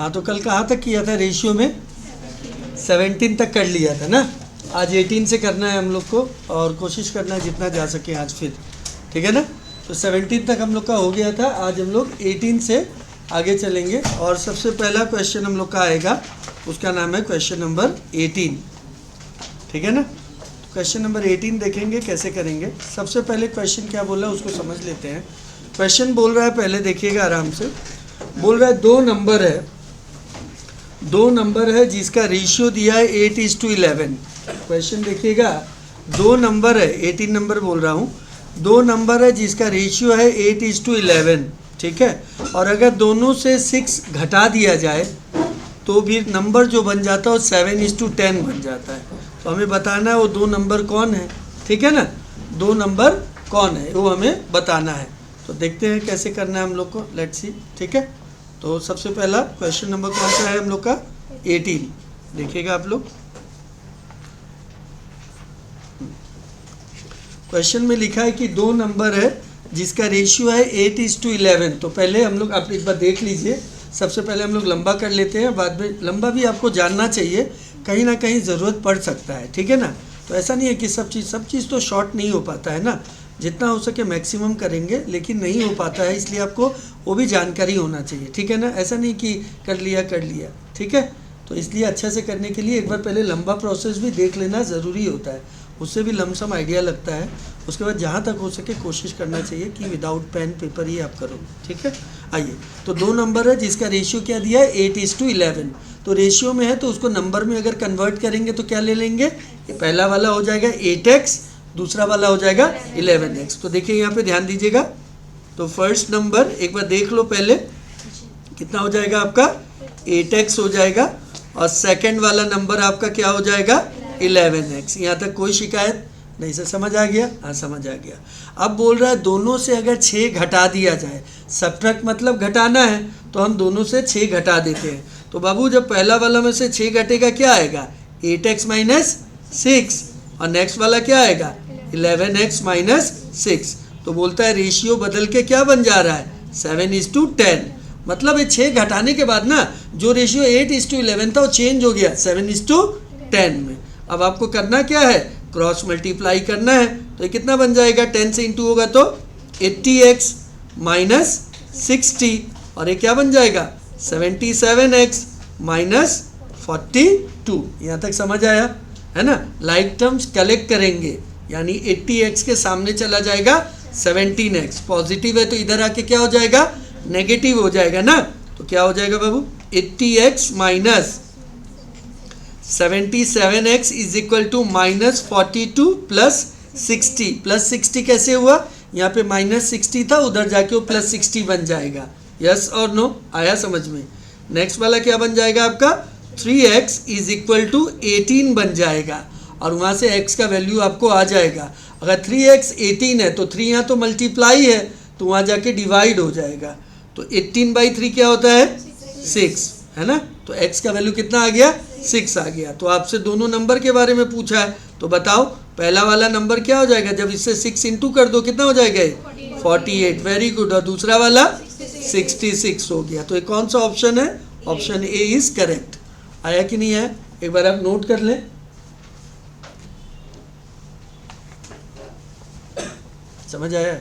हाँ, तो कल कहाँ तक किया था रेशियो में? 17 तक कर लिया था ना। आज 18 से करना है हम लोग को, और कोशिश करना है जितना जा सके आज फिर, ठीक है ना। तो 17 तक हम लोग का हो गया था, आज हम लोग 18 से आगे चलेंगे। और सबसे पहला क्वेश्चन हम लोग का आएगा, उसका नाम है क्वेश्चन नंबर 18, ठीक है ना। क्वेश्चन नंबर 18 देखेंगे कैसे करेंगे। सबसे पहले क्वेश्चन क्या बोल रहा है उसको समझ लेते हैं। क्वेश्चन बोल रहा है, पहले देखिएगा आराम से, बोल रहा है दो नंबर है जिसका रेशियो दिया है 8:11। क्वेश्चन देखिएगा, दो नंबर है, 18 नंबर बोल रहा हूँ, दो नंबर है जिसका रेशियो है 8:11, ठीक है। और अगर दोनों से 6 घटा दिया जाए तो भी नंबर जो बन जाता है वो 7:10 बन जाता है। तो हमें बताना है वो दो नंबर कौन है, ठीक है ना। दो नंबर कौन है वो हमें बताना है। तो देखते हैं कैसे करना है हम लोग को, लेट्स सी, ठीक है। तो सबसे पहला क्वेश्चन नंबर कौन सा है हम लोग का? 18। देखिएगा आप लोग, क्वेश्चन में लिखा है कि दो नंबर है जिसका रेशियो है 8:11। तो पहले हम लोग, आप एक बार देख लीजिए, सबसे पहले हम लोग लंबा कर लेते हैं, बाद में लंबा भी आपको जानना चाहिए, कहीं ना कहीं ज़रूरत पड़ सकता है, ठीक है ना। तो ऐसा नहीं है कि सब चीज़ तो शॉर्ट नहीं हो पाता है ना, जितना हो सके मैक्सिमम करेंगे, लेकिन नहीं हो पाता है, इसलिए आपको वो भी जानकारी होना चाहिए, ठीक है ना। ऐसा नहीं कि कर लिया, ठीक है। तो इसलिए अच्छे से करने के लिए एक बार पहले लंबा प्रोसेस भी देख लेना ज़रूरी होता है, उससे भी लमसम आइडिया लगता है। उसके बाद जहाँ तक हो सके कोशिश करना चाहिए कि विदाउट पेन पेपर ही आप करो, ठीक है। आइए, तो दो नंबर है जिसका रेशियो क्या दिया है? 8:11। तो रेशियो में है तो उसको नंबर में अगर कन्वर्ट करेंगे तो क्या ले लेंगे? ये पहला वाला हो जाएगा 8x, दूसरा वाला हो जाएगा 11x। तो देखिए यहाँ पे ध्यान दीजिएगा, तो फर्स्ट नंबर एक बार देख लो पहले, कितना हो जाएगा आपका? 8x हो जाएगा, और सेकंड वाला नंबर आपका क्या हो जाएगा? 11x। यहाँ तक कोई शिकायत नहीं? से समझ आ गया? हाँ, समझ आ गया। अब बोल रहा है दोनों से अगर 6 घटा दिया जाए, सब्ट्रैक्ट मतलब घटाना है, तो हम दोनों से 6 घटा देते हैं। तो बाबू जब पहला वाला में से 6 घटेगा क्या आएगा? 8x माइनस 6, और नेक्स्ट वाला क्या आएगा? 11x minus 6। तो बोलता है रेशियो बदल के क्या बन जा रहा है? 7:10। मतलब ये 6 घटाने के बाद ना जो रेशियो 8:11 था वो चेंज हो गया 7:10 में। अब आपको करना क्या है? क्रॉस मल्टीप्लाई करना है। तो ये कितना बन जाएगा? 10 से इंटू होगा तो 80x माइनस 60, और ये क्या बन जाएगा? 77x minus 42। यहाँ तक समझ आया है ना। लाइक टर्म्स कलेक्ट करेंगे, यानी 80x के सामने चला जाएगा 17x, पॉजिटिव है तो इधर आके क्या हो जाएगा? नेगेटिव हो जाएगा ना। तो क्या हो जाएगा बाबू? 80x minus 77x is equal to minus 42 plus 60। Plus 60 कैसे हुआ? यहाँ पे माइनस 60 था, उधर जाके वो प्लस 60 बन जाएगा। यस और नो? आया समझ में? नेक्स्ट वाला क्या बन जाएगा आपका? 3x इज इक्वल टू 18 बन जाएगा, और वहाँ से x का वैल्यू आपको आ जाएगा। अगर 3x 18 है तो 3 यहाँ तो मल्टीप्लाई है, तो वहाँ जाके डिवाइड हो जाएगा। तो 18/3 क्या होता है? 6, है ना। तो x का वैल्यू कितना आ गया? 6 आ गया। तो आपसे दोनों नंबर के बारे में पूछा है, तो बताओ पहला वाला नंबर क्या हो जाएगा? जब इससे 6 इंटू कर दो कितना हो जाएगा? 48। Very good. और दूसरा वाला 66 हो गया। तो ये कौन सा ऑप्शन है? Option A is correct. आया कि नहीं है? एक बार आप नोट कर लें। समझ आया?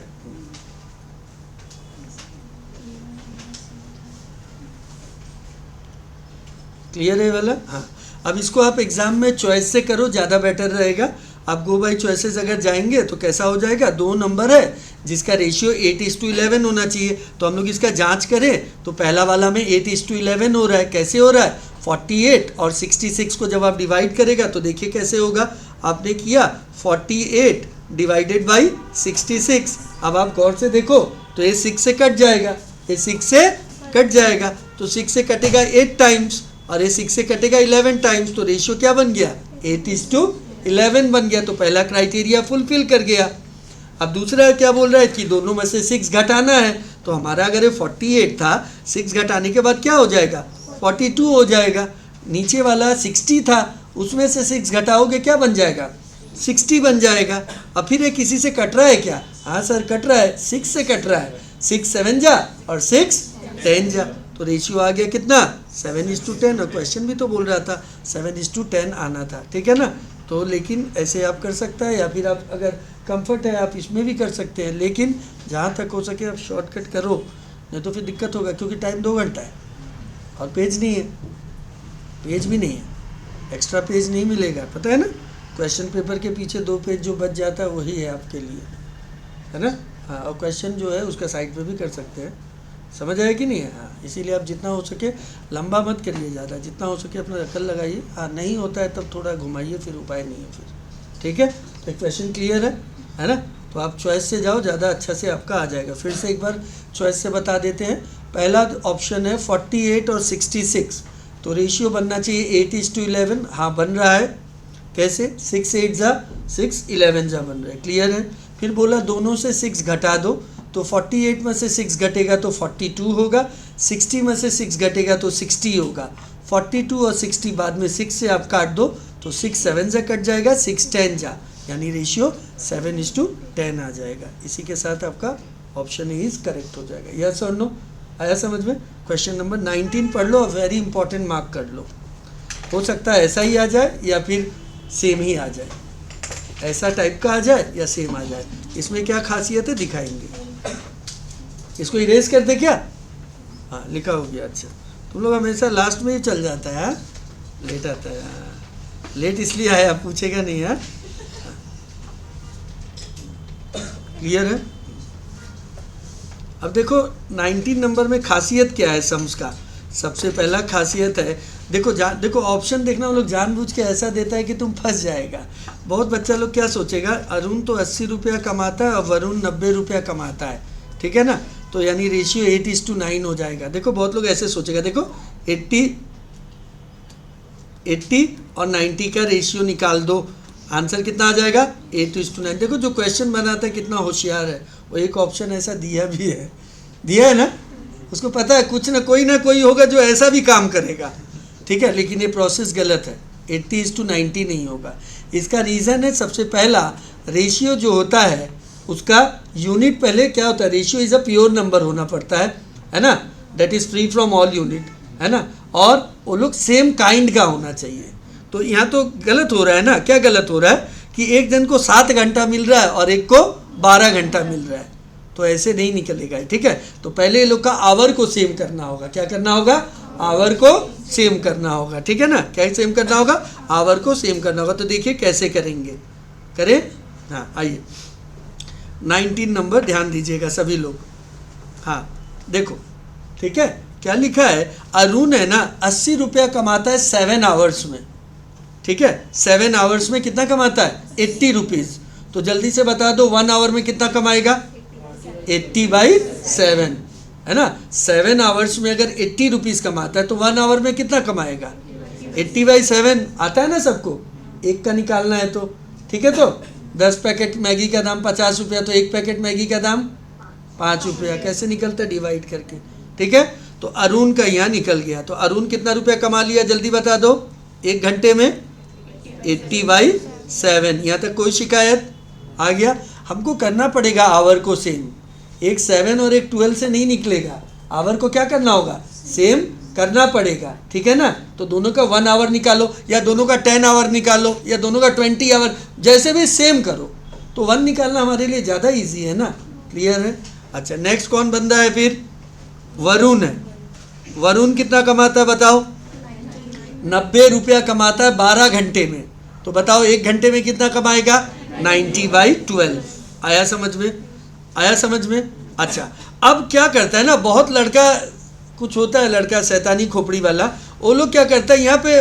क्लियर है वाला? हाँ। अब इसको आप एग्जाम में चॉइस से करो, ज़्यादा बेटर रहेगा। आप गो बाई चॉइसेस अगर जाएंगे तो कैसा हो जाएगा? दो नंबर है जिसका रेशियो 8:11 होना चाहिए, तो हम लोग इसका जांच करें तो पहला वाला में 8:11 हो रहा है। कैसे हो रहा है? 48 और 66 को जब आप डिवाइड करेगा तो देखिए कैसे होगा। आपने किया 48 डिवाइडेड बाई 66। अब आप गौर से देखो तो ये 6 से कट जाएगा, ये 6 से कट जाएगा, तो 6 से कटेगा 8 टाइम्स, और ये 6 से कटेगा 11 टाइम्स। तो रेशियो क्या बन गया? 8:11 बन गया। तो पहला क्राइटेरिया फुलफिल कर गया। अब दूसरा क्या बोल रहा है कि दोनों में से 6 घटाना है। तो हमारा अगर ये 48 था, 6 घटाने के बाद क्या हो जाएगा? 42 हो जाएगा। नीचे वाला 60 था, उसमें से 6 घटाओगे क्या बन जाएगा? 60 बन जाएगा। अब फिर ये किसी से कट रहा है क्या? हाँ सर कट रहा है, 6 से कट रहा है। 6 7 जा और 6 10 जा, तो रेशियो आ गया कितना? 7:10, और क्वेश्चन भी तो बोल रहा था 7:10 आना था, ठीक है ना। तो लेकिन ऐसे आप कर सकता है, या फिर आप अगर कंफर्ट है आप इसमें भी कर सकते हैं, लेकिन जहाँ तक हो सके आप शॉर्टकट करो, नहीं तो फिर दिक्कत होगा, क्योंकि टाइम 2 घंटा है और पेज नहीं है, पेज भी नहीं है, एक्स्ट्रा पेज नहीं मिलेगा, पता है ना। क्वेश्चन पेपर के पीछे 2 पेज जो बच जाता है वही है आपके लिए, है ना। हाँ, और क्वेश्चन जो है उसका साइड पे भी कर सकते हैं, समझ आया कि नहीं है। हाँ, इसीलिए आप जितना हो सके लंबा मत करिए ज़्यादा, जितना हो सके अपना अकल लगाइए। हाँ, नहीं होता है तब थोड़ा घुमाइए, फिर उपाय नहीं है फिर, ठीक है। तो क्वेश्चन क्लियर है ना। तो आप चॉइस से जाओ, ज़्यादा अच्छा से आपका आ जाएगा। फिर से एक बार चॉइस से बता देते हैं। पहला ऑप्शन है 48 और 66, तो रेशियो बनना चाहिए 8:11। हाँ, बन रहा है, कैसे, 6 8 जा 6, 11 जा बन रहा है, क्लियर है। फिर बोला दोनों से 6 घटा दो, तो 48 में से 6 घटेगा तो 42 होगा, 60 में से 6 घटेगा तो 60 होगा। 42 और 60 बाद में 6 से आप काट दो तो 6 7 से कट जाएगा, 6 10 जा, यानी रेशियो 7:10 आ जाएगा। इसी के साथ आपका ऑप्शन इज करेक्ट हो जाएगा। यस और नो, आया समझ में। क्वेश्चन नंबर 19 पढ़ लो और वेरी इंपॉर्टेंट मार्क कर लो। हो सकता है ऐसा ही आ जाए या फिर सेम ही आ जाए, ऐसा टाइप का आ जाए या सेम आ जाए। इसमें क्या खासियत है दिखाएंगे। इसको इरेज कर दे क्या। हाँ, लिखा हो गया। अच्छा, तुम लोग हमेशा लास्ट में ही चल जाता है, हाँ? लेट आता है। हाँ, लेट इसलिए आया, पूछेगा नहीं। हाँ, क्लियर है। अब देखो 19 नंबर में खासियत क्या है सम्स का। सबसे पहला खासियत है, देखो ऑप्शन देखना, वो लोग जानबूझ के ऐसा देता है कि तुम फंस जाएगा। बहुत बच्चा लोग क्या सोचेगा, अरुण तो 80 रुपया कमाता है और वरुण 90 रुपया कमाता है, ठीक है ना, तो यानी रेशियो 8:9 हो जाएगा। देखो बहुत लोग ऐसे सोचेगा, देखो 80 और 90 का रेशियो निकाल दो, आंसर कितना आ जाएगा 8:9। देखो जो क्वेश्चन बनाता है कितना होशियार है, वो एक ऑप्शन ऐसा दिया भी है, दिया है ना, उसको पता है कुछ ना कोई होगा जो ऐसा भी काम करेगा, ठीक है। लेकिन ये प्रोसेस गलत है, 80:90 नहीं होगा। इसका रीज़न है, सबसे पहला रेशियो जो होता है उसका यूनिट पहले क्या होता है, ratio is a pure number होना पड़ता है ना, that is free from all unit, है ना, और वो लोग सेम काइंड का होना चाहिए। तो यहाँ तो गलत हो रहा है ना, क्या गलत हो रहा है कि एक जन को 7 घंटा मिल रहा है और एक को 12 घंटा मिल रहा है, तो ऐसे नहीं निकलेगा, ठीक है। तो पहले ये लोग का आवर को सेम करना होगा। क्या करना होगा, आवर को सेम करना होगा, ठीक है ना। क्या सेम करना होगा, आवर को सेम करना होगा। तो देखिए कैसे करेंगे, करें। हाँ, आइए 19 नंबर ध्यान दीजिएगा सभी लोग। हाँ देखो, ठीक है, क्या लिखा है, अरुण है ना 80 रुपया कमाता है 7 आवर्स में, ठीक है। 7 आवर्स में कितना कमाता है 80 रुपीज़। तो जल्दी से बता दो 1 आवर में कितना कमाएगा 80/7, है ना। 7 आवर्स में अगर 80 रुपीज़ कमाता है तो 1 आवर में कितना कमाएगा 80/7 आता है ना सबको, एक का निकालना है तो, ठीक है। तो 10 पैकेट मैगी का दाम 50 रुपया, तो एक पैकेट मैगी का दाम 5 रुपया, कैसे निकलता है डिवाइड करके, ठीक है। तो अरुण का यहाँ निकल गया। तो अरुण कितना रुपया कमा लिया जल्दी बता दो, 1 घंटे में 80/7। यहाँ तक कोई शिकायत आ गया। हमको करना पड़ेगा आवर को सेम, एक 7 और एक 12 से नहीं निकलेगा, आवर को क्या करना होगा सेम करना पड़ेगा, ठीक है ना। तो दोनों का 1 आवर निकालो, या दोनों का 10 आवर निकालो, या दोनों का 20 आवर, जैसे भी सेम करो। तो 1 निकालना हमारे लिए ज़्यादा इजी है ना, क्लियर है। अच्छा, नेक्स्ट कौन बंदा है फिर, वरुण है। वरुण कितना कमाता है बताओ, 90 रुपया कमाता है 12 घंटे में। तो बताओ 1 घंटे में कितना कमाएगा 90/12। आया समझ में, आया समझ में। अच्छा, अब क्या करता है ना, बहुत लड़का कुछ होता है, लड़का शैतानी खोपड़ी वाला, वो लोग क्या करता है यहाँ पे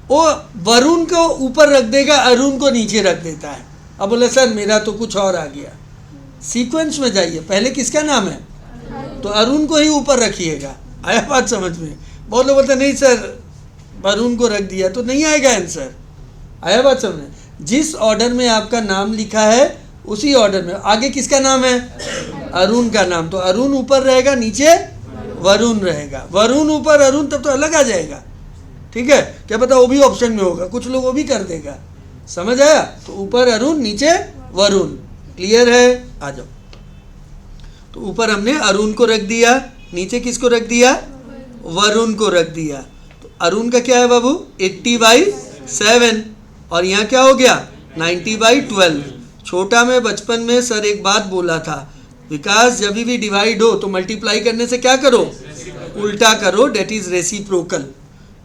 वो वरुण को ऊपर रख देगा, अरुण को नीचे रख देता है। अब बोले सर मेरा तो कुछ और आ गया। सीक्वेंस में जाइए, पहले किसका नाम है, तो अरुण को ही ऊपर रखिएगा। आया बात समझ में। बहुत लोग बोलते नहीं सर वरुण को रख दिया तो नहीं आएगा आंसर। आया बात समझ में। जिस ऑर्डर में आपका नाम लिखा है उसी ऑर्डर में आगे किसका नाम है, अरुण का नाम, तो अरुण ऊपर रहेगा, नीचे वरुण रहेगा। वरुण ऊपर अरुण, तब तो अलग आ जाएगा, ठीक है। क्या पता वो भी ऑप्शन में होगा, कुछ लोग वो भी कर देगा, समझ आया। तो ऊपर अरुण नीचे वरुण, क्लियर है। आ जाओ। तो ऊपर हमने अरुण को रख दिया, नीचे किसको रख दिया, वरुण को रख दिया। अरुण का क्या है बाबू 80/7 और यहाँ क्या हो गया 90/12। छोटा में बचपन में सर एक बात बोला था विकास, जब भी डिवाइड हो तो मल्टीप्लाई करने से क्या करो, उल्टा करो, डेट इज रेसिप्रोकल।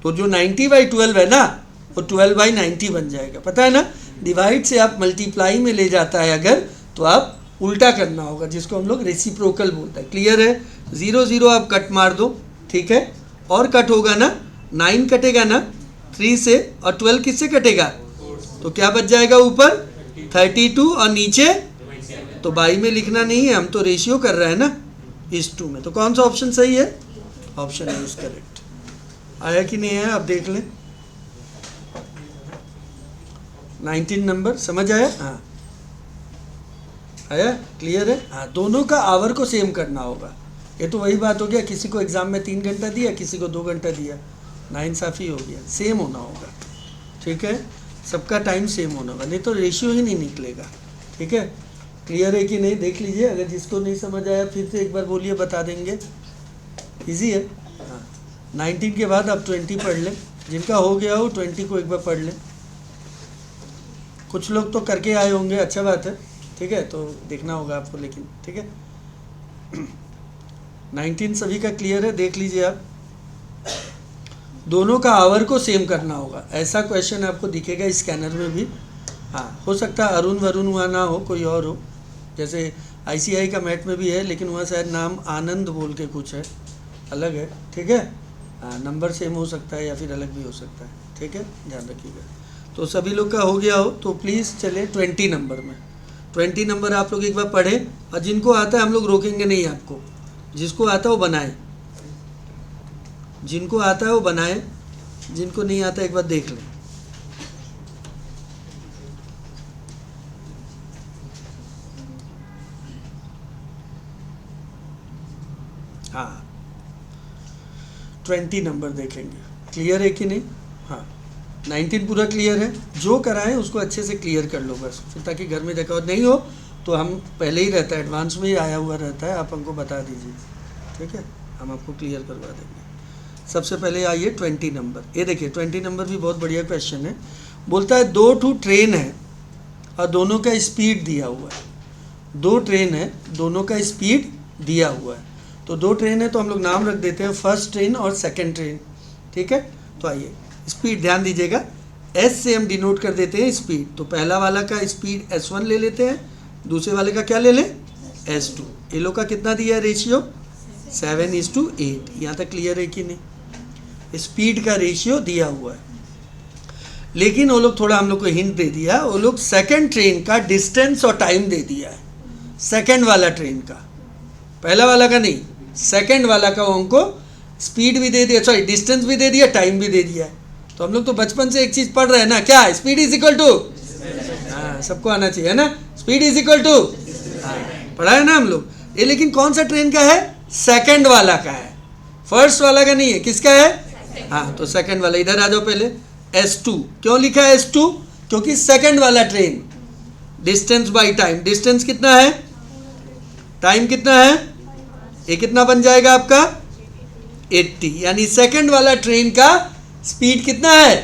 तो जो 90/12 है ना वो 12/90 बन जाएगा, पता है ना। डिवाइड से आप मल्टीप्लाई में ले जाता है अगर, तो आप उल्टा करना होगा, जिसको हम लोग रेसिप्रोकल बोलते हैं। क्लियर है। 0 0 आप कट मार दो, ठीक है। और कट होगा ना, 9 कटेगा ना 3 से, और 12 किससे कटेगा, तो क्या बच जाएगा ऊपर 32 और नीचे, तो बाई में लिखना नहीं है, हम तो रेशियो कर रहे हैं ना इस 2 में। तो कौन सा ऑप्शन सही है, ऑप्शन है इज करेक्ट। आया कि नहीं आया, आप देख लें। 19 नंबर समझ आया, हाँ आया, क्लियर है। हाँ, दोनों का आवर को सेम करना होगा। ये तो वही बात हो गया, किसी को एग्जाम में 3 घंटा दिया, किसी को 2 घंटा दिया, नाइंसाफ़ी हो गया। सेम होना होगा, ठीक है, सबका टाइम सेम होना होगा, नहीं तो रेशियो ही नहीं निकलेगा। ठीक है, क्लियर है कि नहीं, देख लीजिए। अगर जिसको नहीं समझ आया फिर से एक बार बोलिए, बता देंगे। इजी है। हाँ, 19 के बाद आप 20 पढ़ लें, जिनका हो गया हो 20 को एक बार पढ़ लें। कुछ लोग तो करके आए होंगे, अच्छा बात है, ठीक है, तो देखना होगा आपको, लेकिन ठीक है। 19 सभी का क्लियर है, देख लीजिए आप। दोनों का आवर को सेम करना होगा, ऐसा क्वेश्चन आपको दिखेगा स्कैनर में भी। हाँ, हो सकता है अरुण वरुण वहाँ ना हो, कोई और हो, जैसे ICI का मैट में भी है, लेकिन वहाँ शायद नाम आनंद बोल के कुछ है, अलग है, ठीक है। हाँ, नंबर सेम हो सकता है या फिर अलग भी हो सकता है, ठीक है, ध्यान रखिएगा। तो सभी लोग का हो गया हो तो प्लीज़ चले 20 नंबर में। 20 नंबर आप लोग एक बार पढ़ें, और जिनको आता है हम लोग रोकेंगे नहीं आपको, जिसको आता है वो बनाए, जिनको आता है वो बनाए, जिनको नहीं आता एक बार देख लें। हाँ, 20 नंबर देखेंगे, क्लियर है कि नहीं। हाँ, 19 पूरा क्लियर है, जो कराएं उसको अच्छे से क्लियर कर लो बस, फिर ताकि घर में देखा और नहीं हो तो हम पहले ही रहता है, एडवांस में ही आया हुआ रहता है, आप हमको बता दीजिए, ठीक है, हम आपको क्लियर करवा देंगे। सबसे पहले आइए 20 नंबर। ये देखिए 20 नंबर भी बहुत बढ़िया क्वेश्चन है। बोलता है 2 ट्रेन है और दोनों का स्पीड दिया हुआ है। 2 ट्रेन है, दोनों का स्पीड दिया हुआ है। तो 2 ट्रेन है तो हम लोग नाम रख देते हैं फर्स्ट ट्रेन और सेकंड ट्रेन, ठीक है। तो आइए स्पीड ध्यान दीजिएगा, S से हम डिनोट कर देते हैं स्पीड। तो पहला वाला का स्पीड S1 ले लेते हैं, दूसरे वाले का क्या ले लें S2। ये लोग का कितना दिया है रेशियो 7:8। यहाँ तक क्लियर है कि नहीं, स्पीड का रेशियो दिया हुआ है। लेकिन वो लोग थोड़ा हम लोग को हिंट दे दिया, वो लोग सेकंड ट्रेन का डिस्टेंस और टाइम दे दिया है, सेकंड वाला ट्रेन का, पहला वाला का नहीं, सेकंड वाला का। वो हमको स्पीड भी दे दिया, सॉरी डिस्टेंस भी दे दिया, टाइम भी दे दिया है। तो हम लोग तो बचपन से एक चीज़ पढ़ रहे हैं ना, क्या स्पीड इज इक्वल टू, हाँ सबको आना चाहिए है ना, स्पीड इज इक्वल टू, पढ़ा है ना हम लोग ये। लेकिन कौन सा ट्रेन का है, सेकंड वाला का है, फर्स्ट वाला का नहीं है। किसका है, हाँ तो सेकंड वाला। इधर आ जाओ पहले, S2 क्यों लिखा है S2, क्योंकि सेकंड वाला train, distance by time, distance कितना है, टाइम कितना है, ये कितना बन जाएगा आपका 80, यानी सेकंड वाला ट्रेन का स्पीड कितना है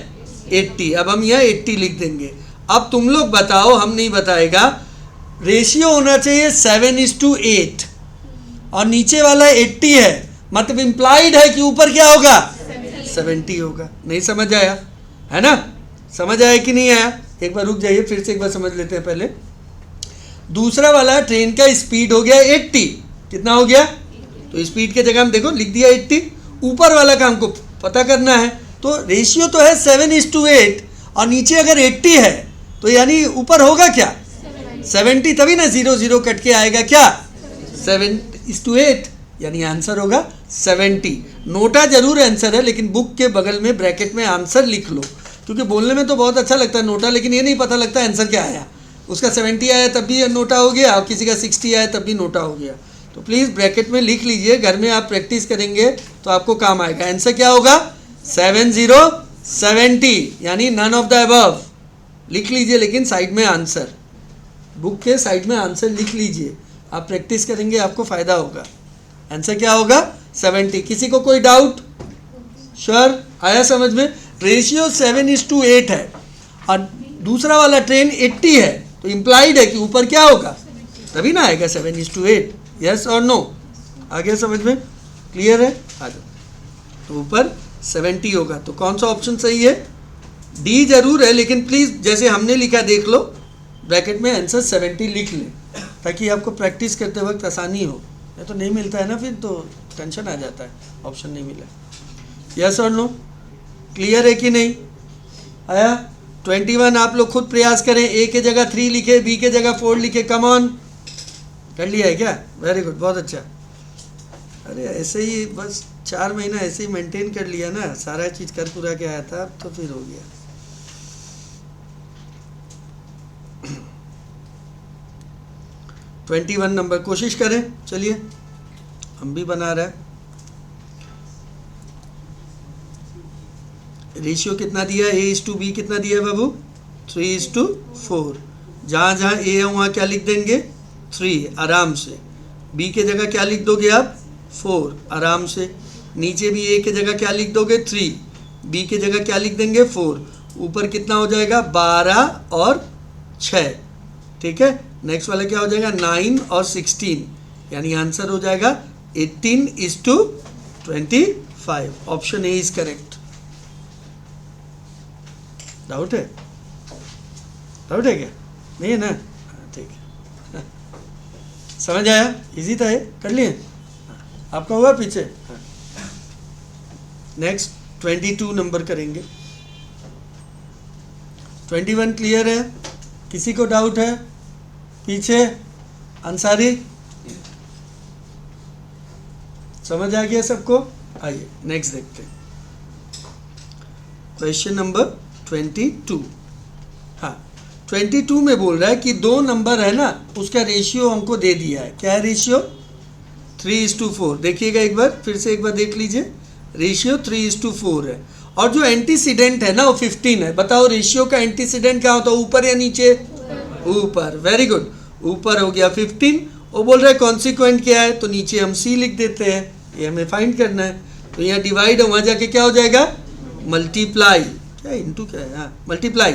80। अब हम यहाँ 80 लिख देंगे। अब तुम लोग बताओ, हम नहीं बताएगा, रेशियो होना चाहिए 7:8 और नीचे वाला 80 है, मतलब इंप्लाइड है कि ऊपर क्या होगा 70 होगा। नहीं समझ आया है ना, समझ आया कि नहीं आया, एक बार रुक जाइए, फिर से एक बार समझ लेते हैं पहले। दूसरा वाला ट्रेन का स्पीड हो गया 80, कितना हो गया, तो स्पीड के जगह हम देखो लिख दिया 80, ऊपर वाला का हमको पता करना है। तो रेशियो तो है 7:8 और नीचे अगर 80 है तो यानी ऊपर होगा क्या 70, तभी ना 0 0 कट के आएगा क्या 7:8, यानी आंसर होगा 70। नोटा जरूर आंसर है, लेकिन बुक के बगल में ब्रैकेट में आंसर लिख लो, क्योंकि बोलने में तो बहुत अच्छा लगता है नोटा, लेकिन ये नहीं पता लगता आंसर क्या आया। उसका 70 आया तब भी नोटा हो गया, और किसी का 60 आया तब भी नोटा हो गया। तो प्लीज़ ब्रैकेट में लिख लीजिए, घर में आप प्रैक्टिस करेंगे तो आपको काम आएगा। आंसर क्या होगा 70, यानी नन ऑफ द अबव लिख लीजिए, लेकिन साइड में आंसर, बुक के साइड में आंसर लिख लीजिए, आप प्रैक्टिस करेंगे आपको फ़ायदा होगा। आंसर क्या होगा 70। किसी को कोई डाउट, श्योर, आया समझ में? रेशियो 7:8 है और दूसरा वाला ट्रेन 80 है, तो इम्प्लाइड है कि ऊपर क्या होगा, तभी ना आएगा 7:8। यस और नो? आ गया समझ में? क्लियर है? आ जाओ। तो ऊपर 70 होगा, तो कौन सा ऑप्शन सही है? डी जरूर है, लेकिन प्लीज़ जैसे हमने लिखा देख लो, ब्रैकेट में आंसर 70 लिख लें, ताकि आपको प्रैक्टिस करते वक्त आसानी हो। ये तो नहीं मिलता है ना, फिर तो टेंशन आ जाता है, ऑप्शन नहीं मिला। यस और नो? क्लियर है कि नहीं? आया? 21 आप लोग खुद प्रयास करें, ए के जगह 3 लिखे, बी के जगह 4 लिखे। कम ऑन, कर लिया है क्या? वेरी गुड, बहुत अच्छा। अरे ऐसे ही बस 4 महीना ऐसे ही मेंटेन कर लिया ना, सारा चीज़ कर पूरा के आया था, अब तो फिर हो गया। 21 नंबर कोशिश करें, चलिए हम भी बना रहे हैं। रेशियो कितना दिया है? A:B कितना दिया है बाबू? 3:4। जहाँ जहाँ A है वहाँ क्या लिख देंगे? 3, आराम से। B के जगह क्या लिख दोगे आप? 4, आराम से। नीचे भी A के जगह क्या लिख दोगे? 3, B के जगह क्या लिख देंगे? 4। ऊपर कितना हो जाएगा? 12 और 6, ठीक है। नेक्स्ट वाला क्या हो जाएगा? 9 और 16, यानी आंसर हो जाएगा 18:25। Option A is correct. Doubt है? डाउट है क्या? नहीं है ना? ठीक है। समझ आया? इजी था ये, कर लिए? आपका हुआ पीछे? नेक्स्ट 22 नंबर करेंगे। 21 क्लियर है? किसी को डाउट है पीछे? अंसारी, समझ आ गया सबको? आइए नेक्स्ट देखते हैं। Question number 22। हाँ, 22 में बोल रहा है कि 2 नंबर है ना, उसका रेशियो हमको दे दिया है। क्या है रेशियो? 3:4। देखिएगा एक बार, फिर से एक बार देख लीजिए। रेशियो 3:4 है और जो एंटीसीडेंट है ना वो 15 है। बताओ रेशियो का एंटीसीडेंट क्या होता है, ऊपर या नीचे? ऊपर। वेरी गुड, ऊपर हो गया 15। वो बोल रहा है कॉन्सिक्वेंट क्या है, तो नीचे हम सी लिख देते हैं, ये हमें फाइंड करना है। तो यहाँ डिवाइड है, वहाँ जाके क्या हो जाएगा? मल्टीप्लाई। क्या इंटू क्या है? हाँ, मल्टीप्लाई।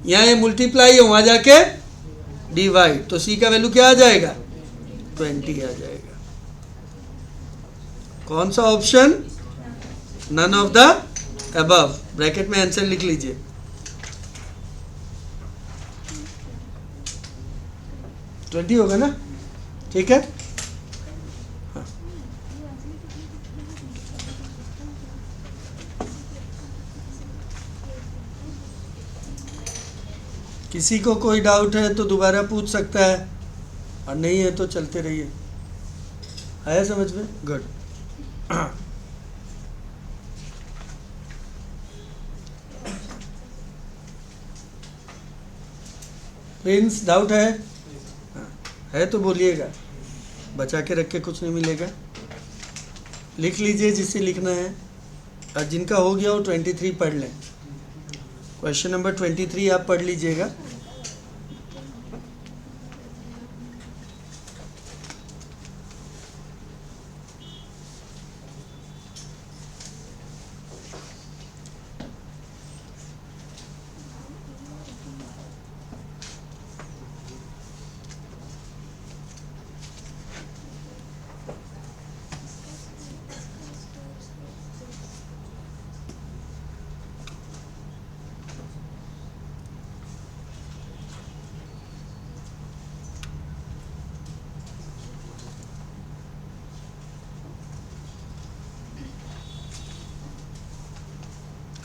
यहाँ ये मल्टीप्लाई है, वहाँ जाके डिवाइड, तो सी का वैल्यू क्या आ जाएगा? 20 आ जाएगा। कौन सा option? None of the above. Bracket में आंसर लिख लीजिए। ट्वेंटी होगा ना? ठीक है। हाँ। किसी को कोई डाउट है तो दोबारा पूछ सकता है, और नहीं है तो चलते रहिए। आया समझ में? गुड। प्रिंस, डाउट है? है तो बोलिएगा, बचा के रख के कुछ नहीं मिलेगा। लिख लीजिए जिससे लिखना है, और जिनका हो गया वो 23 पढ़ लें। क्वेश्चन नंबर 23 आप पढ़ लीजिएगा।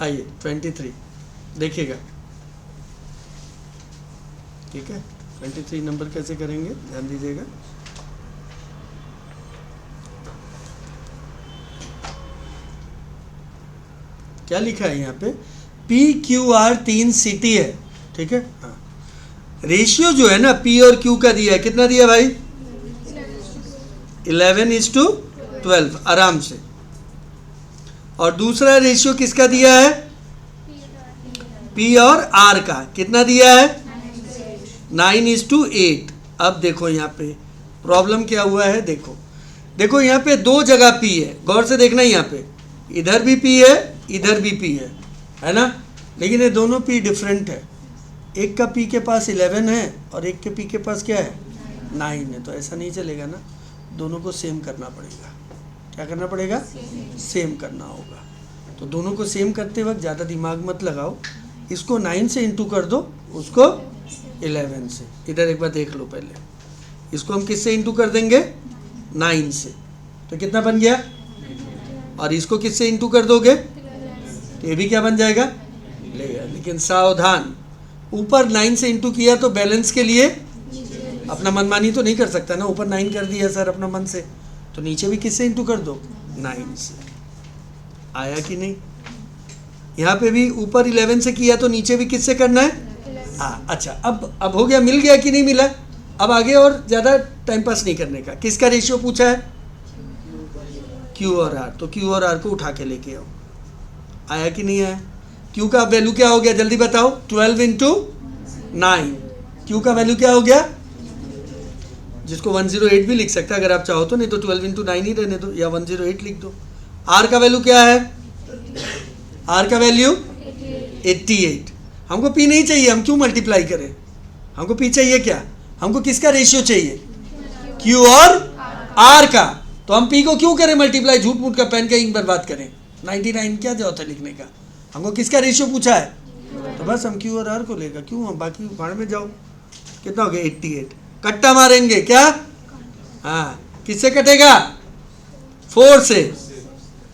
आइए 23 देखिएगा, ठीक है। 23 नंबर कैसे करेंगे ध्यान दीजिएगा। क्या लिखा है यहाँ पे? PQR 3 सिटी है, ठीक है। हाँ, रेशियो जो है ना P और Q का दिया है, कितना दिया भाई? 11:12, आराम से। और दूसरा रेशियो किसका दिया है? P और R का, कितना दिया है? 9:8। अब देखो यहाँ पे प्रॉब्लम क्या हुआ है, देखो देखो यहाँ पे 2 जगह P है, गौर से देखना। यहाँ पे इधर भी P है इधर भी P है ना, लेकिन ये दोनों P डिफरेंट है। एक का P के पास 11 है और एक के P के पास क्या है 9 है, तो ऐसा नहीं चलेगा ना, दोनों को सेम करना पड़ेगा। क्या करना पड़ेगा? सेम करना होगा। तो दोनों को सेम करते वक्त ज़्यादा दिमाग मत लगाओ, इसको 9 से इंटू कर दो, उसको 11 से। इधर एक बार देख लो पहले, इसको हम किससे इंटू कर देंगे 9 से, तो कितना बन गया, और इसको किससे इंटू कर दोगे तो ये भी क्या बन जाएगा लेकिन सावधान, ऊपर 9 से इंटू किया तो बैलेंस के लिए अपना मनमानी तो नहीं कर सकता ना, ऊपर 9 कर दिया सर अपना मन से, तो नीचे भी किससे इंटू कर दो 9 से। आया कि नहीं? यहाँ पे भी ऊपर 11 से किया तो नीचे भी किससे करना है अच्छा, अब हो गया, मिल गया कि नहीं मिला? अब आगे और ज़्यादा टाइम पास नहीं करने का। किसका रेशियो पूछा है? Q और R, तो Q और R को उठा के लेके आओ। आया कि नहीं आया? Q का वैल्यू क्या हो गया जल्दी बताओ? 12 इंटू 9। Q का वैल्यू क्या हो गया, जिसको 108 भी लिख सकता है अगर आप चाहो तो, नहीं तो 12 इंटू 9 ही रहने दो, या 108 लिख दो। R का वैल्यू क्या है? R का वैल्यू 88। हमको P नहीं चाहिए, हम क्यों मल्टीप्लाई करें? हमको P चाहिए क्या? हमको किसका रेशियो चाहिए? Q और R का। तो हम P को क्यों करें मल्टीप्लाई, झूठ मूठ का पेन का इंक बर्बाद करें? 99 क्या जरूरत है लिखने का? हमको किसका रेशियो पूछा है, तो बस हम Q और R को लेगा, क्यों हम बाकी भाड़ में जाओ। कितना हो गया 88। कट्टा मारेंगे क्या? हाँ, किससे कटेगा? 4 से।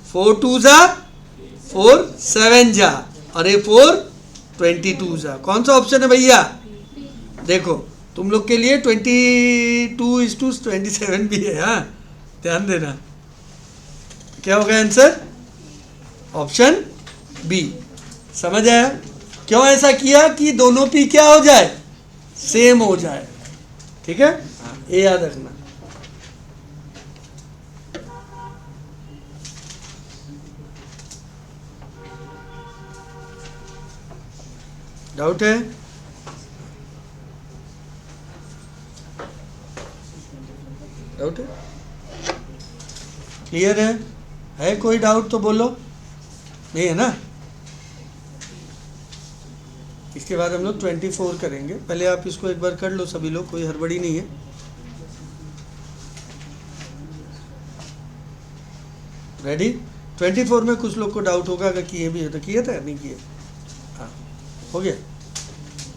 4 2 जा 4, 7 जा, और ये 4 22 जा। कौन सा ऑप्शन है भैया? देखो तुम लोग के लिए 22:27 भी है, हाँ ध्यान देना। क्या होगा आंसर? Option B. समझ आया? क्यों ऐसा किया कि दोनों P क्या हो जाए, सेम हो जाए। ठीक है, ये याद रखना। डाउट है? डाउट है? क्लियर है कोई डाउट तो बोलो, नहीं है ना? इसके बाद हम लोग 24 करेंगे। पहले आप इसको एक बार कर लो सभी लोग, कोई हड़बड़ी नहीं है। रेडी? 24 में कुछ लोग को डाउट होगा, अगर किए भी है तो किए था, नहीं किए? हाँ हो गया।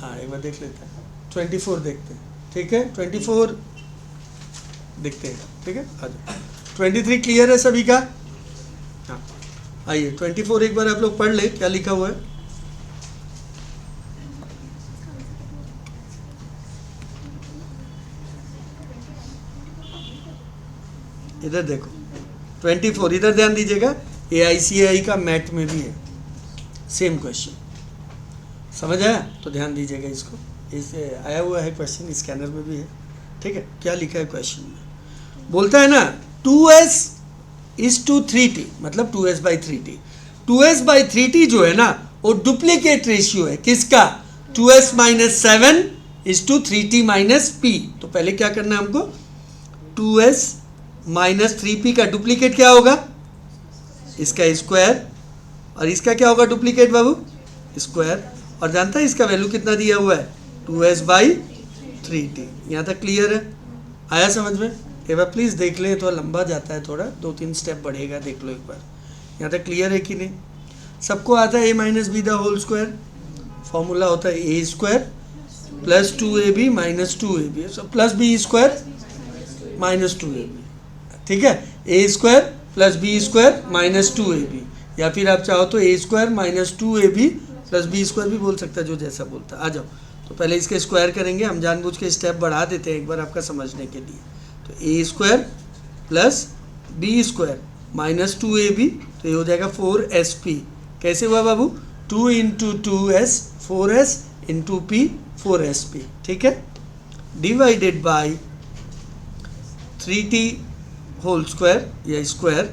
हाँ एक बार देख लेते हैं, 24 देखते हैं। ठीक है, 24 देखते हैं। ठीक है, आ जाओ। 23 क्लियर है सभी का? हाँ आइए 24 एक बार आप लोग पढ़ ले, क्या लिखा हुआ है। इधर देखो 24, इधर ध्यान दीजिएगा। AICAI का मैथ में भी है सेम क्वेश्चन, समझ आया? तो ध्यान दीजिएगा इसको, इसे आया हुआ है क्वेश्चन, स्कैनर में भी है। ठीक है, क्या लिखा है क्वेश्चन में? बोलता है ना 2s is to 3t, मतलब 2s/3t। 2s/3t जो है ना वो डुप्लीकेट रेशियो है किसका? 2s - 7 is to 3t - p। तो पहले क्या करना है हमको? 2s - 3p का डुप्लीकेट क्या होगा? इसका स्क्वायर, और इसका क्या होगा डुप्लीकेट बाबू? स्क्वायर। और जानता है इसका वैल्यू कितना दिया हुआ है? 2s/3t। यहाँ तक क्लियर है? आया समझ में? एक बार प्लीज़ देख ले, थोड़ा लंबा जाता है, थोड़ा 2-3 स्टेप बढ़ेगा, देख लो एक बार। यहाँ तक क्लियर है कि नहीं? सबको आता है a - b the whole square. Formula होता है a² + 2ab - 2ab plus b² - 2ab। ठीक है, a² + b² - 2ab, या फिर आप चाहो तो a² - 2ab + b² भी बोल सकता है, जो जैसा बोलता है। आ जाओ, तो पहले इसके स्क्वायर करेंगे, हम जानबूझ के स्टेप बढ़ा देते हैं एक बार आपका समझने के लिए। तो a² + b² - 2ab, तो ये हो जाएगा 4sp। कैसे हुआ बाबू? 2 × 2s 4s × p 4sp। ठीक है, divided by 3t whole square या square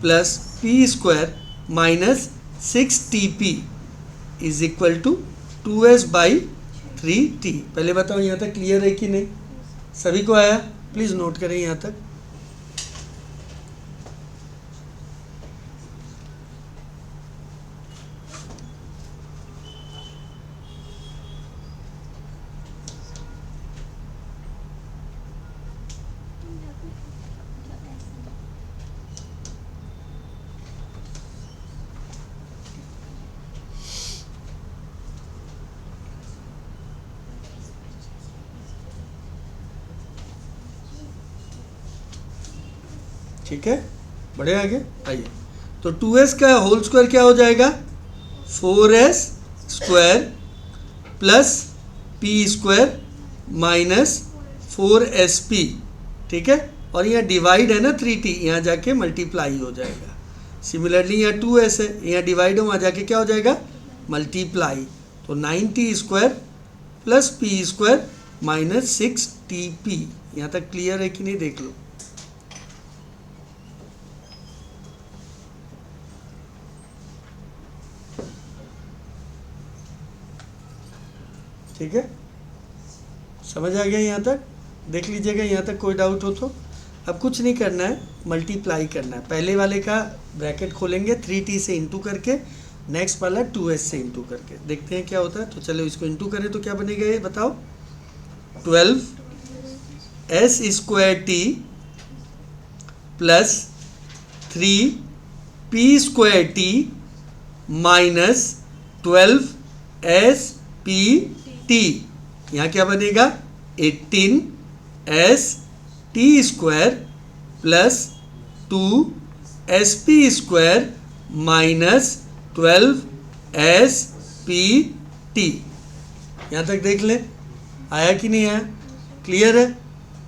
plus p² - 6tp is equal to 2s/3t। पहले बताओ यहाँ तक क्लियर है कि नहीं? सभी को आया? प्लीज़ नोट करें यहाँ तक। ठीक है, बढ़े आगे। आइए, तो 2s का होल स्क्वायर क्या हो जाएगा, 4s square plus P square minus 4sp, ठीक है। और यहाँ डिवाइड है ना 3t, यहाँ जाके मल्टीप्लाई हो जाएगा। सिमिलरली यहाँ 2s है, यहाँ डिवाइड है, वहाँ जाके क्या हो जाएगा, मल्टीप्लाई। तो 9t square plus P square minus 6tp। यहाँ तक क्लियर है कि नहीं, देख लो। ठीक है, समझ आ गया यहाँ तक, देख लीजिएगा यहाँ तक। कोई डाउट हो तो अब कुछ नहीं करना है, मल्टीप्लाई करना है। पहले वाले का ब्रैकेट खोलेंगे 3t से इंटू करके, नेक्स्ट वाला 2s से इंटू करके, देखते हैं क्या होता है। तो चलो इसको इंटू करें तो क्या बनेगा ये बताओ, 12s square t plus 3p square t minus 12spt। यहाँ क्या बनेगा, 18s t square plus 2sp square minus 12spt। यहाँ तक देख लें, आया कि नहीं आया, क्लियर है।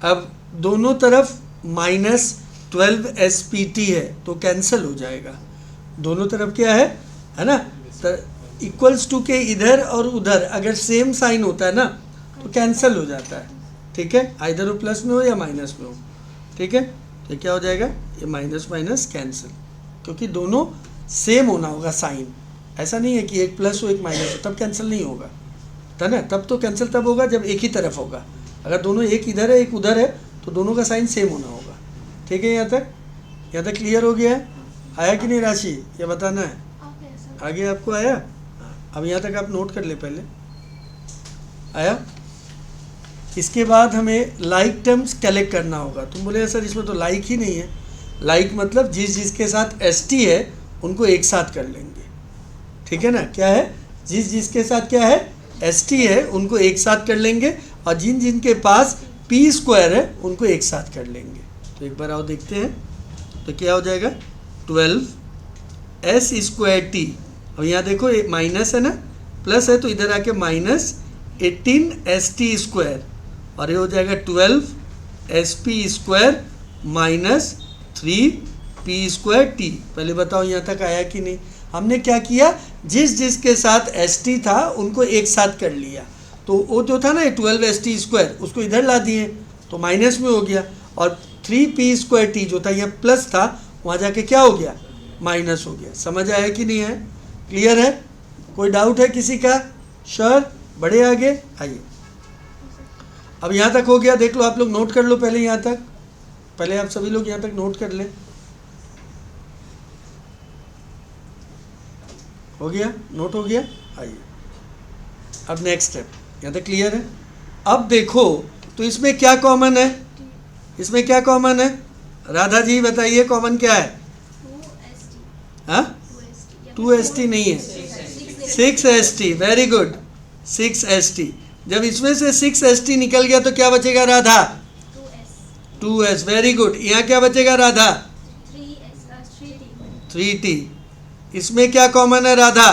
अब दोनों तरफ माइनस 12spt है तो कैंसिल हो जाएगा, दोनों तरफ क्या है ना, तो इक्वल्स टू के इधर और उधर अगर सेम साइन होता है ना तो कैंसिल हो जाता है, ठीक है, आइदर वो प्लस में हो या माइनस में हो, ठीक है। तो क्या हो जाएगा, ये माइनस माइनस कैंसिल, क्योंकि दोनों सेम होना होगा साइन। ऐसा नहीं है कि एक प्लस हो एक माइनस हो, तब कैंसिल नहीं होगा, था ना। तब तो कैंसिल तब होगा जब एक ही तरफ होगा। अगर दोनों एक इधर है एक उधर है तो दोनों का साइन सेम होना होगा, ठीक है। यहाँ तक क्लियर हो गया है, आया कि नहीं राशि, ये बताना है। आगे आपको आया, अब यहाँ तक आप नोट कर ले पहले, आया। इसके बाद हमें लाइक टर्म्स कलेक्ट करना होगा। तुम बोले सर इसमें तो लाइक ही नहीं है। लाइक मतलब जिसके साथ st है उनको एक साथ कर लेंगे, ठीक है ना। क्या है, जिसके साथ क्या है, st है उनको एक साथ कर लेंगे, और जिनके पास p स्क्वायर है उनको एक साथ कर लेंगे। तो एक बार आओ देखते हैं, तो क्या हो जाएगा, 12s स्क्वायर t, और यहाँ देखो एक माइनस है ना, प्लस है तो इधर आके माइनस 18st स्क्वायर, और ये हो जाएगा 12sp square minus 3p square t। पहले बताओ यहाँ तक आया कि नहीं। हमने क्या किया, जिसके साथ st था उनको एक साथ कर लिया, तो वो जो था ना 12st स्क्वायर उसको इधर ला दिए तो माइनस में हो गया, और 3p स्क्वायर t जो था यहाँ प्लस था वहाँ जाके क्या हो गया, माइनस हो गया। समझ आया कि नहीं है, क्लियर है, कोई डाउट है किसी का, श्योर, बढ़े आगे। आइए, अब यहाँ तक हो गया, देख लो आप लोग नोट कर लो पहले, यहाँ तक पहले आप सभी लोग यहाँ तक नोट कर ले, हो गया, नोट हो गया। आइए अब नेक्स्ट स्टेप, यहाँ तक क्लियर है। अब देखो तो इसमें क्या कॉमन है, इसमें क्या कॉमन है, राधा जी बताइए कॉमन क्या है। हाँ, 2st नहीं है, 6st, वेरी गुड, 6st। जब इसमें से 6st निकल गया तो क्या बचेगा राधा, 2s, वेरी गुड। यहाँ क्या बचेगा राधा, 3t। इसमें क्या कॉमन है राधा,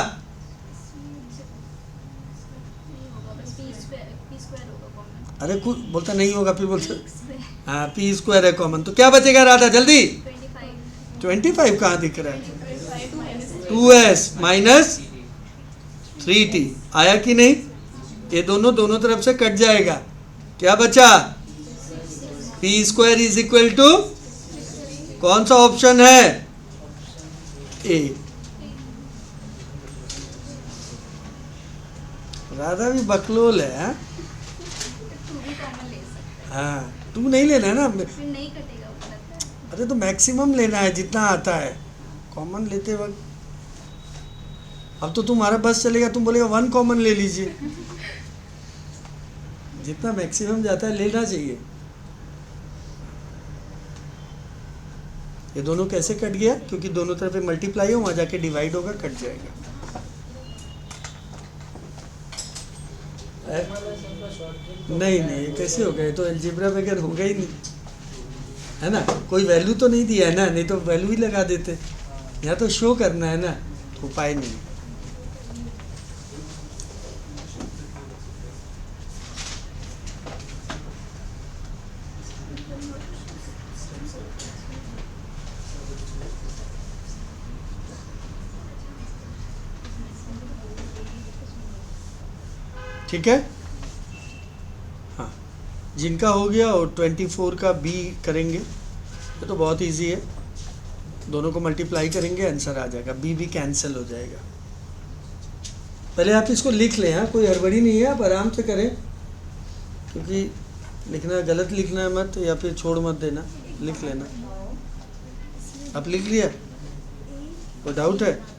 अरे कुछ बोलता नहीं होगा फिर बोलता, हाँ p स्क्वायर है कॉमन, तो क्या बचेगा राधा जल्दी, 25 कहाँ दिख रहा है, 2s माइनस 3t। आया कि नहीं, ये दोनों तरफ से कट जाएगा, क्या बचा, p square is equal to, कौन सा ऑप्शन है, ए। राधा भी बकलोल है, हाँ, 2 नहीं लेना है ना, नहीं कटेगा ऊपर। अरे तो मैक्सिमम लेना है जितना आता है, कॉमन लेते वक्त। अब तो तुम्हारा बस चलेगा, तुम बोलेगा 1 कॉमन ले लीजिए, जितना मैक्सिमम जाता है लेना चाहिए। ये दोनों कैसे कट गया, क्योंकि दोनों तरफ मल्टीप्लाई हो, वहाँ जाके डिवाइड होगा, कट जाएगा। नहीं, ये कैसे हो गए, तो अलजेब्रा वगैरह होगा ही नहीं। है ना, कोई वैल्यू तो नहीं दिया है ना, नहीं तो वैल्यू ही लगा देते। यहाँ तो शो करना है ना, तो उपाय नहीं। ठीक है, हाँ, जिनका हो गया और 24 का बी करेंगे, ये तो बहुत इजी है, दोनों को मल्टीप्लाई करेंगे आंसर आ जाएगा, बी भी कैंसिल हो जाएगा। पहले आप इसको लिख लें, हाँ, कोई हड़बड़ी नहीं है, आप आराम से करें, क्योंकि लिखना गलत लिखना है मत, या फिर छोड़ मत देना, लिख लेना। आप लिख लिया, कोई डाउट है?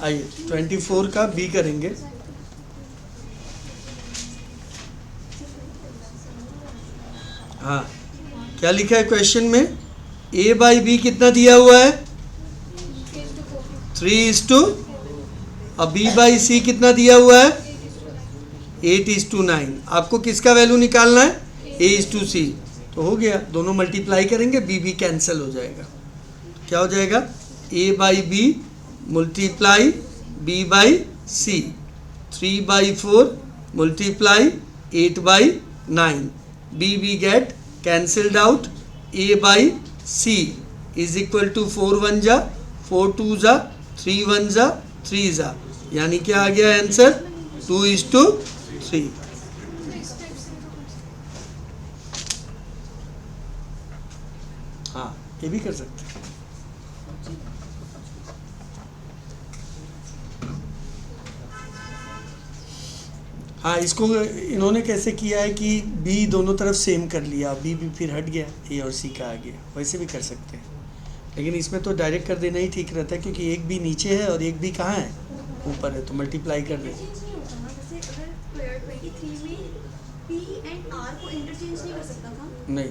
आइए 24 का बी करेंगे। हाँ, क्या लिखा है क्वेश्चन में? ए बाई बी कितना दिया हुआ है? 3:, और बी बाई सी कितना दिया हुआ है? 8:9। आपको किसका वैल्यू निकालना है? A:C। तो हो गया, दोनों मल्टीप्लाई करेंगे, बी भी कैंसिल हो जाएगा। क्या हो जाएगा? A by B multiply B by C, 3/4 multiply 8/9, B get cancelled out, A by C is equal to 4 1 जा 4 2 जा 3 1 जा 3 जा, यानी क्या आ गया आंसर? 2:3। हाँ, ये भी कर सकते हैं। हाँ, इसको इन्होंने कैसे किया है कि बी दोनों तरफ सेम कर लिया, बी भी फिर हट गया, ए और सी का आ गया, वैसे भी कर सकते हैं, लेकिन इसमें तो डायरेक्ट कर देना ही ठीक रहता है, क्योंकि एक बी नीचे है और एक बी कहाँ है? ऊपर है, तो मल्टीप्लाई कर दें। नहीं,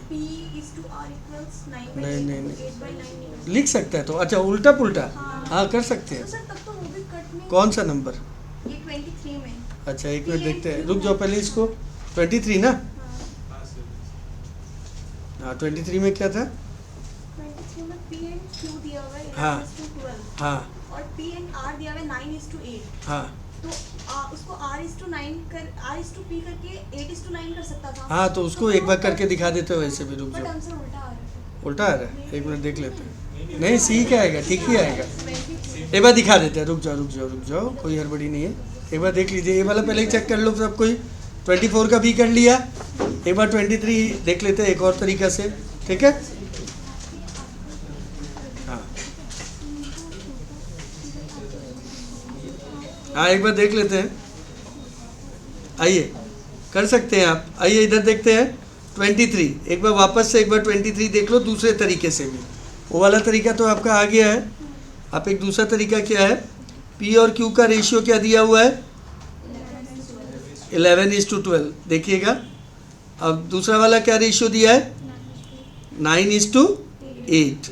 लिख सकता है तो। अच्छा, उल्टा पुल्टा, हाँ कर सकते हैं। कौन सा नंबर? ये 23 में। अच्छा, एक मिनट देखते हैं, रुक जाओ पहले इसको। 23 ना? हाँ, 23 में क्या था? 23 में P and Q दिया हुआ है हाँ 11:12, हाँ और P and R दिया हुआ है 9:8। हाँ तो उसको R:9 करके 8:9 कर सकता था। हाँ, तो उसको एक बार करके दिखा देते हो वैसे भी। रुक बट जाओ, आंसर उल्टा आ रहा है। उल्टा आ रहा है, एक मिनट देख लेते हैं। नहीं, सी क्या आएगा? ठीक ही आएगा, एक बार दिखा देते हैं। रुक जाओ, कोई हड़बड़ी नहीं है, एक बार देख लीजिए। ये वाला पहले ही चेक कर लो सब कोई। 24 का भी कर लिया, एक बार 23 देख लेते हैं एक और तरीका से, ठीक है? हाँ, एक बार देख लेते हैं। आइए, कर सकते हैं आप। आइए इधर देखते हैं 23, एक बार वापस से एक बार 23 देख लो दूसरे तरीके से भी। वो वाला तरीका तो आपका आ गया है, आप एक दूसरा तरीका क्या है? P और Q का रेशियो क्या दिया हुआ है? 11:12। देखिएगा, अब दूसरा वाला क्या रेशियो दिया है? 9:8।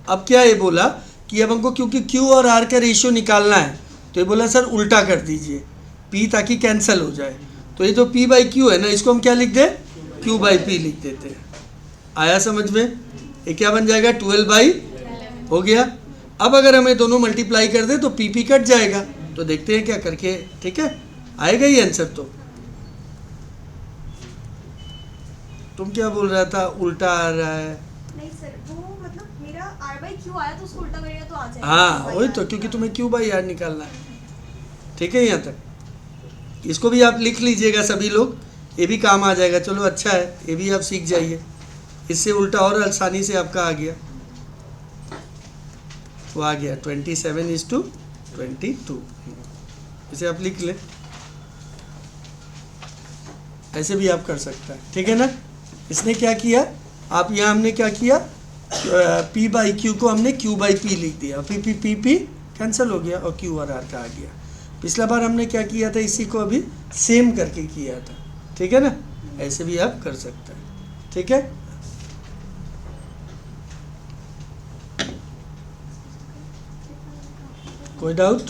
अब क्या ये बोला कि अब हमको क्योंकि Q और R का रेशियो निकालना है, तो ये बोला सर उल्टा कर दीजिए P ताकि कैंसिल हो जाए। तो ये जो P बाई Q है ना, इसको हम क्या लिख दें? Q बाई P लिख देते हैं। आया समझ में? ये क्या बन जाएगा? 12/, हो गया। अब अगर हमें दोनों मल्टीप्लाई कर दे तो P कट जाएगा, तो देखते हैं क्या करके, ठीक है? आएगा ही आंसर। तो तुम क्या बोल रहा था उल्टा आ रहा है? नहीं सर, वो मतलब मेरा R/Q आया तो उसको उल्टा करेगा तो आ जाएगा। हाँ, वही तो, क्योंकि तुम्हें Q बाई R निकालना है, ठीक है? यहाँ तक इसको भी आप लिख लीजिएगा सभी लोग, ये भी काम आ जाएगा। चलो अच्छा है, ये भी आप सीख जाइए, इससे उल्टा और आसानी से आपका आ गया। वो आ गया 27:9। 22। इसे आप लिख लें, ऐसे भी आप कर सकते हैं, ठीक है ना। इसने क्या किया, आप यहाँ हमने क्या किया, P बाई Q को हमने Q बाई P लिख दिया, P कैंसिल हो गया और Q और R का आ गया। पिछला बार हमने क्या किया था, इसी को अभी सेम करके किया था, ठीक है ना। ऐसे भी आप कर सकते हैं, ठीक है। कोई डाउट,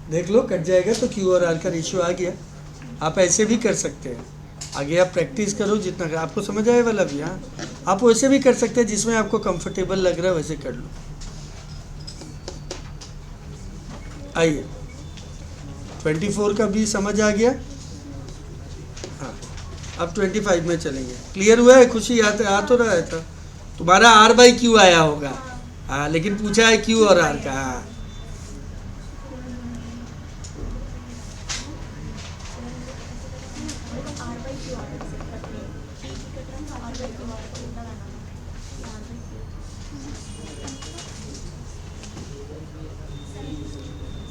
देख लो कट जाएगा तो Q और R का रेशियो आ गया। आप ऐसे भी कर सकते हैं, आगे आप प्रैक्टिस करो जितना आपको समझ आए वाला भी। हाँ, आप वैसे भी कर सकते हैं, जिसमें आपको कंफर्टेबल लग रहा है वैसे कर लो। आइए 24 का भी समझ आ गया। हाँ, अब 25 में चलेंगे। क्लियर हुआ है? खुशी आ तो रहा था तुम्हारा, R बाई Q आया होगा। हाँ, लेकिन पूछा है Q और R का। हाँ, R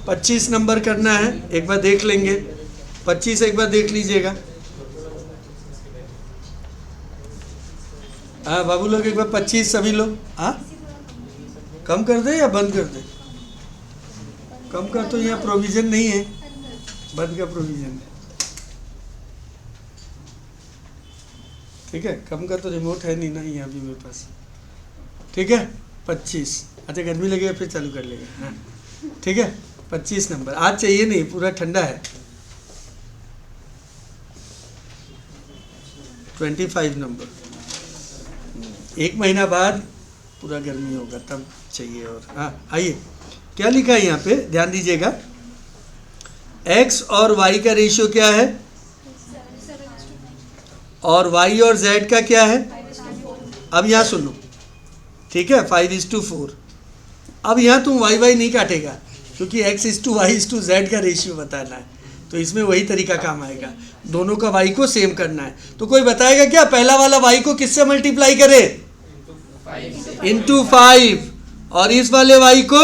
25 नंबर करना है, एक बार देख लेंगे। 25 एक बार देख लीजिएगा। हाँ बाबू लोग, एक बार 25 सभी लोग। हाँ, कम कर दे या बंद कर दे? कम का तो यहाँ प्रोविजन नहीं है, बंद का प्रोविजन है, ठीक है। कम का तो रिमोट है नहीं ना यहाँ भी मेरे पास, ठीक है। 25, अच्छा गर्मी लगेगा फिर चालू कर लेंगे। हाँ ठीक है, 25 नंबर आज चाहिए नहीं, पूरा ठंडा है। 25 नंबर, एक महीना बाद पूरा गर्मी होगा तब चाहिए। और हाँ आइए, क्या लिखा है यहाँ पे, ध्यान दीजिएगा। x और y का रेशियो क्या है, और y और z का क्या है। अब यहाँ सुनो, ठीक है, 5:4। अब यहाँ तुम y नहीं काटेगा, क्योंकि x:y:z का रेशियो बताना है, तो इसमें वही तरीका काम आएगा। दोनों का y को सेम करना है। तो कोई बताएगा क्या, पहला वाला y को किससे मल्टीप्लाई करे, इंटू 5, और इस वाले y को,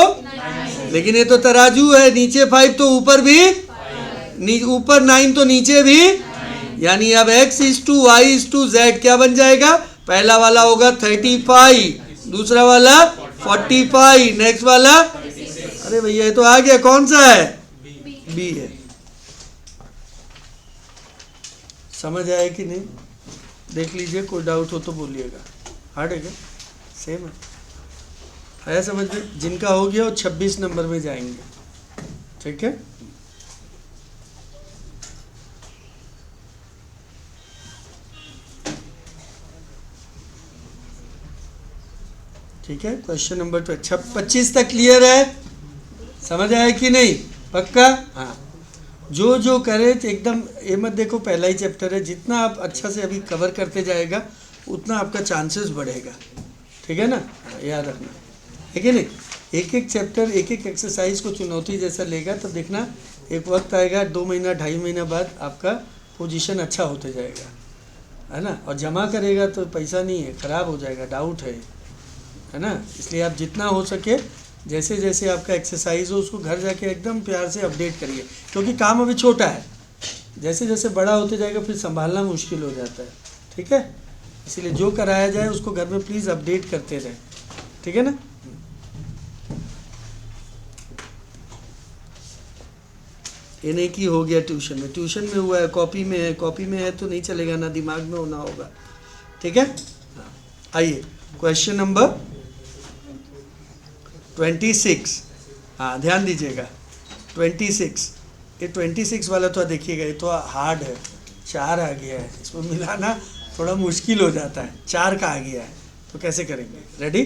लेकिन ये तो तराजू है, नीचे 5 तो ऊपर भी, ऊपर 9 तो नीचे भी, यानी अब x:y:z क्या बन जाएगा, पहला वाला होगा 35, दूसरा वाला 45, नेक्स्ट वाला, अरे भैया ये तो आ गया, कौन सा है, बी है। समझ आया कि नहीं, देख लीजिए, कोई डाउट हो तो बोलिएगा। हार्ड है क्या, सेम है समझ में। जिनका हो गया वो 26 नंबर में जाएंगे, ठीक है। ठीक है, क्वेश्चन नंबर 25 तक क्लियर है, समझ आया कि नहीं, पक्का। हाँ, जो करे एकदम ये मत देखो, पहला ही चैप्टर है, जितना आप अच्छा से अभी कवर करते जाएगा उतना आपका चांसेस बढ़ेगा, ठीक है ना। याद रखना, ठीक है नहीं, एक एक चैप्टर, एक एक एक्सरसाइज को चुनौती जैसा लेगा, तो देखना एक वक्त आएगा 2 महीना 2.5 महीना बाद आपका पोजीशन अच्छा होते जाएगा, है ना। और जमा करेगा तो पैसा नहीं है, ख़राब हो जाएगा, डाउट है ना। इसलिए आप जितना हो सके, जैसे जैसे आपका एक्सरसाइज हो, उसको घर जाके एकदम प्यार से अपडेट करिए, क्योंकि काम अभी छोटा है, जैसे जैसे बड़ा होते जाएगा फिर संभालना मुश्किल हो जाता है, ठीक है। इसीलिए जो कराया जाए उसको घर में प्लीज़ अपडेट करते रहें, ठीक है ना। ये नहीं कि हो गया ट्यूशन में हुआ है, कॉपी में है तो नहीं चलेगा ना, दिमाग में होना होगा, ठीक है। आइए क्वेश्चन नंबर 26। हाँ ध्यान दीजिएगा, 26, ये 26 वाला तो देखिएगा, ये तो हार्ड है, 4 आ गया है, इसमें मिलाना थोड़ा मुश्किल हो जाता है, 4 का आ गया है, तो कैसे करेंगे, रेडी,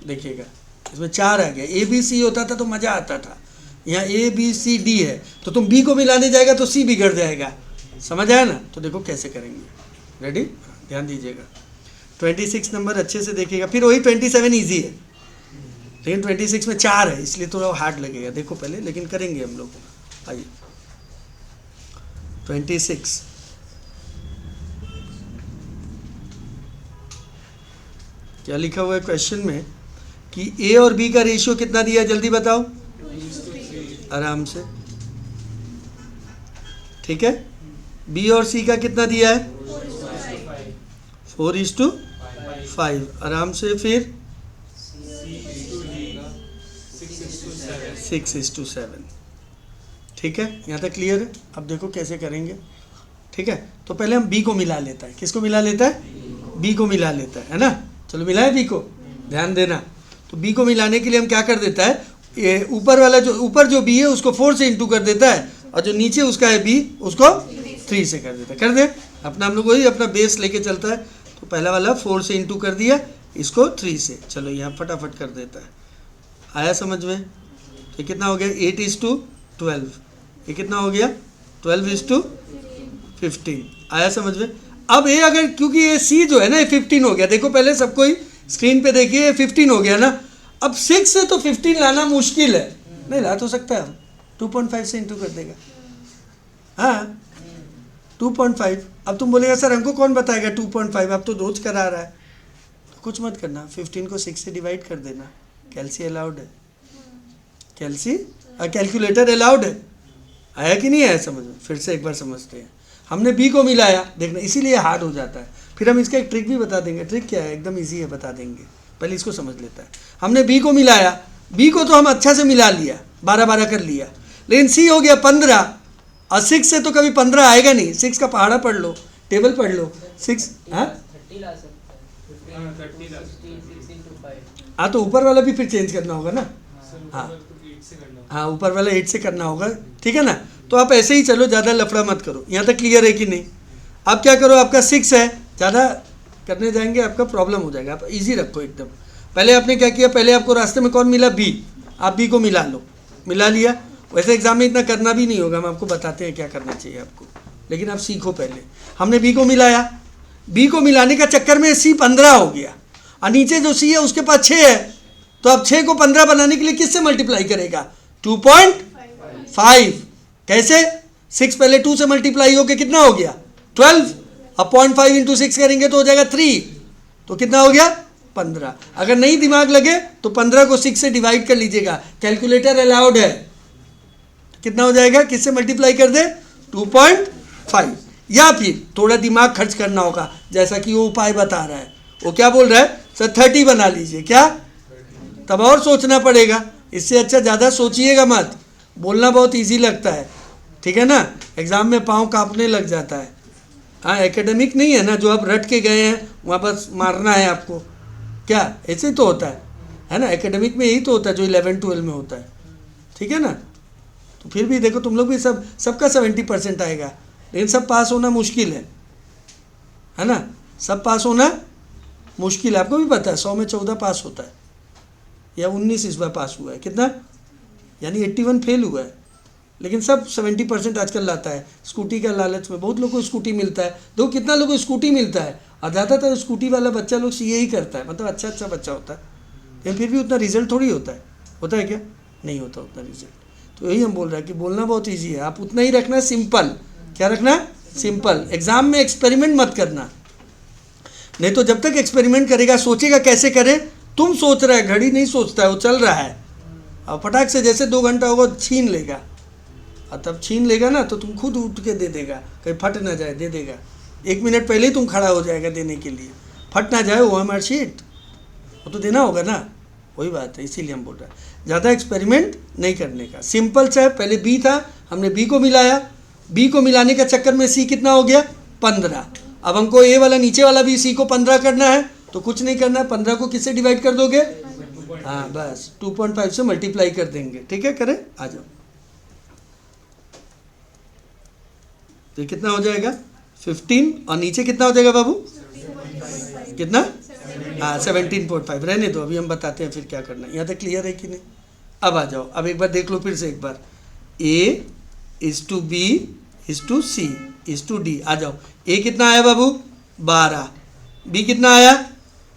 देखिएगा। इसमें 4 आ गया, ABC होता था तो मज़ा आता था, यहाँ ABCD है, तो तुम B को मिलाने जाएगा तो C बिगड़ जाएगा, समझ आया ना। तो देखो कैसे करेंगे, रेडी, ध्यान दीजिएगा। 26 नंबर अच्छे से देखिएगा, फिर वही 27 ईजी है, लेकिन 26 में 4 है, इसलिए थोड़ा हार्ड लगेगा, देखो पहले, लेकिन करेंगे हम लोग। आइए 26, क्या लिखा हुआ है क्वेश्चन में कि A और B का रेशियो कितना दिया है, जल्दी बताओ। आराम से, ठीक है। बी और सी का कितना दिया है? 4:5 आराम से। फिर 6:7, ठीक है। यहाँ तक क्लियर है? अब देखो कैसे करेंगे, ठीक है। तो पहले हम बी को मिला लेता है। किसको मिला लेता है? बी को मिला लेता है ना। चलो मिलाए बी को, ध्यान देना। तो बी को मिलाने के लिए हम क्या कर देता है, ये ऊपर वाला जो ऊपर जो बी है उसको 4 से इंटू कर देता है, और जो नीचे उसका है बी उसको 3 से कर देता है। कर दे अपना, हम लोग वही अपना बेस लेके चलता है। तो पहला वाला 4 से इंटू कर दिया, इसको 3 से। चलो यहाँ फटाफट कर देता है। आया समझ में? तो कितना हो गया? 8:12। ये कितना हो गया? 12:15। आया समझ में? अब ये अगर, क्योंकि ये सी जो है ना, ये 15 हो गया। देखो पहले सबको ही स्क्रीन पे देखिए, ये 15 हो गया ना। अब 6 से तो 15 लाना मुश्किल है, नहीं ला तो सकता है, 2.5 से इंटू कर देगा। हाँ 2.5। अब तुम बोलेगा सर हमको कौन बताएगा 2.5, अब तो रोज करा रहा है। तो कुछ मत करना, 15 को 6 से डिवाइड कर देना। कैलसी अलाउड है, कैलकुलेटर अलाउड है। आया कि नहीं आया समझ में? फिर से एक बार समझते हैं। हमने बी को मिलाया, देखना इसीलिए हार्ड हो जाता है। फिर हम इसका एक ट्रिक भी बता देंगे। ट्रिक क्या है? एकदम इजी है, बता देंगे। पहले इसको समझ लेता है। हमने बी को मिलाया, बी को तो हम अच्छा से मिला लिया, 12 कर लिया, लेकिन सी हो गया 15, और 6 से तो कभी 15 आएगा नहीं। 6 का पहाड़ा पढ़ लो, टेबल पढ़ लो। 6 हाँ तो ऊपर वाला भी फिर चेंज करना होगा ना। हाँ ऊपर वाला 8 से करना होगा, ठीक है ना। तो आप ऐसे ही चलो, ज़्यादा लफड़ा मत करो। यहाँ तक क्लियर है कि नहीं? आप क्या करो, आपका 6 है, ज़्यादा करने जाएंगे आपका प्रॉब्लम हो जाएगा। आप इजी रखो एकदम। पहले आपने क्या किया, पहले आपको रास्ते में कौन मिला? बी। आप बी को मिला लो, मिला लिया। वैसे एग्जाम में इतना करना भी नहीं होगा, हम आपको बताते हैं क्या करना चाहिए आपको, लेकिन आप सीखो पहले। हमने बी को मिलाया, बी को मिलाने का चक्कर में सी 15 हो गया, और नीचे जो सी है उसके पास 6 है। तो अब 6 को 15 बनाने के लिए किससे मल्टीप्लाई करेगा? 2.5। कैसे? 6 पहले 2 से मल्टीप्लाई होके कितना हो गया? 12। अब 0.5 इंटू 6 करेंगे तो हो जाएगा 3। तो कितना हो गया? 15। अगर नहीं दिमाग लगे तो 15 को 6 से डिवाइड कर लीजिएगा, कैलकुलेटर अलाउड है। कितना हो जाएगा? किससे मल्टीप्लाई कर दे? 2.5। या फिर थोड़ा दिमाग खर्च करना होगा, जैसा कि वो उपाय बता रहा है। वो क्या बोल रहा है? सर 30 बना लीजिए। क्या? तब और सोचना पड़ेगा। इससे अच्छा ज़्यादा सोचिएगा मत, बोलना बहुत इजी लगता है, ठीक है ना। एग्ज़ाम में पाँव कांपने लग जाता है। हाँ एकेडमिक नहीं है ना, जो आप रट के गए हैं वहाँ बस मारना है आपको। क्या ऐसे तो होता है ना। एकेडमिक में यही तो होता है जो 11-12 में होता है, ठीक है ना। तो फिर भी देखो तुम लोग भी सबका 70% आएगा, लेकिन सब पास होना मुश्किल है ना। सब पास होना मुश्किल है। आपको भी पता है 100 में 14 पास होता है, या 19 इस बार पास हुआ है। कितना? यानी 81 फेल हुआ है। लेकिन सब 70% आजकल लाता है। स्कूटी का लालच में बहुत लोगों को स्कूटी मिलता है। देखो कितना लोगों को स्कूटी मिलता है, और ज़्यादातर स्कूटी वाला बच्चा लोग सीए ही करता है, मतलब अच्छा बच्चा होता है, लेकिन फिर भी उतना रिजल्ट थोड़ी होता है क्या? नहीं होता उतना रिजल्ट। तो यही हम बोल रहे हैं कि बोलना बहुत ईजी है, आप उतना ही रखना सिंपल। क्या रखना? सिंपल। एग्जाम में एक्सपेरिमेंट मत करना, नहीं तो जब तक एक्सपेरिमेंट करेगा, सोचेगा कैसे करे। तुम सोच रहा है, घड़ी नहीं सोचता है, वो चल रहा है, और फटाक से जैसे 2 घंटा होगा छीन लेगा, और तब छीन लेगा ना तो तुम खुद उठ के दे देगा, कहीं फट ना जाए, दे देगा। 1 मिनट पहले ही तुम खड़ा हो जाएगा देने के लिए, फट ना जाए वो हमारी शीट, वो तो देना होगा ना। वही बात है, इसीलिए हम बोल रहे हैं ज़्यादा एक्सपेरिमेंट नहीं करने का। सिंपल सा है। पहले बी था, हमने बी को मिलाया, बी को मिलाने का चक्कर में सी कितना हो गया? 15। अब हमको ए वाला नीचे वाला भी सी को 15 करना है, तो कुछ नहीं करना है। 15 को किससे डिवाइड कर दोगे? हाँ बस 2.5 से मल्टीप्लाई कर देंगे, ठीक है। करें, आ जाओ। तो कितना हो जाएगा? 15, और नीचे कितना हो जाएगा बाबू? कितना? हाँ 17.5। रहने दो, अभी हम बताते हैं फिर क्या करना है। यहाँ तक क्लियर है कि नहीं? अब आ जाओ, अब एक बार देख लो फिर से एक बार। A:B:C:D। आ जाओ। ए कितना आया बाबू? 12। बी कितना आया?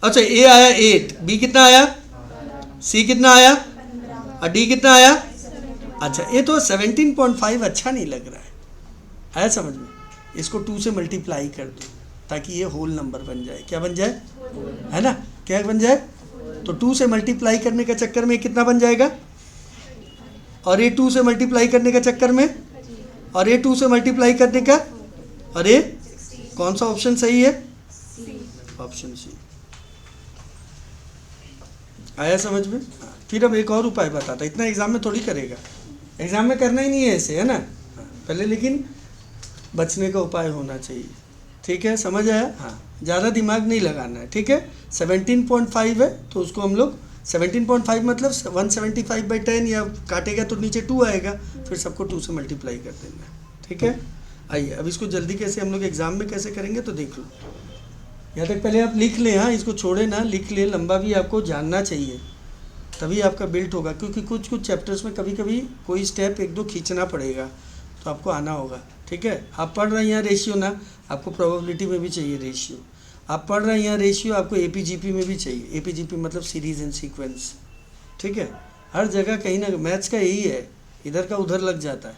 अच्छा ए आया 8, बी कितना आया? सी कितना आया? और डी कितना आया? अच्छा ये तो 17.5 अच्छा नहीं लग रहा है, आया समझ में? इसको 2 से मल्टीप्लाई कर दो ताकि ये होल नंबर बन जाए। क्या बन जाए? है ना, क्या बन जाए? तो 2 से मल्टीप्लाई करने के चक्कर में कितना बन जाएगा? और ये 2 से मल्टीप्लाई करने के चक्कर में, और ये 2 से मल्टीप्लाई करने का, और ये कौन सा ऑप्शन सही है? Option C. आया समझ में? फिर अब एक और उपाय बताता, इतना एग्जाम में थोड़ी करेगा, एग्जाम में करना ही नहीं है ऐसे, है ना। पहले लेकिन बचने का उपाय होना चाहिए, ठीक है, समझ आया? हाँ, ज़्यादा दिमाग नहीं लगाना है, ठीक है। 17.5 है तो उसको हम लोग 17.5 मतलब 175/10, या काटेगा तो नीचे 2 आएगा, फिर सबको 2 से मल्टीप्लाई कर देना है, ठीक है। आइए अब इसको जल्दी कैसे हम लोग एग्जाम में कैसे करेंगे तो देख लो। यहाँ तक पहले आप लिख लें, हाँ, इसको छोड़े ना, लिख ले, लंबा भी आपको जानना चाहिए, तभी आपका बिल्ट होगा, क्योंकि कुछ कुछ चैप्टर्स में कभी कभी कोई स्टेप 1-2 खींचना पड़ेगा, तो आपको आना होगा, ठीक है। आप पढ़ रहे हैं यहाँ रेशियो ना, आपको प्रोबेबिलिटी में भी चाहिए रेशियो, आप पढ़ रहे हैं यहाँ रेशियो, आपको एपीजीपी में भी चाहिए। एपीजीपी मतलब सीरीज एंड सीक्वेंस, ठीक है। हर जगह कहीं ना, मैथ्स का यही है, इधर का उधर लग जाता है,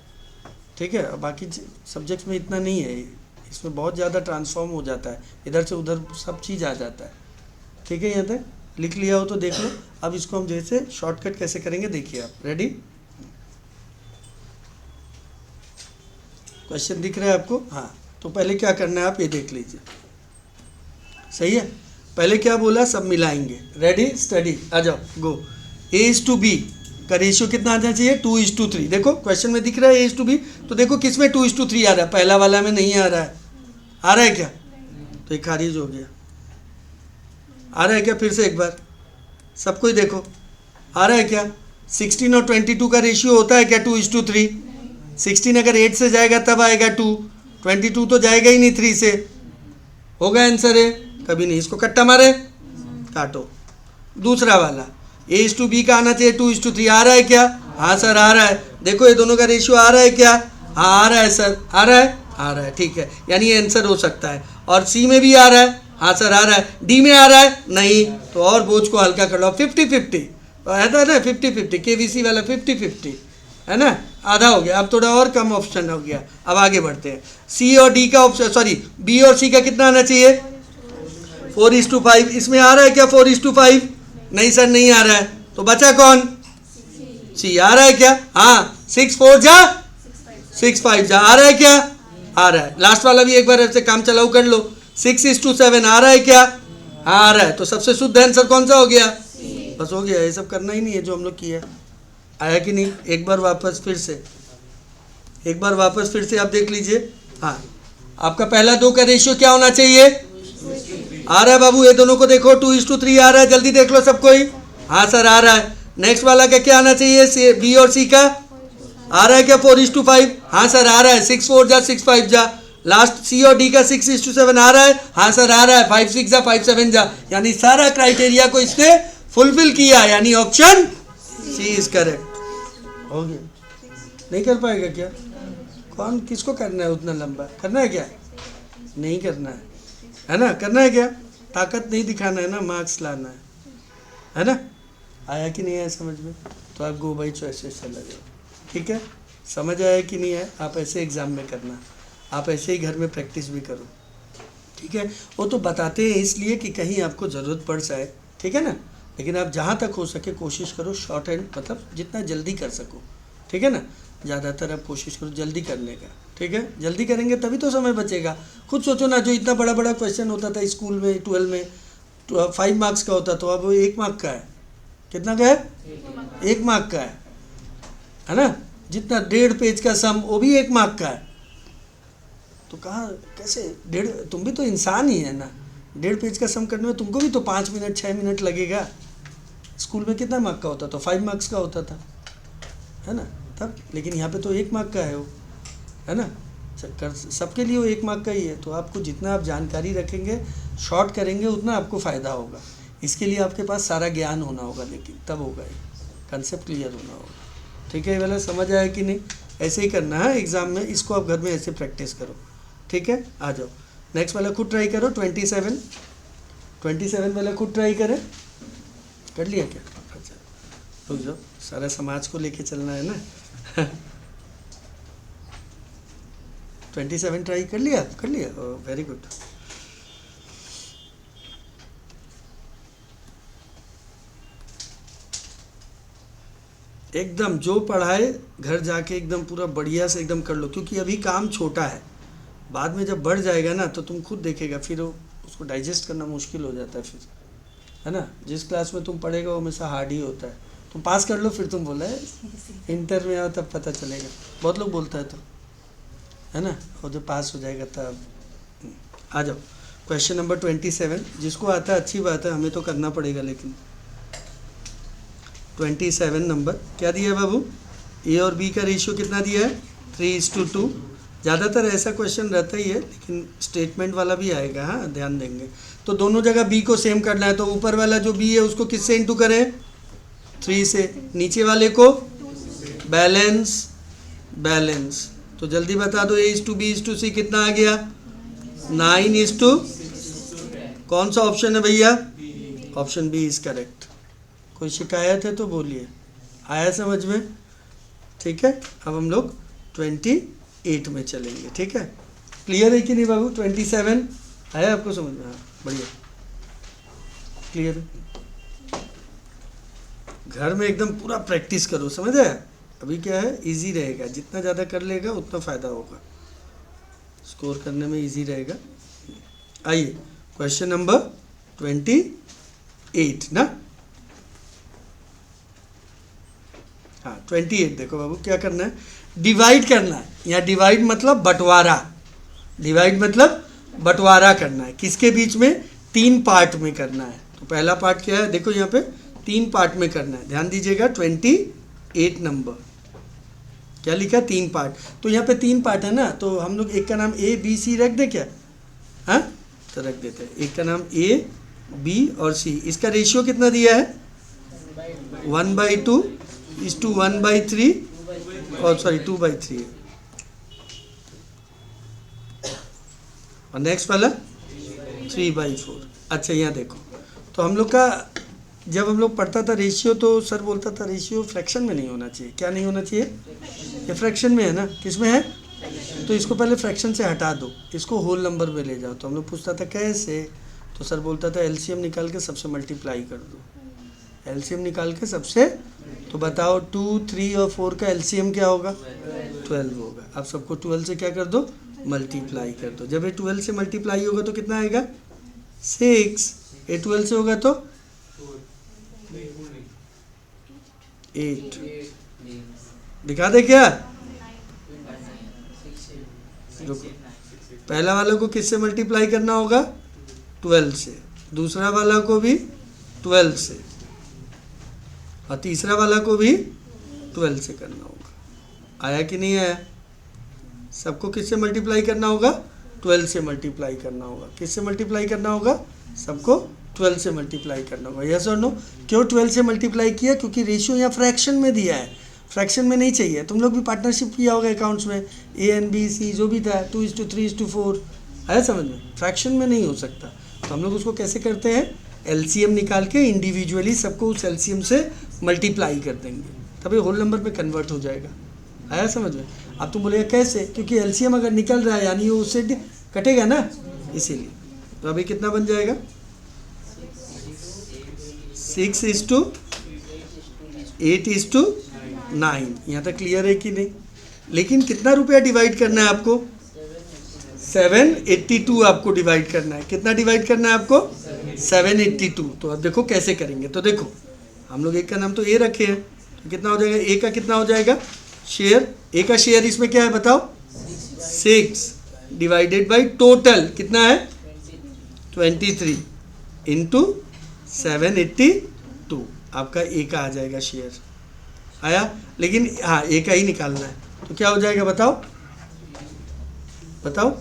ठीक है। बाकी सब्जेक्ट्स में इतना नहीं है, इसमें बहुत ज़्यादा ट्रांसफॉर्म हो जाता है, इधर से उधर सब चीज़ आ जाता है, ठीक है। यहाँ तक लिख लिया हो तो देख लो। अब इसको हम जैसे शॉर्टकट कैसे करेंगे देखिए आप, रेडी? क्वेश्चन दिख रहा है आपको? हाँ, तो पहले क्या करना है आप ये देख लीजिए, सही है। पहले क्या बोला, सब मिलाएंगे, रेडी स्टडी, आ जाओ गो। A:B का रेशियो कितना आना चाहिए? 2:3। देखो क्वेश्चन में दिख रहा है A:B, तो देखो किस में 2:3 आ रहा है, पहला वाला में नहीं आ रहा है, आ रहा है क्या? तो ये खारिज हो गया। आ रहा है क्या? फिर से एक बार सबको ही देखो, आ रहा है क्या? 16 और 22 का रेशियो होता है क्या 2:3? 16 अगर 8 से जाएगा तब आएगा 2, 22 तो जाएगा ही नहीं 3 से, होगा आंसर है? कभी नहीं। इसको कट्टा मारे, काटो। दूसरा वाला A:B का आना चाहिए 2:3, आ रहा है क्या? हाँ सर आ रहा है। देखो ये दोनों का रेशियो आ रहा है क्या? हाँ आ रहा है सर, आ रहा है, आ रहा है, ठीक है, यानी ये आंसर हो सकता है। और C में भी आ रहा है, हाँ सर आ रहा है। D में आ रहा है नहीं, तो और बोझ को हल्का कर लो, 50-50 है ना, 50-50 KVC वाला 50-50 है ना, आधा हो गया। अब थोड़ा और कम ऑप्शन हो गया, अब आगे बढ़ते हैं। C और D का ऑप्शन, सॉरी B और C का कितना आना चाहिए? 4:5। इसमें आ रहा है क्या 4:5? नहीं सर नहीं आ रहा है, तो बचा कौन? C। आ रहा है क्या? हाँ, 6-4 जा 6-5 जा, आ रहा है क्या? आ रहा है। लास्ट वाला भी एक बार ऐसे काम चलाऊ कर लो, 6:7 आ रहा है क्या? हाँ आ रहा है। तो सबसे शुद्ध आंसर कौन सा हो गया? बस हो गया, ये सब करना ही नहीं है जो हम लोग किया। आया कि नहीं? एक बार वापस फिर से, एक बार वापस फिर से आप देख लीजिए। हाँ, आपका पहला 2 का रेशियो क्या होना चाहिए? आ रहा है बाबू, ये दोनों को देखो 2:3 आ रहा है, जल्दी देख लो सबको ही। हाँ सर आ रहा है। नेक्स्ट वाला का क्या आना चाहिए? B और C का आ रहा है क्या 4:5? हाँ सर आ रहा है। 6-4 जा 6-5 जा। लास्ट C और D का 6:7 आ रहा है, हाँ सर आ रहा है। 5-6 जा 5-7 जा, यानी सारा क्राइटेरिया को इसने फुलफिल किया, यानी ऑप्शन C इज करेक्ट। हो गया? नहीं कर पाएगा क्या? कौन, किसको करना है उतना लंबा? करना है क्या? नहीं करना है ना? करना है क्या? ताकत नहीं दिखाना है ना, मार्क्स लाना है ना? आया कि नहीं आया समझ में? तो आप गो बाई चॉइसेस से लगे, ठीक है। समझ आया कि नहीं है? आप ऐसे एग्ज़ाम में करना, आप ऐसे ही घर में प्रैक्टिस भी करो, ठीक है। वो तो बताते हैं इसलिए कि कहीं आपको ज़रूरत पड़ जाए, ठीक है ना। लेकिन आप जहाँ तक हो सके कोशिश करो शॉर्ट हैंड, मतलब जितना जल्दी कर सको, ठीक है ना। ज़्यादातर आप कोशिश करो जल्दी करने का, ठीक है। जल्दी करेंगे तभी तो समय बचेगा। खुद सोचो ना, जो इतना बड़ा बड़ा क्वेश्चन होता था स्कूल में 12 में, तो 5 मार्क्स का होता, तो अब 1 मार्क का है। कितना का है? 1 मार्क का है ना। जितना 1.5 पेज का सम, वो भी 1 मार्क का है। तो कहाँ कैसे 1.5, तुम भी तो इंसान ही है ना। 1.5 पेज का सम करने में तुमको भी तो 5 मिनट 6 मिनट लगेगा। स्कूल में कितना मार्क का होता? तो 5 मार्क्स का होता था, है ना तब। लेकिन यहाँ पे तो 1 मार्क का है वो, है ना। सबके लिए वो 1 मार्क का ही है। तो आपको जितना आप जानकारी रखेंगे, शॉर्ट करेंगे, उतना आपको फ़ायदा होगा। इसके लिए आपके पास सारा ज्ञान होना होगा, लेकिन तब होगा ये कंसेप्ट क्लियर होना होगा, ठीक है। ये वाला समझ आया कि नहीं? ऐसे ही करना है एग्ज़ाम में, इसको आप घर में ऐसे प्रैक्टिस करो, ठीक है। आ जाओ नेक्स्ट वाला खुद ट्राई करो। 27 वाला खुद ट्राई करें। कर लिया क्या? अच्छा रुक जाओ, सारा समाज को लेके चलना है ना। 27 ट्राई कर लिया? कर लिया, वेरी गुड। एकदम जो पढ़ाए घर जाके एकदम पूरा बढ़िया से एकदम कर लो, क्योंकि अभी काम छोटा है, बाद में जब बढ़ जाएगा ना तो तुम खुद देखेगा, फिर उसको डाइजेस्ट करना मुश्किल हो जाता है फिर, है ना। जिस क्लास में तुम पढ़ेगा वो हमेशा हार्ड ही होता है। तुम पास कर लो फिर तुम बोला है इंटर में आओ तब पता चलेगा, बहुत लोग बोलता है तो, है ना। और जब पास हो जाएगा तब आ जाओ। क्वेश्चन नंबर 27, जिसको आता है अच्छी बात है, हमें तो करना पड़ेगा। लेकिन 27 नंबर क्या दिया है बाबू? ए और बी का रेशियो कितना दिया है? 3:2। ज़्यादातर ऐसा क्वेश्चन रहता ही है, लेकिन स्टेटमेंट वाला भी आएगा, हाँ ध्यान देंगे। तो दोनों जगह बी को सेम करना है, तो ऊपर वाला जो बी है उसको किससे इंटू करें? 3 से। नीचे वाले को बैलेंस बैलेंस। तो जल्दी बता दो, A:B:C कितना आ गया? 9:, कौन सा ऑप्शन है भैया? Option B is correct. कोई शिकायत है तो बोलिए, आया समझ में? ठीक है, अब हम लोग 28 में चलेंगे। ठीक है, क्लियर है कि नहीं बाबू? 27 आया आपको समझ में? हाँ बढ़िया, क्लियर है। घर में एकदम पूरा प्रैक्टिस करो, समझ आया? अभी क्या है, इजी रहेगा, जितना ज़्यादा कर लेगा उतना फ़ायदा होगा, स्कोर करने में इजी रहेगा। आइए क्वेश्चन नंबर 28 ना, हाँ 28 देखो बाबू, क्या करना है? डिवाइड करना है। यहाँ डिवाइड मतलब बंटवारा, डिवाइड मतलब बंटवारा करना है। किसके बीच में? 3 पार्ट में करना है। तो पहला पार्ट क्या है? देखो यहाँ पे 3 पार्ट में करना है, ध्यान दीजिएगा। 28 नंबर क्या लिखा? 3 पार्ट। तो यहाँ पे 3 पार्ट है ना, तो हम लोग एक का नाम A B C रख दे क्या? हाँ तो रख देते हैं। एक का नाम A B और C। इसका रेशियो कितना दिया है? 1/2 = 1/3 और सॉरी 2/3 है। और नेक्स्ट वाला 3/4। अच्छा यहाँ देखो, तो हम लोग का जब हम लोग पढ़ता था रेशियो, तो सर बोलता था रेशियो फ्रैक्शन में नहीं होना चाहिए। क्या नहीं होना चाहिए? ये फ्रैक्शन में है ना, किस में है? तो इसको पहले फ्रैक्शन से हटा दो, इसको होल नंबर में ले जाओ। तो हम लोग पूछता था कैसे, तो सर बोलता था एलसीएम निकाल के सबसे मल्टीप्लाई कर दो। एलसीएम निकाल के सबसे, तो बताओ 2, 3 और 4 का एलसीएम क्या होगा? 12 होगा। अब सबको 12 से क्या कर दो? मल्टीप्लाई कर दो। जब ये 12 से मल्टीप्लाई होगा तो कितना आएगा? 6। ये 12 से होगा तो 8। दिखा दे क्या? रुको, पहला वाला को किससे मल्टीप्लाई करना होगा? 12 से। दूसरा वाला को भी 12 से, और तीसरा वाला को भी 12 से करना होगा। आया कि नहीं आया? सबको किससे मल्टीप्लाई करना होगा? 12 से मल्टीप्लाई करना होगा। किससे मल्टीप्लाई करना होगा? सबको 12 से मल्टीप्लाई करना होगा। यस और नो? क्यों 12 से मल्टीप्लाई किया? क्योंकि रेशियो यहाँ फ्रैक्शन में दिया है, फ्रैक्शन में नहीं चाहिए। तुम लोग भी पार्टनरशिप किया होगा अकाउंट्स में, A&B/C जो भी था, 2:3:4। आया समझ में? फ्रैक्शन में नहीं हो सकता। तो हम लोग उसको कैसे करते हैं? एलसीएम निकाल के इंडिविजुअली सबको उस एलसीएम से मल्टीप्लाई कर देंगे, तभी होल नंबर में कन्वर्ट हो जाएगा। आया समझ में? अब तुम बोलेगा कैसे? क्योंकि एलसीएम अगर निकल रहा है यानी वो उससे कटेगा ना, इसीलिए। तो अभी कितना बन जाएगा? 6:8:9। यहाँ तक क्लियर है कि नहीं? लेकिन कितना रुपया डिवाइड करना है आपको? 782 आपको डिवाइड करना है। कितना डिवाइड करना है आपको? 782। तो अब देखो कैसे करेंगे। तो देखो, हम लोग एक का नाम तो ए रखे हैं, तो कितना हो जाएगा? ए का कितना हो जाएगा? शेयर। ए का शेयर इसमें क्या है बताओ? 6 डिवाइडेड बाई टोटल कितना है? 23 इंटू 782। आपका ए का आ जाएगा शेयर। आया? लेकिन हाँ ए का ही निकालना है, तो क्या हो जाएगा बताओ? बताओ।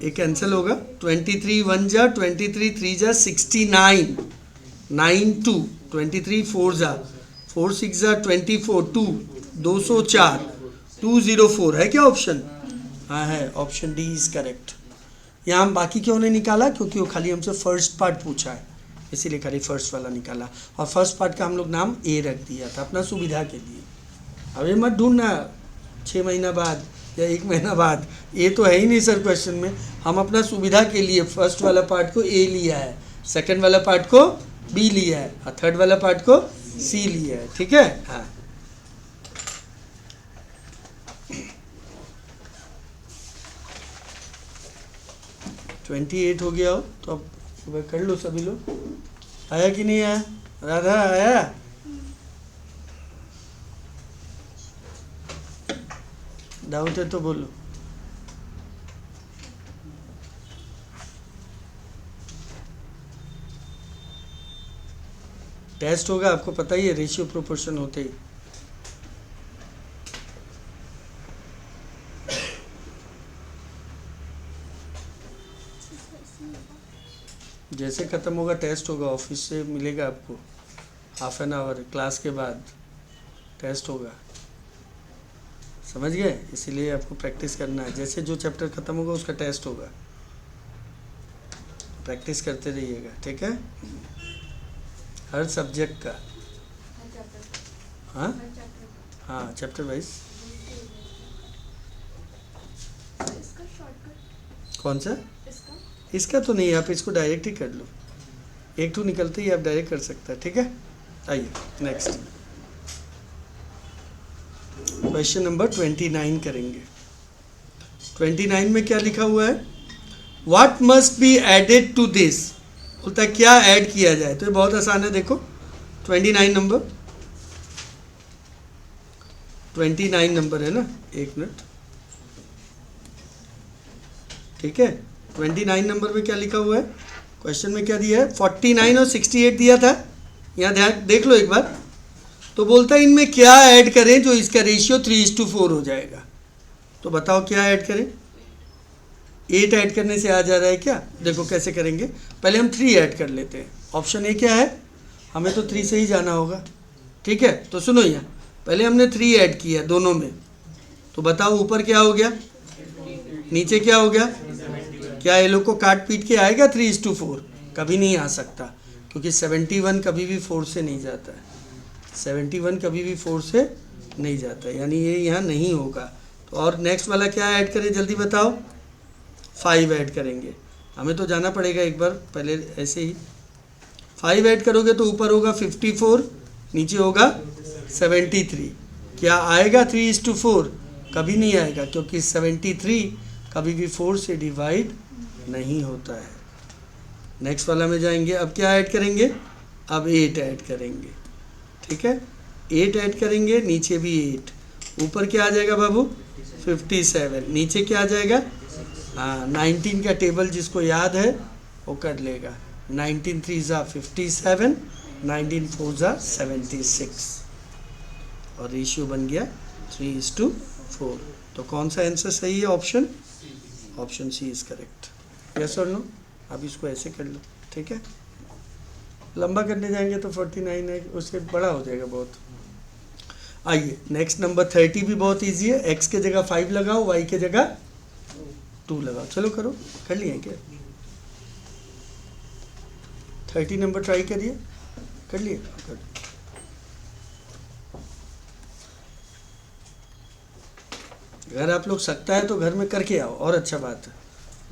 ए कैंसिल होगा। 23 1 जा 23 3 जा 69 9 2 23 4 जा 4 6 जा 24 2 204 204 है क्या ऑप्शन? हाँ है, ऑप्शन डी इज करेक्ट। यहाँ हम बाकी क्यों नहीं निकाला? क्योंकि वो खाली हमसे फर्स्ट पार्ट पूछा है, इसीलिए खाली फर्स्ट वाला निकाला। और फर्स्ट पार्ट का हम लोग नाम ए रख दिया था अपना सुविधा के लिए। अब ये मत ढूंढना 6 महीना बाद या 1 महीना बाद, ये तो है ही नहीं सर क्वेश्चन में। हम अपना सुविधा के लिए फर्स्ट वाला पार्ट को ए लिया है, सेकंड वाला पार्ट को बी लिया है, और थर्ड वाला पार्ट को सी लिया है, ठीक है। हाँ, ट्वेंटी 28 हो गया हो तो अब सुबह कर लो सभी लोग। आया कि नहीं आया? राधा आया? डाउट है तो बोलो। टेस्ट होगा, आपको पता ही है, रेशियो प्रोपोर्शन होते ही। जैसे ख़त्म होगा टेस्ट होगा, ऑफिस से मिलेगा आपको, हाफ एन आवर क्लास के बाद टेस्ट होगा, समझ गए? इसीलिए आपको प्रैक्टिस करना है। जैसे जो चैप्टर ख़त्म होगा उसका टेस्ट होगा, प्रैक्टिस करते रहिएगा, ठीक है। हर सब्जेक्ट का। हाँ हाँ, चैप्टर वाइज। इसका शॉर्टकट कौन सा? इसका इसका तो नहीं, आप इसको डायरेक्ट ही कर लो, एक टू निकलते ही आप डायरेक्ट कर सकते हैं, ठीक है। आइए नेक्स्ट क्वेश्चन नंबर 29 करेंगे। 29 में क्या लिखा हुआ है? What must be added to this, बोलता है क्या ऐड किया जाए। तो ये बहुत आसान है, देखो 29 नंबर, 29 नंबर है ना, एक मिनट, ठीक है। 29 नंबर में क्या लिखा हुआ है? क्वेश्चन में क्या दिया है? 49 और 68 दिया था, यहाँ ध्यान देख लो एक बार। तो बोलता है इनमें क्या ऐड करें जो इसका रेशियो 3:4 हो जाएगा। तो बताओ क्या ऐड करें? 8 ऐड करने से आ जा रहा है क्या? देखो कैसे करेंगे, पहले हम 3 ऐड कर लेते हैं। ऑप्शन ए क्या है? हमें तो 3 से ही जाना होगा, ठीक है। तो सुनो यहाँ, पहले हमने 3 ऐड किया दोनों में, तो बताओ ऊपर क्या हो गया, नीचे क्या हो गया? क्या ये लोग को काट पीट के आएगा 3:4? कभी नहीं आ सकता, क्योंकि 71 कभी भी 4 से नहीं जाता है, 71 कभी भी 4 से नहीं जाता है, यानी ये यहाँ नहीं होगा। तो और नेक्स्ट वाला क्या ऐड करें, जल्दी बताओ? 5 ऐड करेंगे, हमें तो जाना पड़ेगा एक बार पहले, ऐसे ही 5 ऐड करोगे तो ऊपर होगा 54, नीचे होगा 73। क्या आएगा 3:4? कभी नहीं आएगा, क्योंकि 73 कभी भी 4 से डिवाइड नहीं होता है। नेक्स्ट वाला में जाएंगे, अब क्या ऐड करेंगे? अब 8 ऐड करेंगे, ठीक है। 8 ऐड करेंगे, नीचे भी 8, ऊपर क्या आ जाएगा बाबू? 57, नीचे क्या आ जाएगा? हाँ, 19 का टेबल जिसको याद है वो कर लेगा। 19 3 ज़ा 57, 19 4 ज़ा 76, और रेशियो बन गया 3:4। तो कौन सा आंसर सही है? Option C is correct. Yes और नो? अब इसको ऐसे कर लो, ठीक है। लंबा करने जाएंगे तो 49 है, उससे बड़ा हो जाएगा बहुत। आइए नेक्स्ट नंबर 30 भी बहुत इजी है। एक्स के जगह 5 लगाओ, वाई के जगह 2 लगाओ। चलो करो, कर लिए क्या? 30 नंबर ट्राई करिए, कर लिए? कर। अगर आप लोग सकता है तो घर में करके आओ, और अच्छा बात है,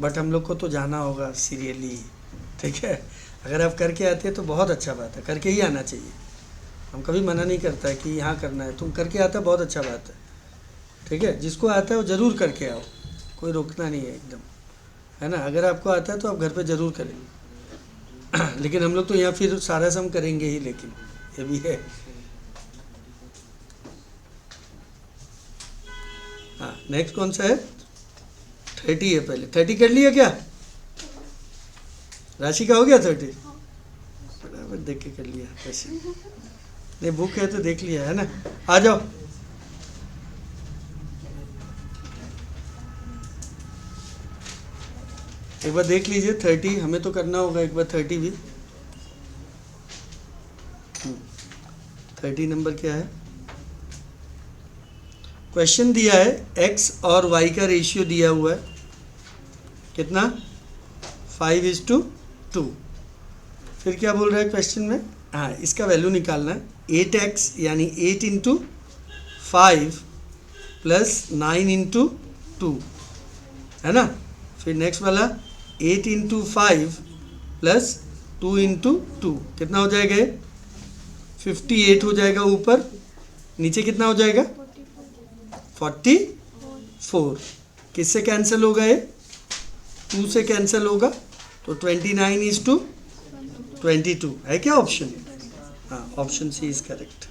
बट हम लोग को तो जाना होगा सीरियली, ठीक है। अगर आप करके आते हैं तो बहुत अच्छा बात है, करके ही आना चाहिए। हम कभी मना नहीं करता है कि यहाँ करना है, तुम करके आता है बहुत अच्छा बात है, ठीक है। जिसको आता है वो ज़रूर करके आओ, कोई रोकना नहीं है एकदम, है ना। अगर आपको आता है तो आप घर पे ज़रूर करें लेकिन हम लोग तो यहाँ फिर सारा सम करेंगे ही, लेकिन ये भी है। हाँ, नेक्स्ट कौन सा है? 30 है, पहले 30 कर लिया क्या? राशि का हो गया 30? बराबर देख के कर लिया राशि, नहीं बुक है तो देख लिया है ना। आ जाओ, एक बार देख लीजिए 30, हमें तो करना होगा एक बार 30 भी। 30 नंबर क्या है? क्वेश्चन दिया है x और y का रेशियो दिया हुआ है, कितना? 5:2। फिर क्या बोल रहा है क्वेश्चन में? हाँ, इसका वैल्यू निकालना है। 8x यानी 8 × 5 + 9 × 2, है ना। फिर नेक्स्ट वाला 8 × 5 + 2 × 2, कितना हो जाएगा? 58 हो जाएगा ऊपर, नीचे कितना हो जाएगा 44। किससे कैंसिल होगा ये, 2 से कैंसिल होगा, तो 29:22 है क्या ऑप्शन? हाँ, option C is correct.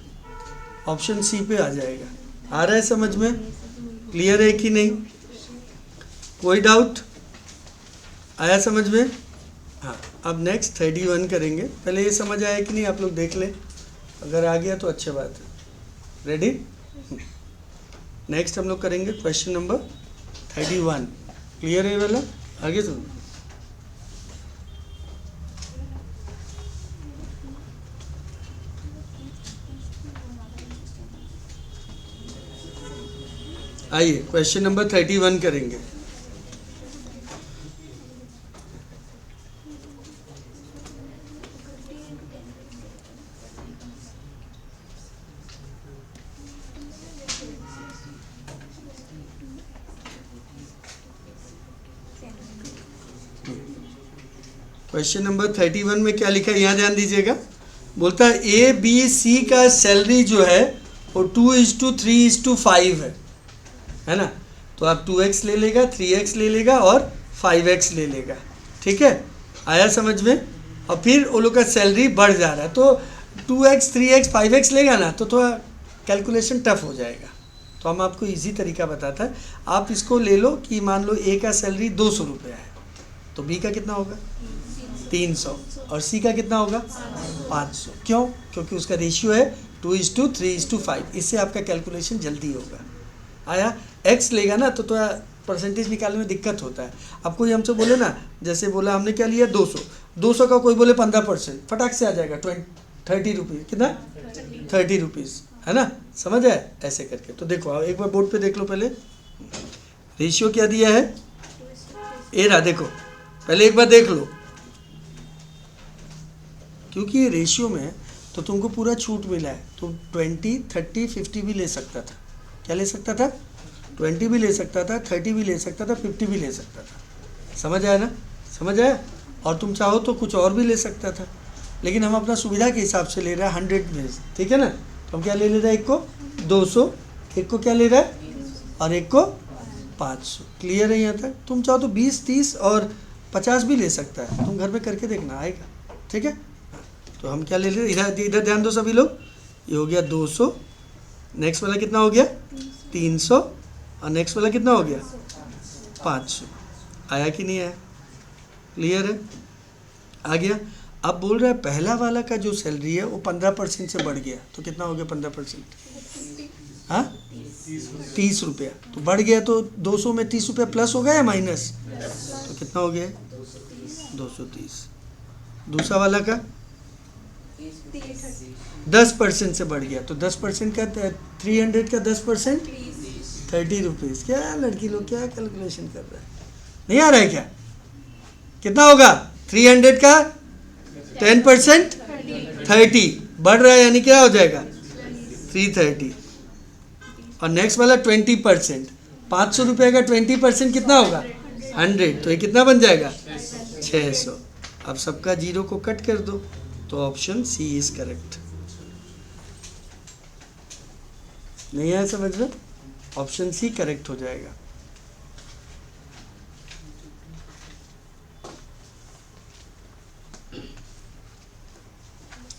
Option C पे आ जाएगा। आ रहा है समझ में? क्लियर है कि नहीं? कोई डाउट? आया समझ में? हाँ, अब नेक्स्ट 31 करेंगे। पहले ये समझ आया कि नहीं आप लोग देख लें, अगर आ गया तो अच्छी बात है। रेडी? नेक्स्ट हम लोग करेंगे क्वेश्चन नंबर 31। क्लियर है वाला? आगे सुनो। आइए क्वेश्चन नंबर 31 करेंगे। क्वेश्चन नंबर 31 में क्या लिखा है यहाँ ध्यान दीजिएगा। बोलता है ए बी सी का सैलरी जो है वो 2:3:5 है ना। तो आप 2x ले लेगा, 3x ले लेगा और 5x ले लेगा। ठीक है, आया समझ में? और फिर वो लोग का सैलरी बढ़ जा रहा है, तो 2x 3x 5x लेगा ना, तो थोड़ा कैलकुलेशन टफ हो जाएगा। तो हम आपको इजी तरीका बताता है। आप इसको ले लो कि मान लो ए का सैलरी 200 रुपये है, तो बी का कितना होगा 300, और सी का कितना होगा 500। क्यों? क्योंकि उसका रेशियो है 2:3:5। इससे आपका कैलकुलेशन जल्दी होगा। आया? एक्स लेगा ना तो थोड़ा परसेंटेज निकालने में दिक्कत होता है। अब कोई हमसे बोले ना, जैसे बोला हमने क्या लिया 200 का कोई बोले 15%, फटाक से आ जाएगा 30 रुपीज़। कितना? 30 रुपीज़, है ना। समझ आए? ऐसे करके। तो देखो एक बार बोर्ड पे देख लो। पहले रेशियो क्या दिया है, ए रहा, देखो पहले एक बार देख लो। क्योंकि ये रेशियो में तो तुमको पूरा छूट मिला है, तो 20, 30, 50 भी ले सकता था। क्या ले सकता था? 20 भी ले सकता था, 30 भी ले सकता था, 50 भी ले सकता था। समझ आया ना? समझ आया? और तुम चाहो तो कुछ और भी ले सकता था, लेकिन हम अपना सुविधा के हिसाब से ले रहे हैं 100 में। ठीक है ना। तो हम क्या ले रहे हैं, एक को 200, एक को क्या ले रहा है, और एक को 500। क्लियर है यहाँ तक? तुम चाहो तो 20, 30 और 50 भी ले सकता है, तुम घर में करके देखना, आएगा। ठीक है। तो हम क्या ले रहे हैं, इधर ध्यान दो सभी लोग। ये हो गया 200, नेक्स्ट वाला कितना हो गया 300, और नेक्स्ट वाला कितना हो गया 500। आया कि नहीं आया? क्लियर है? आ गया। अब बोल रहा है पहला वाला का जो सैलरी है वो 15% से बढ़ गया, तो कितना हो गया 15%? हाँ, 30 रुपया। तो बढ़ गया तो 200 में 30 रुपया प्लस होगा या माइनस? तो कितना हो गया 230। दूसरा वाला का 10% से बढ़ गया, तो 10% का 300 का 10% 30 रुपीज़। क्या लड़की लोग क्या कैलकुलेशन कर रहा है, नहीं आ रहा है क्या? कितना होगा 300 का 10% 30 बढ़ रहा है, यानी क्या हो जाएगा 330। और नेक्स्ट वाला 20%, 500 रुपये का 20% कितना होगा 100, तो ये कितना बन जाएगा 600। अब सबका जीरो को कट कर दो, तो ऑप्शन सी इज करेक्ट। नहीं आया समझ में? ऑप्शन सी करेक्ट हो जाएगा।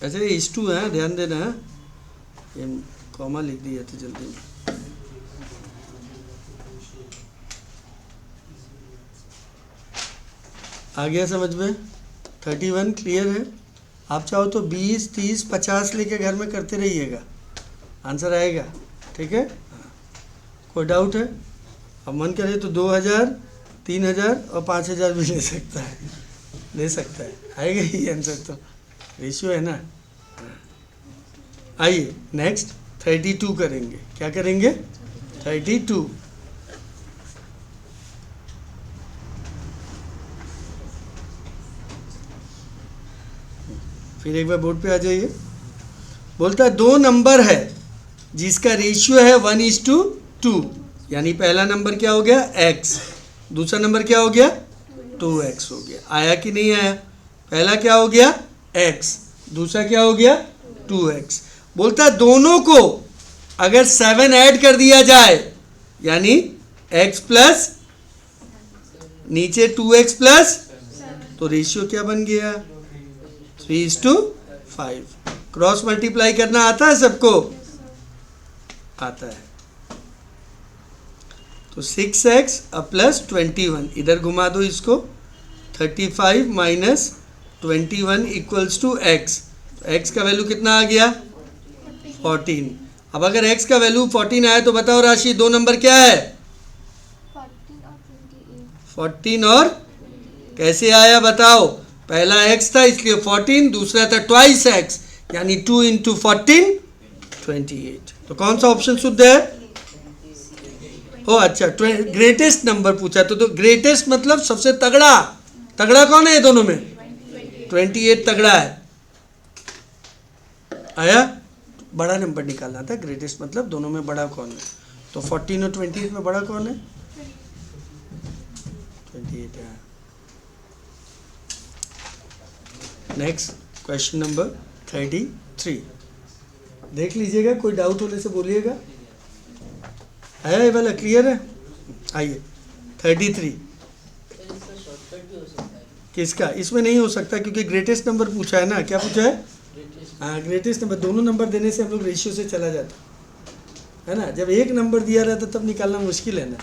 ऐसे इस2 है, ध्यान देना है, ये कॉमा लिख दिया था जल्दी में। आ गया समझ में? 31 क्लियर है। आप चाहो तो 20, 30, 50 लेके घर में करते रहिएगा, आंसर आएगा। ठीक है। कोई डाउट है? अब मन करे तो 2000, 3000 और 5000 भी ले सकता है, ले सकता है, आएगा ही आंसर। तो रेशियो है ना। आइए नेक्स्ट 32 करेंगे। क्या करेंगे 32। फिर एक बार बोर्ड पे आ जाइए। बोलता है 2 नंबर है जिसका रेशियो है 1:2, यानी पहला नंबर क्या हो गया x, दूसरा नंबर क्या हो गया 2x हो गया। आया कि नहीं आया? पहला क्या हो गया x, दूसरा क्या हो गया 2x। बोलता है दोनों को अगर 7 ऐड कर दिया जाए यानी x प्लस नीचे 2x प्लस, तो रेशियो क्या बन गया 3:5। क्रॉस मल्टीप्लाई करना आता है सबको? आता है। तो 6x प्लस 21, इधर घुमा दो इसको, 35 माइनस 21 इक्वल्स टू x। तो x का वैल्यू कितना आ गया 14। अब अगर x का वैल्यू 14 आया तो बताओ राशि दो नंबर क्या है 14 और कैसे आया बताओ? पहला x था इसलिए 14, दूसरा था ट्वाइस x यानी 2 इंटू 14 28। तो कौन सा ऑप्शन शुद्ध है? ओ अच्छा, ग्रेटेस्ट नंबर पूछा तो ग्रेटेस्ट मतलब सबसे तगड़ा। तगड़ा कौन है ये दोनों में? 28 तगड़ा है। आया? बड़ा नंबर निकालना था। ग्रेटेस्ट मतलब दोनों में बड़ा कौन है। तो 14 और 28 में बड़ा कौन है? 28 है। नेक्स्ट क्वेश्चन नंबर 33 देख लीजिएगा, कोई डाउट होने से बोलिएगा। आया ये वाला क्लियर है? आइए 33 किसका? इसमें नहीं हो सकता क्योंकि ग्रेटेस्ट नंबर पूछा है ना। क्या पूछा है? हाँ ग्रेटेस्ट नंबर। दोनों नंबर देने से हम लोग रेशियो से चला जाता है ना। जब एक नंबर दिया रहता तब निकालना मुश्किल है ना,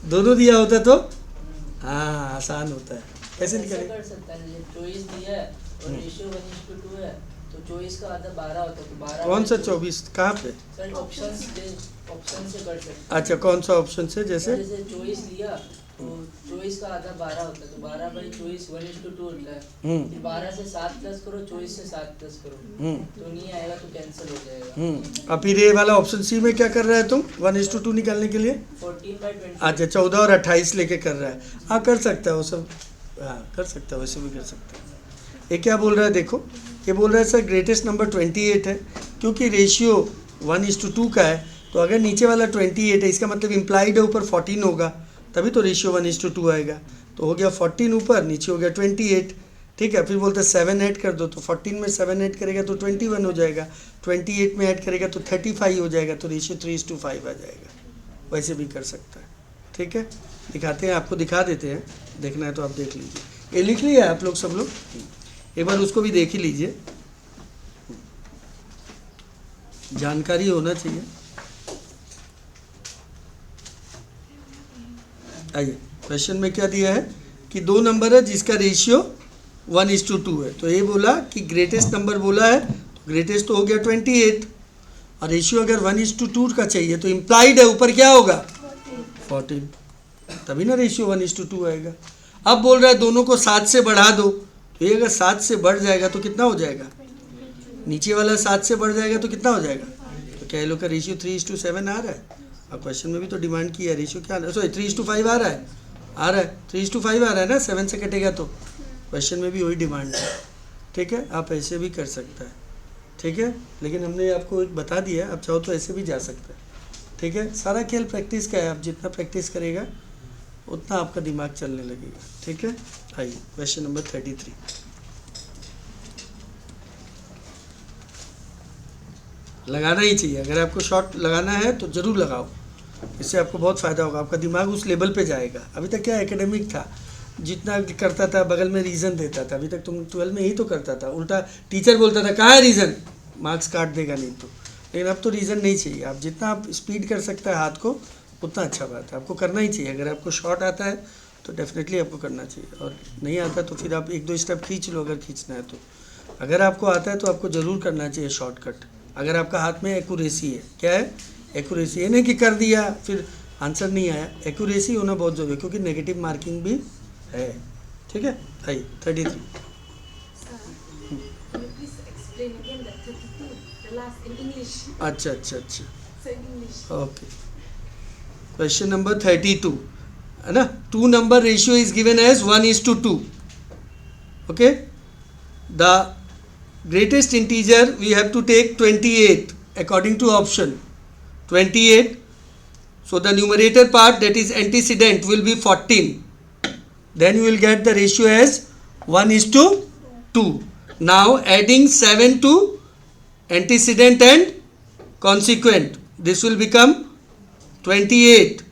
दोनों दिया होता तो हाँ आसान होता है। कैसे निकालेंगे? कर सकता है चॉइस दिया है और रेशियो 1:2 है तो चॉइस का आधा 12 होता है तो 12। कौन सा 24? कहाँ पे? सर ऑप्शन से कर सकते हैं। अच्छा कौन सा ऑप्शन से? जैसे चॉइस लिया तो चॉइस का आधा 12 होता है तो 12 बाई चॉइस 1:2 होता है। फिर 12 से 7 प्लस करो, चॉइस से 7 प्लस करो तो नहीं आएगा तो कैंसिल हो जाएगा। अब फिर ये वाला ऑप्शन सी में क्या कर रहा है तुम 1:2 निकालने के लिए? 14/20। अच्छा 14 और 28 लेके कर रहा है। हाँ कर सकता है वो सब, हाँ कर सकता है, वैसे भी कर सकता है। ये क्या बोल रहा है देखो, ये बोल रहा है सर ग्रेटेस्ट नंबर 28 है क्योंकि रेशियो 1:2 का है। तो अगर नीचे वाला 28 है इसका मतलब इम्प्लाइड है ऊपर 14 होगा, तभी तो रेशियो 1:2 आएगा। तो हो गया 14 ऊपर, नीचे हो गया 28। ठीक है, फिर बोलते हैं 7 ऐड कर दो, तो 14 में 7 ऐड करेगा तो 21 हो जाएगा, 28 में ऐड करेगा तो 35 हो जाएगा, तो रेशियो 3:5 आ जाएगा। वैसे भी कर सकता है। ठीक है, दिखाते हैं, आपको दिखा देते हैं, देखना है तो आप देख लीजिए। ये लिख लिया आप लोग सब लोग, एक बार उसको भी देख ही लीजिए, जानकारी होना चाहिए। आइए क्वेश्चन में क्या दिया है कि दो नंबर है जिसका रेशियो 1:2 है। तो ये बोला कि ग्रेटेस्ट नंबर बोला है, तो ग्रेटेस्ट तो हो गया 28 और रेशियो अगर 1:2 का चाहिए तो इम्प्लाइड है ऊपर क्या होगा 14, तभी ना रेशियो 1:2 आएगा। अब बोल रहा है दोनों को 7 से बढ़ा दो, तो ये अगर 7 से बढ़ जाएगा तो कितना हो जाएगा, नीचे वाला 7 से बढ़ जाएगा तो कितना हो जाएगा। तो क्या ये लोग का रेशियो 3:7 आ रहा है। अब क्वेश्चन में भी तो डिमांड की है रेशियो क्या, सॉरी 3:5 आ रहा है, 3:5 आ रहा है ना, 7 से कटेगा तो क्वेश्चन में भी वही डिमांड है। ठीक है, आप ऐसे भी कर सकता है। ठीक है, लेकिन हमने आपको एक बता दिया, आप चाहो तो ऐसे भी जा सकता है। ठीक है, सारा खेल प्रैक्टिस का है, आप जितना प्रैक्टिस करेगा उतना आपका दिमाग चलने लगेगा। ठीक है, आइए क्वेश्चन नंबर 33। लगाना ही चाहिए, अगर आपको शॉर्ट लगाना है तो ज़रूर लगाओ, इससे आपको बहुत फ़ायदा होगा, आपका दिमाग उस लेवल पे जाएगा। अभी तक क्या एकेडमिक था, जितना करता था बगल में रीज़न देता था, अभी तक तुम 12 में ही तो करता था, उल्टा टीचर बोलता था कहाँ है रीज़न, मार्क्स काट देगा नहीं तो। लेकिन अब तो रीज़न नहीं चाहिए, आप जितना आप स्पीड कर सकता है हाथ को उतना अच्छा बात है, आपको करना ही चाहिए। अगर आपको शॉर्ट आता है तो डेफिनेटली आपको करना चाहिए, और नहीं आता तो फिर आप 1-2 स्टेप खींच लो अगर खींचना है तो। अगर आपको आता है तो आपको ज़रूर करना चाहिए शॉर्टकट, अगर आपका हाथ में एक्यूरेसी है। क्या है एक्यूरेसी, ये नहीं कि कर दिया फिर आंसर नहीं आया, एक्यूरेसी होना बहुत ज़रूरी है क्योंकि नेगेटिव मार्किंग भी है। ठीक है, आइए 33। अच्छा अच्छा अच्छा, ओके। क्वेश्चन नंबर 32 है ना, 2 number ratio is given as 1:2। Okay, the greatest integer we have to take 28 according to option 28. So the numerator part, that is antecedent, will be 14. Then you will get the ratio as 1:2. Now adding 7 to antecedent and consequent. This will become 28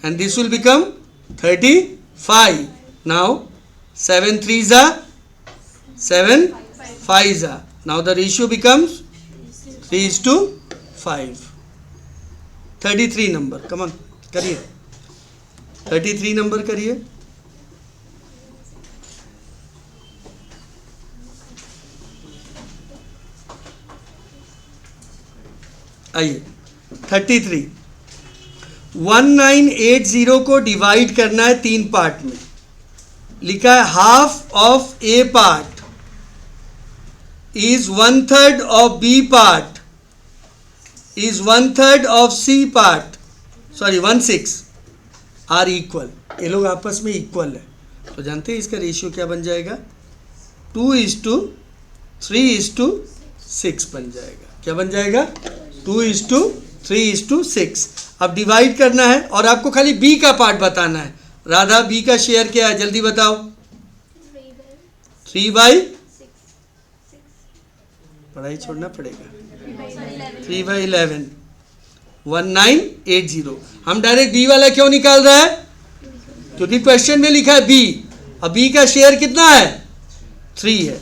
and this will become 35. Now 7 3s are 7 5s are. Now the ratio becomes 3:5. 33 number. Come on, करिए. 33 number करिए. आइए 33. 1980 को divide करना है 3 part में. लिखा है half of A part is 1/3 of B part is 1/3 of C part, sorry 1/6 are equal. ये लोग आपस में इक्वल है, तो जानते हैं इसका रेशियो क्या बन जाएगा? 2:3:6 बन जाएगा. क्या बन जाएगा? 2:3:6. अब डिवाइड करना है और आपको खाली बी का पार्ट बताना है. राधा, बी का शेयर क्या है? जल्दी बताओ. 3/6. पढ़ाई छोड़ना पड़ेगा. 3/11. 1980. हम डायरेक्ट बी वाला क्यों निकाल रहा है? क्योंकि क्वेश्चन में लिखा है बी. अब बी का शेयर कितना है? 3 है.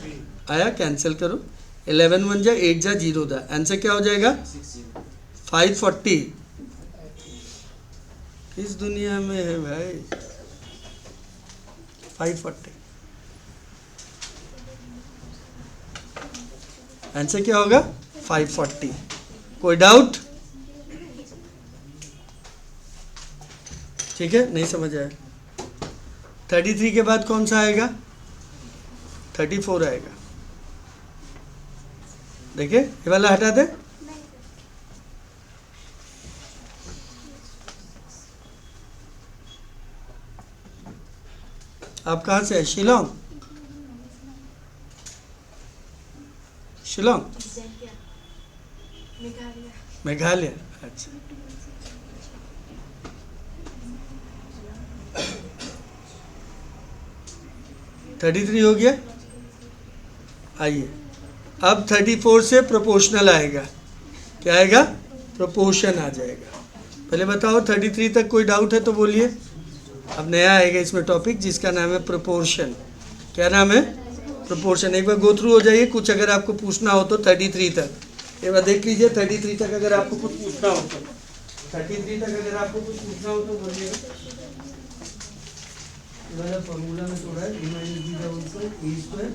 आया, कैंसिल करो. 11 1 जा 8 जा 0 दा. आंसर क्या हो जाएगा? 540. किस दुनिया में है भाई? 540. आंसर क्या होगा? 540. कोई डाउट? ठीक है, नहीं समझ आया. 33 के बाद कौन सा आएगा? 34 आएगा. देखिए, ये वाला हटा दे. आप कहाँ से है? शिलोंग. शिलोंग, मेघालय. अच्छा, $33 हो गया. आइए, अब 34 से प्रोपोर्शनल आएगा. क्या आएगा? प्रोपोर्शन आ जाएगा. पहले बताओ 33 तक कोई डाउट है तो बोलिए. अब नया आएगा इसमें टॉपिक जिसका नाम है प्रोपोर्शन. क्या नाम है? प्रोपोर्शन. एक बार गो थ्रू हो जाइए. कुछ अगर आपको पूछना हो तो 33 तक एक बार देख लीजिए. 33 तक अगर आपको कुछ पूछना हो तो 33 तक अगर आपको कुछ पूछना हो तो बोलिएगा. फॉर्मूला में थोड़ा है. ए स्क्वायर,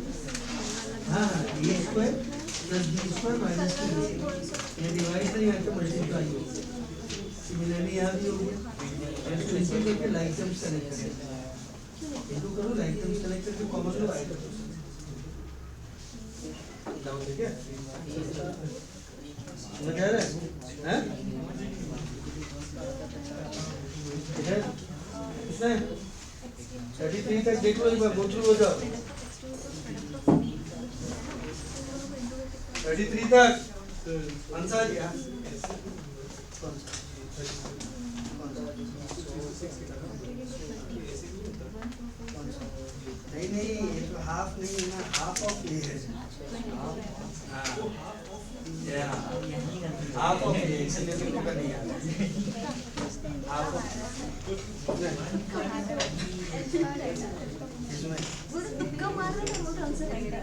हाँ A square plus B square minus 2 ये डिवाइड है, यहाँ पे मल्टीप्लाई हो. सिमिलरली यहाँ भी हो गया. इसको इसी करके लाइक टर्म्स कनेक्ट करें. इनको करो लाइक टर्म्स कनेक्ट करके कॉमन लो आएगा. डाउट है क्या? समझ आ रहा है? हैं? इधर कितना है? 33 तक देख लो. एक बार गो थ्रू हो जाओ. 33 तक अंसारी. नहीं, ये तो हाफ नहीं है ना. हाफ ऑफ ए है. हाफ ऑफ ए, इसलिए मेरे को नहीं आता. हाफ ऑफ तुक्का मार रहा है, वो आंसर आएगा.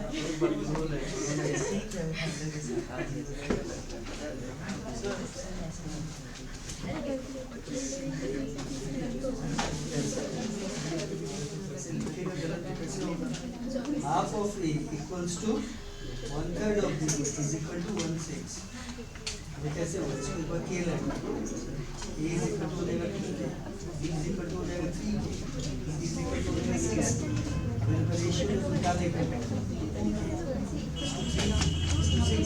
half of A equals to 1/3 of B is equal to 1/6. अभी कैसे होगा? इसको एक बार K लेना. A is equal to हो जाएगा 2K, B is equal to हो जाएगा 3K, B is equal to हो जाएगा 6K. अब इनका रेशियो निकालेगा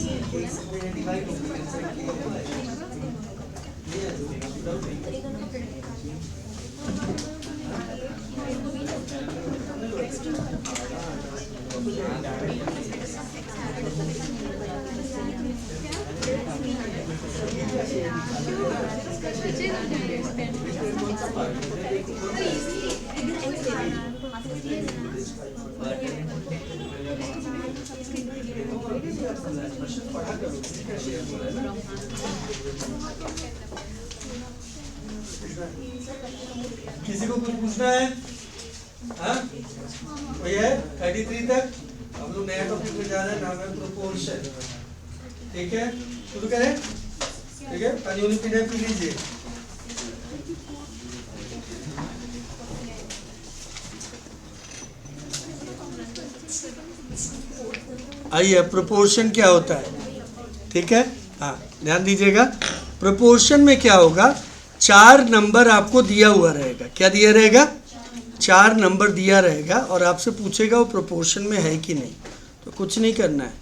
6 से डिवाइड हो गया. पढ़ा करो, किसी को कुछ पूछना है? हाँ कोई है? 33 तक हम लोग नया टॉपिक पे जा रहे हैं, नाम है प्रोपोर्शन। ठीक है, शुरू करें। ठीक है, पानी वाली पीना पी लीजिए। आइए, प्रोपोर्शन क्या होता है? ठीक है, हाँ ध्यान दीजिएगा। प्रोपोर्शन में क्या होगा, 4 नंबर आपको दिया हुआ रहेगा। क्या दिया रहेगा? 4 नंबर दिया रहेगा और आपसे पूछेगा वो प्रोपोर्शन में है कि नहीं। तो कुछ नहीं करना है,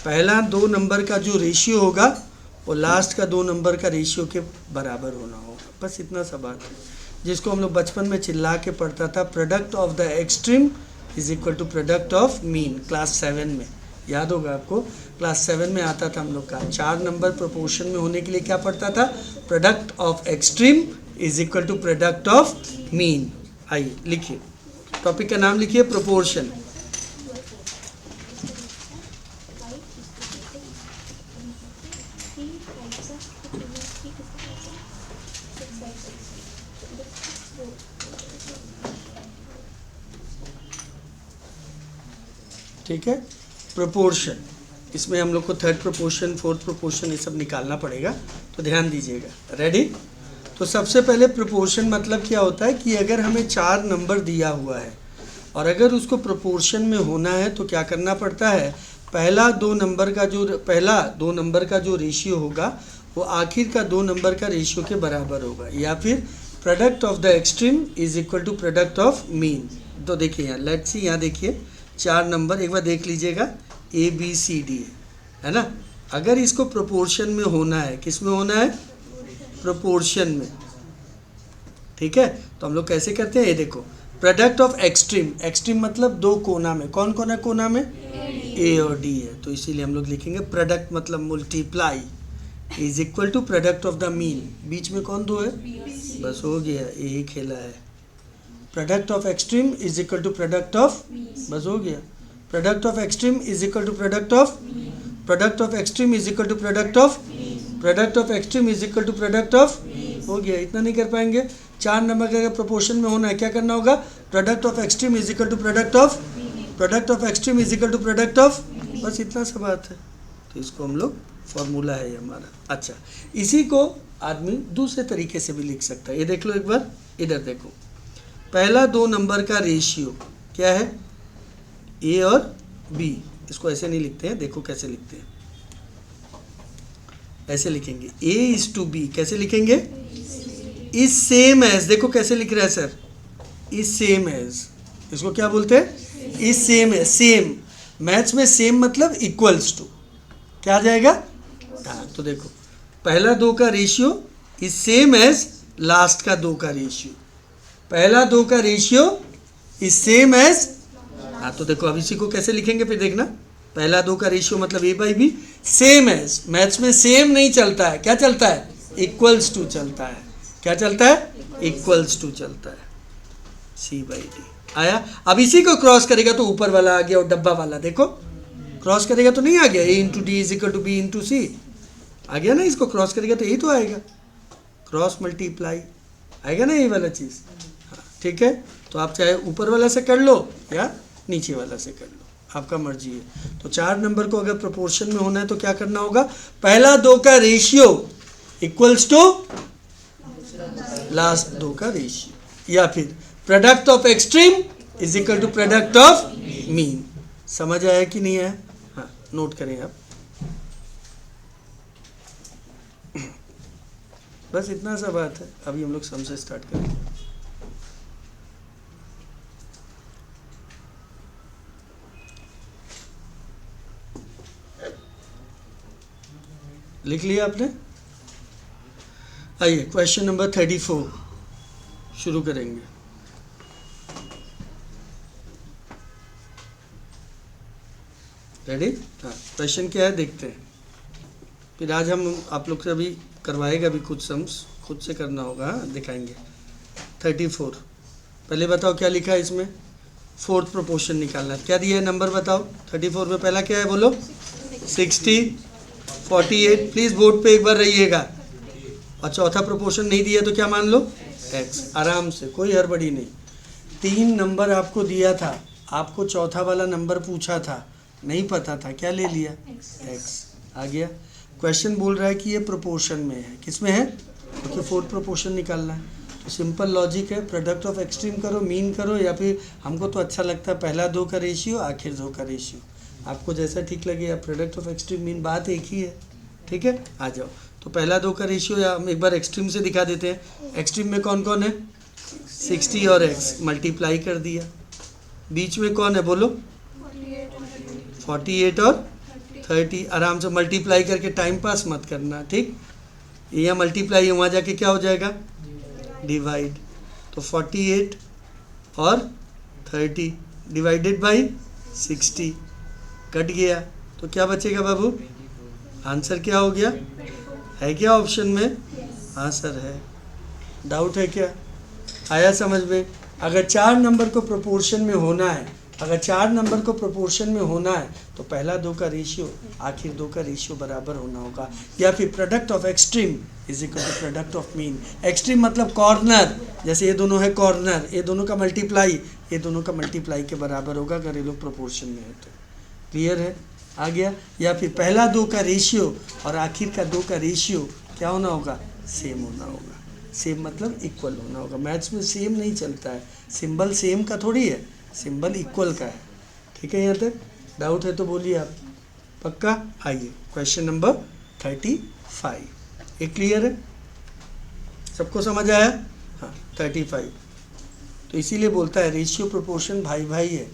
पहला 2 नंबर का जो रेशियो होगा वो लास्ट का 2 नंबर का रेशियो के बराबर होना होगा। बस इतना सा बात है, जिसको हम लोग बचपन में चिल्ला के पढ़ता था, product of the extreme is equal to product of mean. Class 7 में याद होगा आपको, क्लास 7 में आता था हम लोग का। 4 नंबर प्रोपोर्शन में होने के लिए क्या पढ़ता था? Product of extreme is equal to product of mean. आइए लिखिए, टॉपिक का नाम लिखिए प्रोपोर्शन। ठीक है, प्रोपोर्शन, इसमें हम लोग को थर्ड प्रोपोर्शन, फोर्थ प्रोपोर्शन ये सब निकालना पड़ेगा, तो ध्यान दीजिएगा। रेडी? तो सबसे पहले प्रोपोर्शन मतलब क्या होता है कि अगर हमें 4 नंबर दिया हुआ है और अगर उसको प्रोपोर्शन में होना है तो क्या करना पड़ता है, पहला 2 नंबर का जो रेशियो होगा वो आखिर का 2 नंबर का रेशियो के बराबर होगा, या फिर product of the extreme is equal to product of mean. तो देखिए यहाँ, लेट्स सी, यहाँ देखिए 4 नंबर एक बार देख लीजिएगा, ABCD है ना। अगर इसको प्रोपोर्शन में होना है, किस में होना है? प्रोपोर्शन में। ठीक है, तो हम लोग कैसे करते हैं, ये देखो, प्रोडक्ट ऑफ एक्सट्रीम, एक्सट्रीम मतलब 2 कोना में, कौन कौन है कोना में? A और D है, तो इसीलिए हम लोग लिखेंगे प्रोडक्ट मतलब multiply is equal to product of the mean. बीच में कौन 2 है? बस हो गया, यही खेला है। Product of extreme is equal to product of, बस हो गया, product of extreme is equal to product of, product of extreme is equal to product of, product of extreme is equal to product of, हो गया। इतना नहीं कर पाएंगे, 4 number का अगर प्रोपोर्शन में होना है क्या करना होगा? Product of extreme is equal to product of, product of extreme is equal to product of, बस इतना सा बात है। तो इसको हम लोग, फॉर्मूला है ये हमारा। अच्छा, इसी को आदमी दूसरे तरीके से भी लिख सकता है। ये देख लो एक बार, इधर देखो, पहला 2 नंबर का रेशियो क्या है? A और B। इसको ऐसे नहीं लिखते हैं, देखो कैसे लिखते हैं, ऐसे लिखेंगे, A इज टू B। कैसे लिखेंगे? इज सेम एज, देखो कैसे लिख रहा है सर, इज सेम एज। इसको क्या बोलते हैं? Is same as. Same, maths में सेम मतलब इक्वल्स टू, क्या आ जाएगा? हाँ, तो देखो पहला 2 का ratio is same as last का 2 का रेशियो, पहला 2 का रेशियो इज सेम एज, हाँ तो देखो अब इसी को कैसे लिखेंगे फिर देखना, पहला 2 का रेशियो मतलब A/B, सेम एज। मैथ्स में सेम नहीं चलता है, क्या चलता है? इक्वल्स टू चलता है। क्या चलता है? इक्वल्स टू चलता है। C/D आया। अब इसी को क्रॉस करेगा तो ऊपर वाला आ गया और डब्बा वाला देखो, क्रॉस करेगा तो नहीं आ गया, A into D is equal to B into C आ गया ना। इसको क्रॉस करेगा तो यही तो आएगा, क्रॉस मल्टीप्लाई आएगा ना, यही वाला चीज़। हाँ ठीक है, तो आप चाहे ऊपर वाला से कर लो या नीचे वाला से कर लो, आपका मर्जी है। तो 4 नंबर को अगर प्रोपोर्शन में होना है तो क्या करना होगा? पहला 2 का रेशियो इक्वल्स टू लास्ट 2 का रेशियो, या फिर product of extreme is equal to product of mean. समझ आया कि नहीं आया? हाँ, नोट करें आप, बस इतना सा बात है। अभी हम लोग सम से स्टार्ट करेंगे। लिख लिया आपने? आइए क्वेश्चन नंबर 34 शुरू करेंगे। रेडी? हाँ, क्वेश्चन क्या है देखते हैं, फिर आज हम आप लोग से अभी करवाएगा भी कुछ सम्स, खुद से करना होगा, दिखाएंगे। 34 पहले बताओ क्या लिखा है इसमें? 4th प्रोपोर्शन निकालना है। क्या दिया है नंबर बताओ? 34 में पहला क्या है बोलो? 60, 48, प्लीज़ बोर्ड पे एक बार रहिएगा। और चौथा प्रोपोर्शन नहीं दिया तो क्या मान लो, x, आराम से, कोई हड़बड़ी नहीं। 3 नंबर आपको दिया था, आपको चौथा वाला नंबर पूछा था, नहीं पता था, क्या ले लिया, x आ गया। क्वेश्चन बोल रहा है कि ये प्रोपोर्शन में है, किस में है, क्योंकि फोर्थ प्रोपोर्शन निकालना है। तो सिंपल लॉजिक है, प्रोडक्ट ऑफ एक्सट्रीम करो, मीन करो, या फिर हमको तो अच्छा लगता है पहला 2 का रेशियो आखिर 2 का रेशियो, आपको जैसा ठीक लगे। या प्रोडक्ट ऑफ एक्सट्रीम मीन, बात एक ही है, ठीक है। आ जाओ, तो पहला 2 का रेशियो या हम एक बार एक्सट्रीम से दिखा देते हैं। एक्सट्रीम में कौन कौन है, 60 और x, मल्टीप्लाई कर दिया। बीच में कौन है बोलो, 48 और 30, आराम से मल्टीप्लाई करके टाइम पास मत करना, ठीक। यहाँ मल्टीप्लाई है, वहाँ जाके क्या हो जाएगा, डिवाइड। तो 48 और 30 डिवाइडेड बाई 60 कट गया, तो क्या बचेगा बाबू, आंसर क्या हो गया, है क्या ऑप्शन में, हाँ सर है। डाउट है क्या, आया समझ में। अगर 4 नंबर को प्रोपोर्शन में होना है, अगर 4 नंबर को प्रोपोर्शन में होना है तो पहला 2 का रेशियो आखिर 2 का रेशियो बराबर होना होगा। या फिर product of extreme is equal to product of mean. Extreme मतलब कॉर्नर, जैसे ये दोनों है कॉर्नर, ये दोनों का मल्टीप्लाई ये दोनों का मल्टीप्लाई के बराबर होगा अगर ये लोग प्रोपोर्शन में है तो। क्लियर है, आ गया। या फिर पहला 2 का रेशियो और आखिर का 2 का रेशियो क्या होना होगा, सेम होना होगा। सेम मतलब इक्वल होना होगा। मैथ्स में सेम नहीं चलता है, सिंबल सेम का थोड़ी है, सिंबल इक्वल का है, ठीक है। यहाँ तक डाउट है तो बोलिए आप, पक्का। आइए क्वेश्चन नंबर 35, ये क्लियर है, सबको समझ आया, हाँ 35। तो इसीलिए बोलता है रेशियो प्रोपोर्शन भाई भाई है,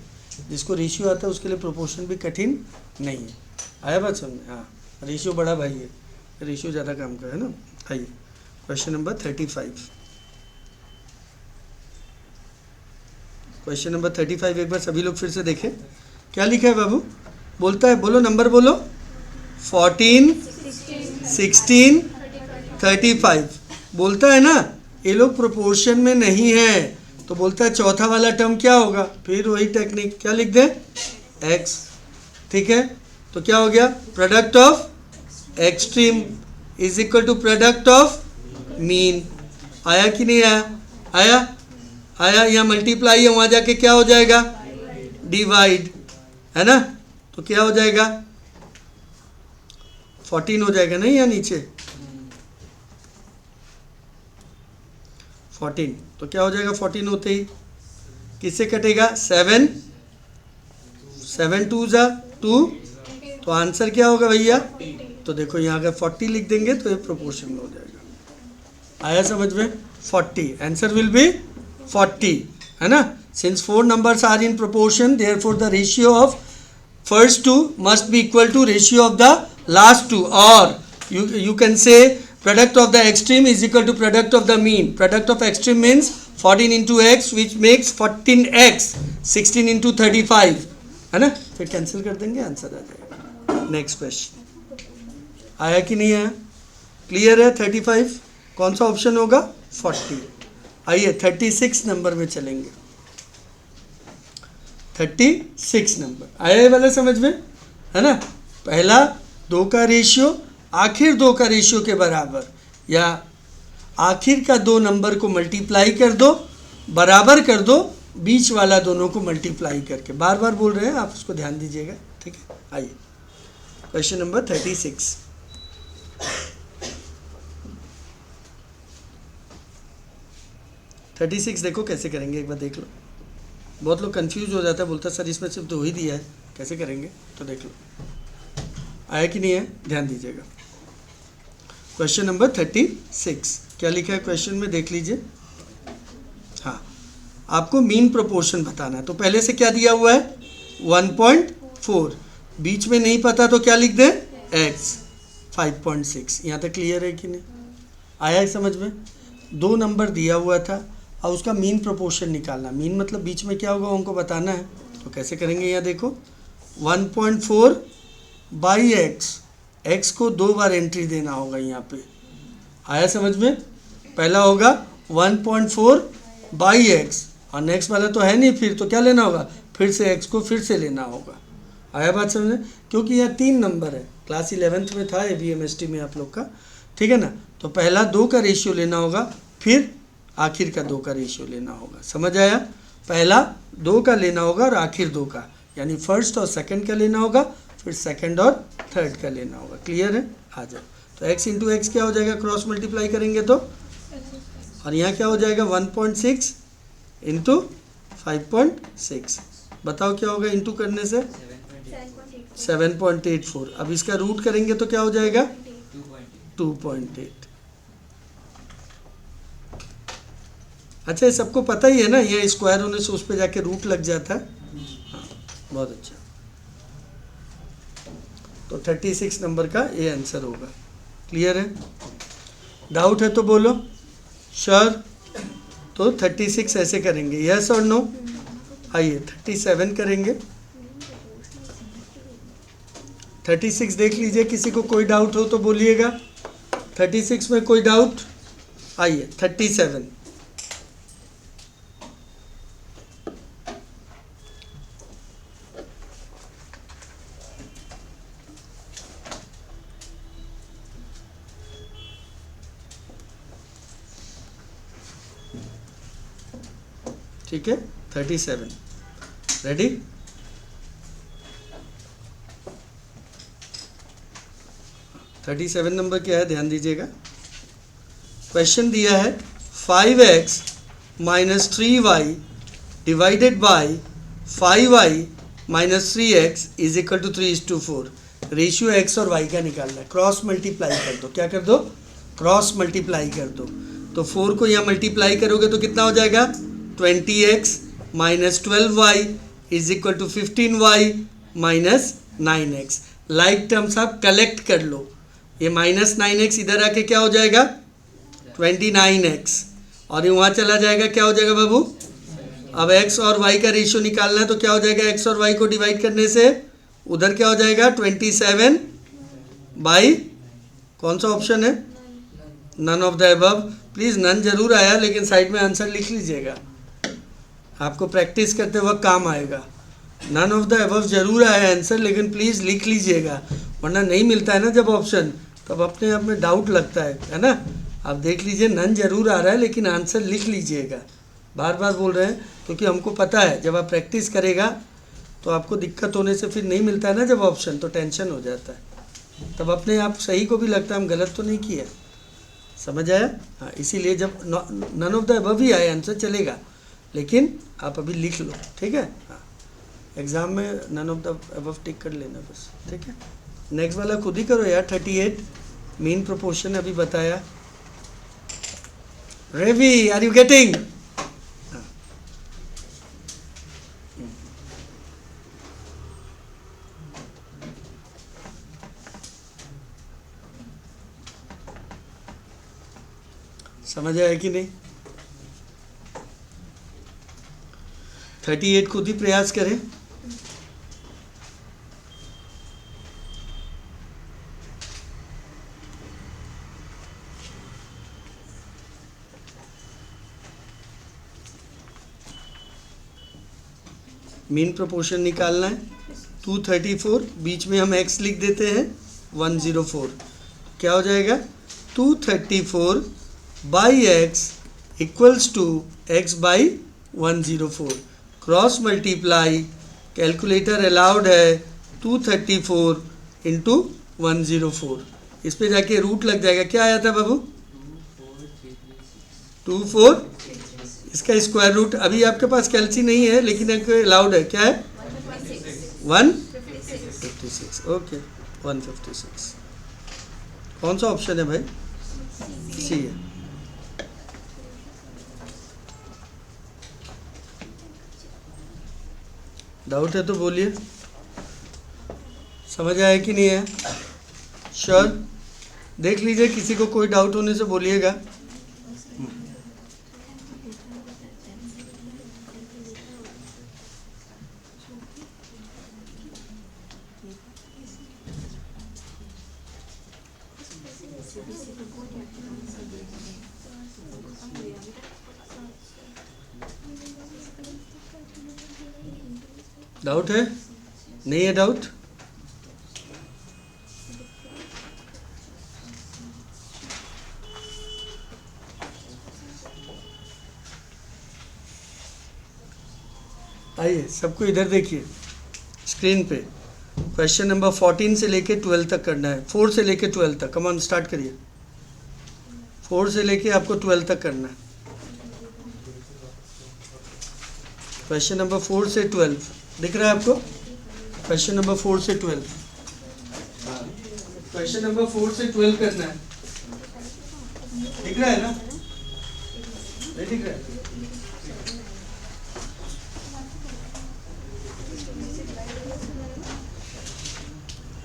जिसको रेशियो आता है उसके लिए प्रोपोर्शन भी कठिन नहीं है। आया बात समझ में, हाँ रेशियो बड़ा भाई है, रेशियो ज़्यादा काम का है ना। आइए क्वेश्चन नंबर 35, क्वेश्चन नंबर 35 एक बार सभी लोग फिर से देखें, क्या लिखा है बाबू, बोलता है, बोलो नंबर बोलो, 14, 16, 35। बोलता है ना ये लोग प्रोपोर्शन में नहीं है, तो बोलता है चौथा वाला टर्म क्या होगा, फिर वही टेक्निक, क्या लिख दे, x, ठीक है। तो क्या हो गया, product of extreme is equal to product of mean. आया कि नहीं आया, आया, आया। यहाँ मल्टीप्लाई है, वहाँ जाके क्या हो जाएगा, डिवाइड, है ना। तो क्या हो जाएगा, 14 हो जाएगा नहीं, यहाँ नीचे 14, तो क्या हो जाएगा 14 होते ही किससे कटेगा, 7, 7 2 जा 2, तो आंसर क्या होगा भैया, तो देखो यहाँ अगर 40 लिख देंगे तो ये प्रोपोर्शन में हो जाएगा। आया समझ में, 40, आंसर विल बी 40, है ना। Since 4 numbers are in proportion, therefore the ratio of first 2 must be equal to ratio of the last 2, or you can say product of the extreme is equal to product of the mean. Product of extreme means 14 into x which makes 14x, 16 into 35, है ना। फिर cancel कर देंगे, answer आ जाएगा। Next question, आया कि नहीं आया, क्लियर है। 35 कौन सा ऑप्शन होगा, 40। आइए 36 नंबर में चलेंगे। 36 नंबर आया ये वाला समझ में, है ना। पहला 2 का रेशियो आखिर 2 का रेशियो के बराबर, या आखिर का 2 नंबर को मल्टीप्लाई कर दो, बराबर कर दो, बीच वाला दोनों को मल्टीप्लाई करके। बार बार बोल रहे हैं आप, उसको ध्यान दीजिएगा, ठीक है। आइए क्वेश्चन नंबर 36। देखो कैसे करेंगे, एक बार देख लो। बहुत लोग कंफ्यूज हो जाता है, बोलता सर इसमें सिर्फ 2 ही दिया है, कैसे करेंगे, तो देख लो आया कि नहीं है, ध्यान दीजिएगा। क्वेश्चन नंबर 36 क्या लिखा है क्वेश्चन में, देख लीजिए। हाँ, आपको मीन प्रोपोर्शन बताना है, तो पहले से क्या दिया हुआ है, 1.4, बीच में नहीं पता तो क्या लिख दें, x, 5.6। यहाँ तक क्लियर है कि नहीं, आया है समझ में। 2 नंबर दिया हुआ था और उसका मीन प्रोपोर्शन निकालना, मीन मतलब बीच में क्या होगा उनको बताना है, तो कैसे करेंगे, यहाँ देखो 1.4 बाई x को 2 बार एंट्री देना होगा यहाँ पे। आया समझ में, पहला होगा 1.4 बाई x और नेक्स्ट वाला तो है नहीं, फिर तो क्या लेना होगा, फिर से x को फिर से लेना होगा, आया बात समझ में? क्योंकि यहाँ 3 नंबर है, क्लास 11th में था ABMST में आप लोग का, ठीक है ना। तो पहला 2 का रेशियो लेना होगा, फिर आखिर का 2 का रेशियो लेना होगा। समझ आया? पहला 2 का लेना होगा और आखिर 2 का, यानी फर्स्ट और सेकंड का लेना होगा, फिर सेकंड और थर्ड का लेना होगा। क्लियर है? आ जाओ। तो x इंटू एक्स क्या हो जाएगा, क्रॉस मल्टीप्लाई करेंगे तो, और यहाँ क्या हो जाएगा 1.6 इंटू 5.6। बताओ क्या होगा इंटू करने से? 7.84। अब इसका रूट करेंगे तो क्या हो जाएगा 2.8। अच्छा, ये सबको पता ही है ना, ये स्क्वायर होने से उस पर जाके रूट लग जाता है। हाँ, बहुत अच्छा। तो 36 नंबर का ये आंसर होगा। क्लियर है? डाउट है तो बोलो। श्योर? तो 36 ऐसे करेंगे, यस और नो? आइए 37 करेंगे। 36 देख लीजिए, किसी को कोई डाउट हो तो बोलिएगा। 36 में कोई डाउट? आइए 37। ठीक है, 37 रेडी? थर्टी 37 नंबर क्या है, ध्यान दीजिएगा। क्वेश्चन दिया है 5x minus 3y divided by 5y minus 3x is equal to 3:4। Ratio x और y का निकालना है। क्रॉस मल्टीप्लाई कर दो। क्या कर दो? क्रॉस मल्टीप्लाई कर दो। तो 4 को यहाँ मल्टीप्लाई करोगे तो कितना हो जाएगा 20x minus 12y is equal to 15y minus 9x। Like terms आप कलेक्ट कर लो। ये माइनस 9x इधर आके क्या हो जाएगा 29x, और ये वहाँ चला जाएगा, क्या हो जाएगा बाबू? अब x और y का रेशियो निकालना है तो क्या हो जाएगा, x और y को डिवाइड करने से उधर क्या हो जाएगा 27 बाई, कौन सा ऑप्शन है? None of the above. Please none जरूर आया, लेकिन साइड में आंसर लिख लीजिएगा, आपको प्रैक्टिस करते वक्त काम आएगा। नन ऑफ द अबव जरूर आया आंसर, लेकिन प्लीज़ लिख लीजिएगा, वरना नहीं मिलता है ना जब ऑप्शन, तब अपने आप में डाउट लगता है ना। आप देख लीजिए, नन जरूर आ रहा है लेकिन आंसर लिख लीजिएगा। बार बार बोल रहे हैं क्योंकि हमको पता है जब आप प्रैक्टिस करेगा तो आपको दिक्कत होने से फिर नहीं मिलता है ना जब ऑप्शन, तो टेंशन हो जाता है, तब अपने आप सही को भी लगता है हम गलत तो नहीं किया। समझ आया? हाँ, इसीलिए जब नन ऑफ द अबव ही आए आंसर चलेगा, लेकिन आप अभी लिख लो, ठीक है? हाँ, एग्ज़ाम में नन ऑफ द अबव टिक कर लेना बस, ठीक है? नेक्स्ट वाला खुद ही करो यार। 38 मीन प्रोपोर्शन अभी बताया। रेवी, आर यू गेटिंग? समझ आया कि नहीं? 38 खुद ही प्रयास करें। मीन प्रोपोर्शन निकालना है। 234, बीच में हम x लिख देते हैं 104। क्या हो जाएगा 234 by X equals to X by 104। Cross multiply, calculator allowed है, 234 इंटू 104। इस पे जाके रूट लग जाएगा। क्या आया था बाबू? 24। इसका स्क्वायर रूट, अभी आपके पास कैलसी नहीं है लेकिन एक अलाउड है। क्या है? 156। ओके, 156। कौन सा ऑप्शन है भाई? सी है। डाउट है तो बोलिए। समझ आया कि नहीं है? श्योर? देख लीजिए, किसी को कोई डाउट होने से बोलिएगा। डाउट है? नहीं है डाउट? आइए सबको इधर देखिए स्क्रीन पे। क्वेश्चन नंबर 14 से लेके 12 तक करना है, 4 से लेके 12 तक। कम ऑन स्टार्ट करिए। 4 से लेके आपको 12 तक करना है। क्वेश्चन नंबर 4 से 12 दिख रहा है आपको? क्वेश्चन नंबर 4 से 12, क्वेश्चन नंबर 4 से 12 करना है। दिख रहा है ना? नहीं दिख रहा है?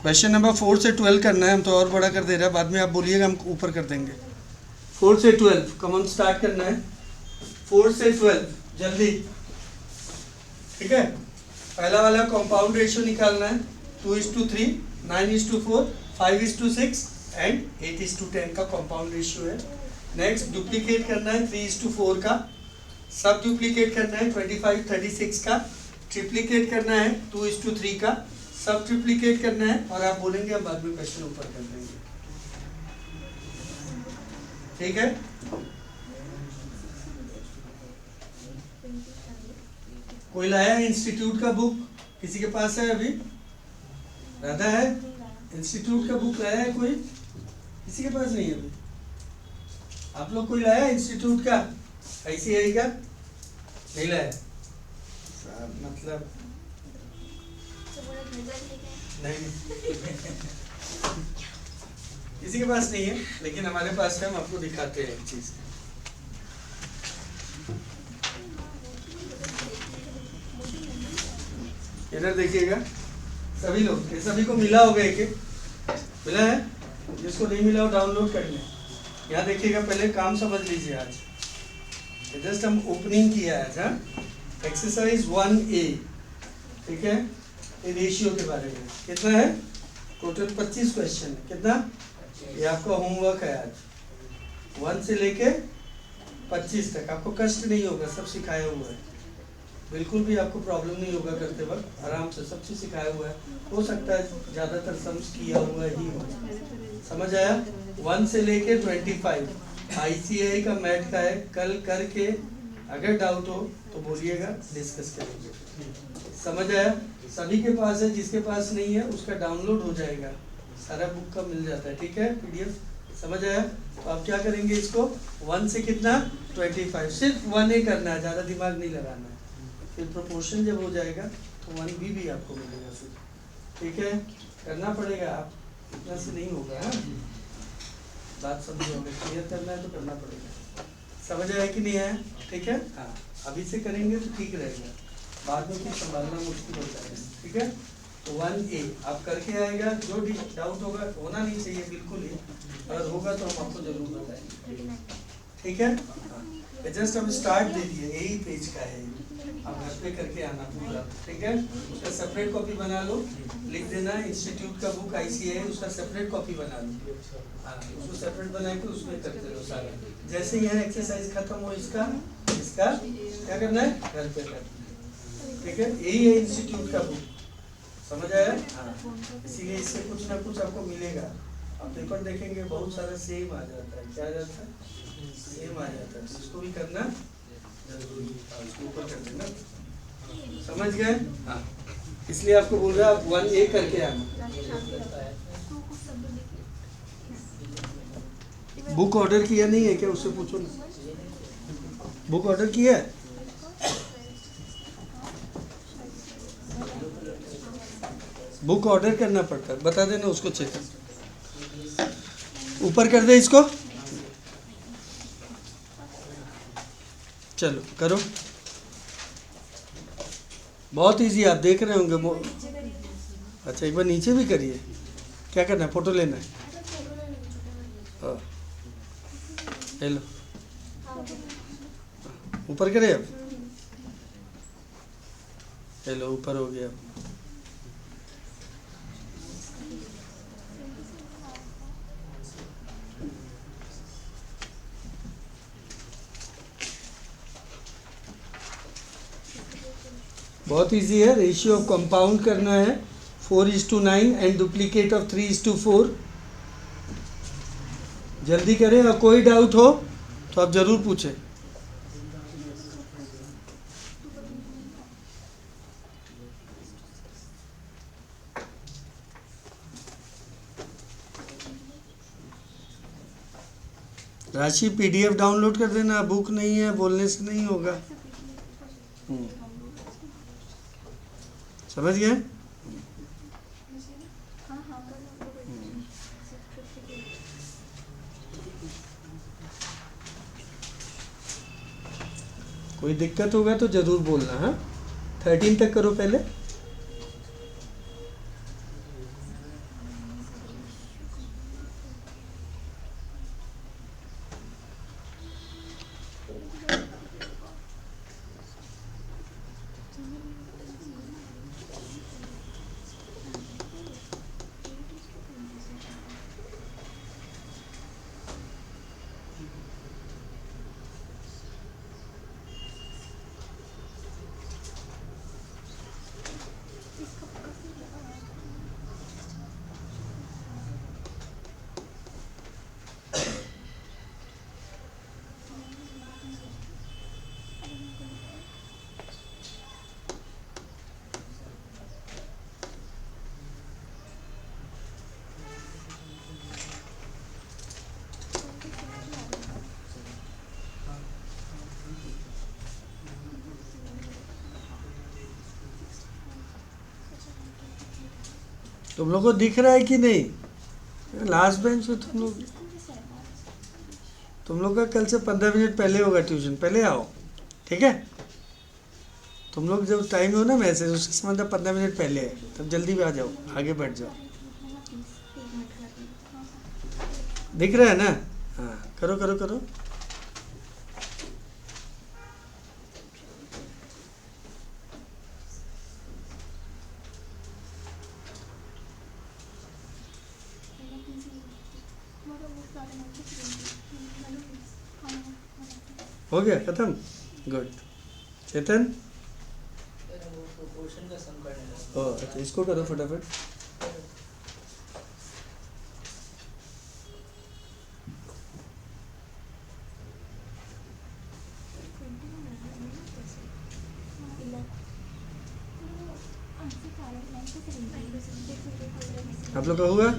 क्वेश्चन नंबर 4 से 12 करना है। हम तो और बड़ा कर दे रहे हैं, बाद में आप बोलिएगा हम ऊपर कर देंगे। 4 से 12 कॉमन स्टार्ट करना है। 4 से 12 जल्दी, ठीक है। पहला वाला कंपाउंड रेशियो निकालना है। 2:3, 9:4, 5:6 एंड 8:10 का कंपाउंड रेशियो है। नेक्स्ट डुप्लीकेट करना है 3:4 का, सब डुप्लीकेट करना है 25, 36 का, ट्रिप्लीकेट करना है 2:3 का, सब ट्रिप्लीकेट करना है। और आप बोलेंगे हम बाद में क्वेश्चन ऊपर कर देंगे, ठीक है। कोई लाया है इंस्टीट्यूट का बुक? किसी के पास है अभी? राधा है? इंस्टीट्यूट का बुक लाया है कोई? किसी के पास नहीं है अभी? आप लोग कोई लाया है इंस्टीट्यूट का? ICAI का नहीं लाया? मतलब नहीं किसी के पास नहीं है, लेकिन हमारे पास है। हम आपको दिखाते हैं एक चीज। इधर देखिएगा सभी लोग, ये सभी को मिला होगा एक एक, मिला है? जिसको नहीं मिला वो डाउनलोड कर लें। यहाँ देखिएगा, पहले काम समझ लीजिए। आज जस्ट हम ओपनिंग किया है। हाँ, एक्सरसाइज 1A, ठीक है। ये रेशियो के बारे में कितना है? टोटल 25 क्वेश्चन है। कितना? ये आपका होमवर्क है आज। 1 से लेके 25 तक आपको कष्ट नहीं होगा, सब सिखाया हुआ है। बिल्कुल भी आपको प्रॉब्लम नहीं होगा करते वक्त, आराम से सब चीज़ सिखाया हुआ है। हो सकता है ज़्यादातर सम्स किया हुआ ही हो। समझ आया? 1 से लेके 25 ICAI का मैथ का है। कल करके अगर डाउट हो तो बोलिएगा, डिस्कस करेंगे। समझ आया? सभी के पास है, जिसके पास नहीं है उसका डाउनलोड हो जाएगा, सारा बुक का मिल जाता है, ठीक है, PDF। समझ आया? तो आप क्या करेंगे, इसको 1 से कितना 25, सिर्फ 1A करना है, ज़्यादा दिमाग नहीं लगाना है। फिर प्रोपोर्शन जब हो जाएगा तो 1B भी आपको मिलेगा फिर, ठीक है। करना पड़ेगा, आप इतना से नहीं होगा। हाँ, बात समझोगे, क्लियर करना है तो करना पड़ेगा। समझ आया कि नहीं आया? ठीक है। हाँ, अभी से करेंगे तो ठीक रहेगा, बाद में कुछ संभालना मुश्किल हो जाएगा, ठीक है। तो 1A आप करके आएगा। जो डाउट होगा, होना नहीं चाहिए बिल्कुल ही, अगर होगा तो हम आपको जरूर बताएंगे, ठीक है। जस्ट हम स्टार्ट दे दिए, यही पेज का है, आप घर पे करके आना पूरा, ठीक है। उसका सेपरेट कॉपी बना लो, लिख देना इंस्टीट्यूट का बुक ICAI, उसका सेपरेट कॉपी बना लो। हाँ, उसको सेपरेट बना के उसमें करते रहो सारा। जैसे यहाँ एक्सरसाइज खत्म हो इसका क्या करना है, घर पे करना है, ठीक है। यही है इंस्टीट्यूट का बुक, समझ आया? हाँ, इसीलिए इससे कुछ ना कुछ आपको मिलेगा। आप पेपर देखेंगे बहुत सारा सेम आ जाता है। क्या आ जाता है? सेम आ जाता है। इसको भी करना जरूरी है, उसको ऊपर कर देना। समझ गए? हाँ, इसलिए आपको बोल रहा है 1A करके आना। बुक ऑर्डर किया नहीं है क्या? उससे पूछो ना, बुक ऑर्डर किया है? बुक ऑर्डर करना पड़ता है, बता देना उसको, चेक ऊपर कर दे इसको। चलो करो, बहुत इजी, आप देख रहे होंगे। अच्छा, एक बार नीचे भी करिए। क्या करना है? फोटो लेना है? हाँ, ले लो, ऊपर करे अब। हेलो, ऊपर हो गया। बहुत इजी है, रेशियो ऑफ कंपाउंड करना है। 4:9 एंड डुप्लीकेट ऑफ 3:4। जल्दी करें, और कोई डाउट हो तो आप ज़रूर पूछें। राशि PDF डाउनलोड कर देना, बुक नहीं है बोलने से नहीं होगा। समझ गए? कोई दिक्कत होगा तो ज़रूर बोलना। हाँ, 13 तक करो पहले। तुम लोग को दिख रहा है कि नहीं? लास्ट बेंच में तुम लोग का कल से 15 मिनट पहले होगा ट्यूशन, पहले आओ, ठीक है? तुम लोग जब टाइम हो ना मैसेज, उससे मतलब 15 मिनट पहले है, तब जल्दी भी आ जाओ, आगे बढ़ जाओ। दिख रहा है ना? हाँ, करो करो करो। हो गया खत्म? गुड। चेतन, वो प्रोपोर्शन का सम करने लगा। अच्छा, इसको करो फटाफट। आप लोग का हुआ?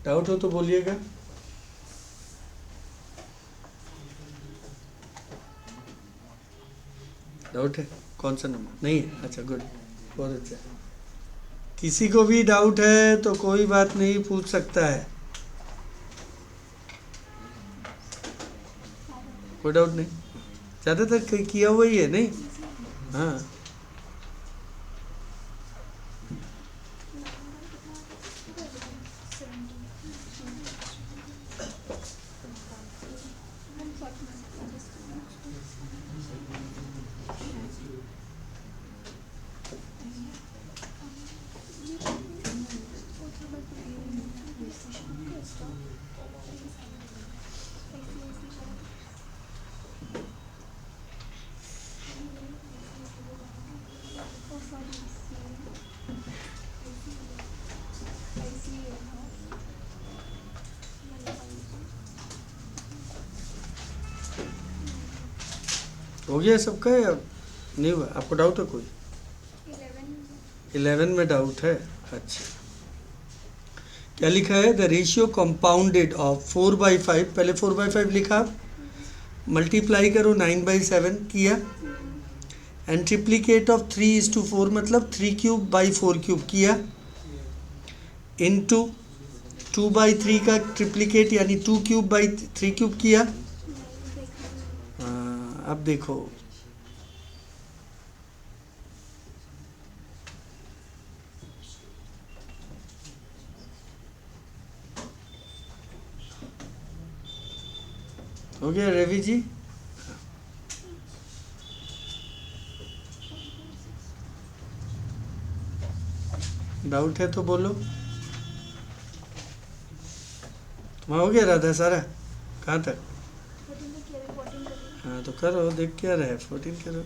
डाउट हो तो बोलिएगा। डाउट है? कौन सा नंबर? नहीं है? अच्छा, गुड, बहुत अच्छा। किसी को भी डाउट है तो कोई बात नहीं, पूछ सकता है। कोई डाउट नहीं, ज़्यादातर किया हुआ ही है नहीं? हाँ, हो गया सबका या नहीं हुआ? आपको डाउट है कोई? 11 में डाउट है? अच्छा, क्या लिखा है? द रेशियो कंपाउंडेड ऑफ 4/5, पहले 4/5 लिखा, मल्टीप्लाई करो 9/7 किया, एंड ट्रिप्लीकेट ऑफ 3:4 मतलब 3³/4³ किया, इनटू 2/3 का ट्रिप्लीकेट यानी 2³/3³ किया। अब देखो, हो गया रवि जी? डाउट है तो बोलो। तुम्हारा हो गया राधा सारा? कहाँ तक? 14 में किया है, 14 कर रही हाँ तो करो, देख क्या रहा है? 14 करो।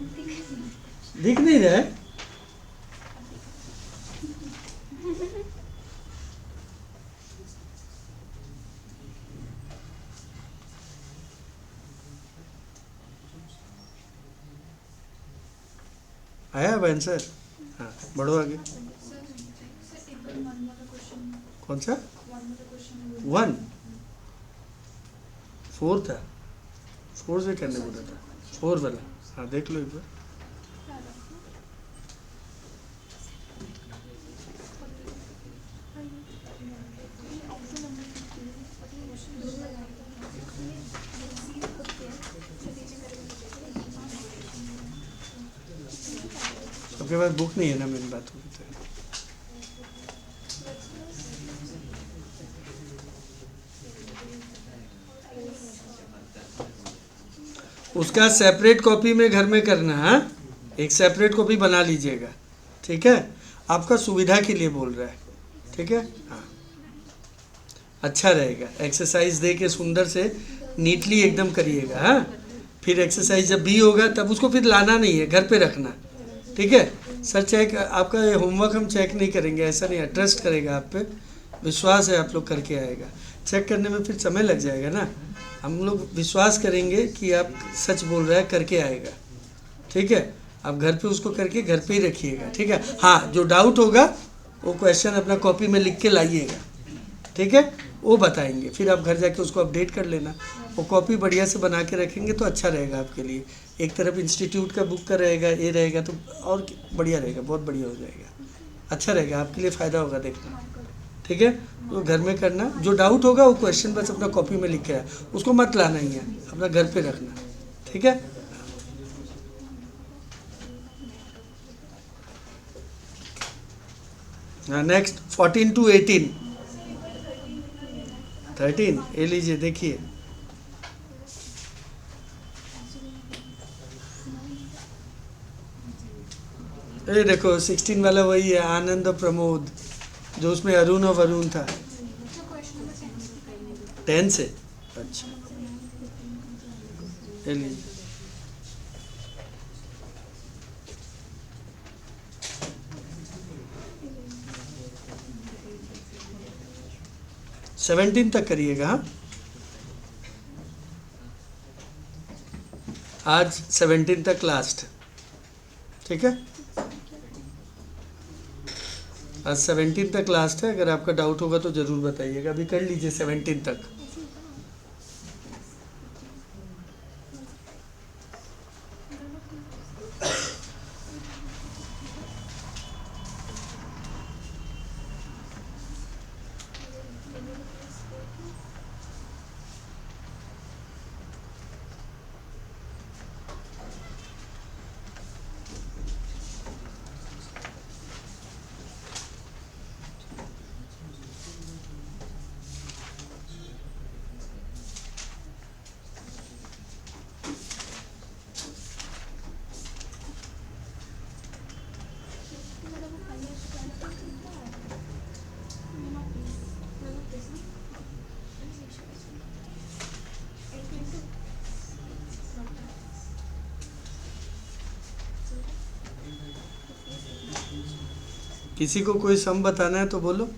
दिख नहीं रहा है? आया अब आंसर? हाँ बढ़ो आगे। कौन सा? 1 4 था, 4 से करने बोला था, 4 वाला। हाँ देख लो एक बार। सबके पास बुक नहीं है ना, मेरी बात होगी तो। उसका सेपरेट कॉपी में घर में करना है, एक सेपरेट कॉपी बना लीजिएगा, ठीक है? आपका सुविधा के लिए बोल रहा है, ठीक है? हाँ अच्छा रहेगा। एक्सरसाइज दे के सुंदर से नीटली एकदम करिएगा। हाँ फिर एक्सरसाइज जब भी होगा तब उसको फिर लाना नहीं है, घर पे रखना, ठीक है? सर चेक आपका होमवर्क हम चेक नहीं करेंगे, ऐसा नहीं है, ट्रस्ट करेगा आप पे, विश्वास है आप लोग करके आएगा। चेक करने में फिर समय लग जाएगा ना, हम लोग विश्वास करेंगे कि आप सच बोल रहा है, करके आएगा, ठीक है? आप घर पे उसको करके घर पे ही रखिएगा, ठीक है? हाँ जो डाउट होगा वो क्वेश्चन अपना कॉपी में लिख के लाइएगा, ठीक है? वो बताएंगे, फिर आप घर जाके उसको अपडेट कर लेना। वो कॉपी बढ़िया से बना के रखेंगे तो अच्छा रहेगा आपके लिए। एक तरफ इंस्टीट्यूट का बुक का रहेगा, ये रहेगा तो और बढ़िया रहेगा, बहुत बढ़िया हो जाएगा, अच्छा रहेगा, आपके लिए फ़ायदा होगा, देखना, ठीक है? तो घर में करना, जो डाउट होगा वो क्वेश्चन बस अपना कॉपी में लिख के आए, उसको मत लाना ही है, अपना घर पे रखना, ठीक है? Next 14 to 18। 13 ये लीजिए, देखिए ये देखो 16 वाला वही है, आनंद और प्रमोद, जो उसमें अरुण और वरुण था। 10 से? अच्छा ये लीजिए। 17 तक करिएगा। हाँ आज 17 तक लास्ट, ठीक है? आज 17 तक लास्ट है, अगर आपका डाउट होगा तो ज़रूर बताइएगा, अभी कर लीजिए 17 तक। किसी को कोई सम बताना है तो बोलो।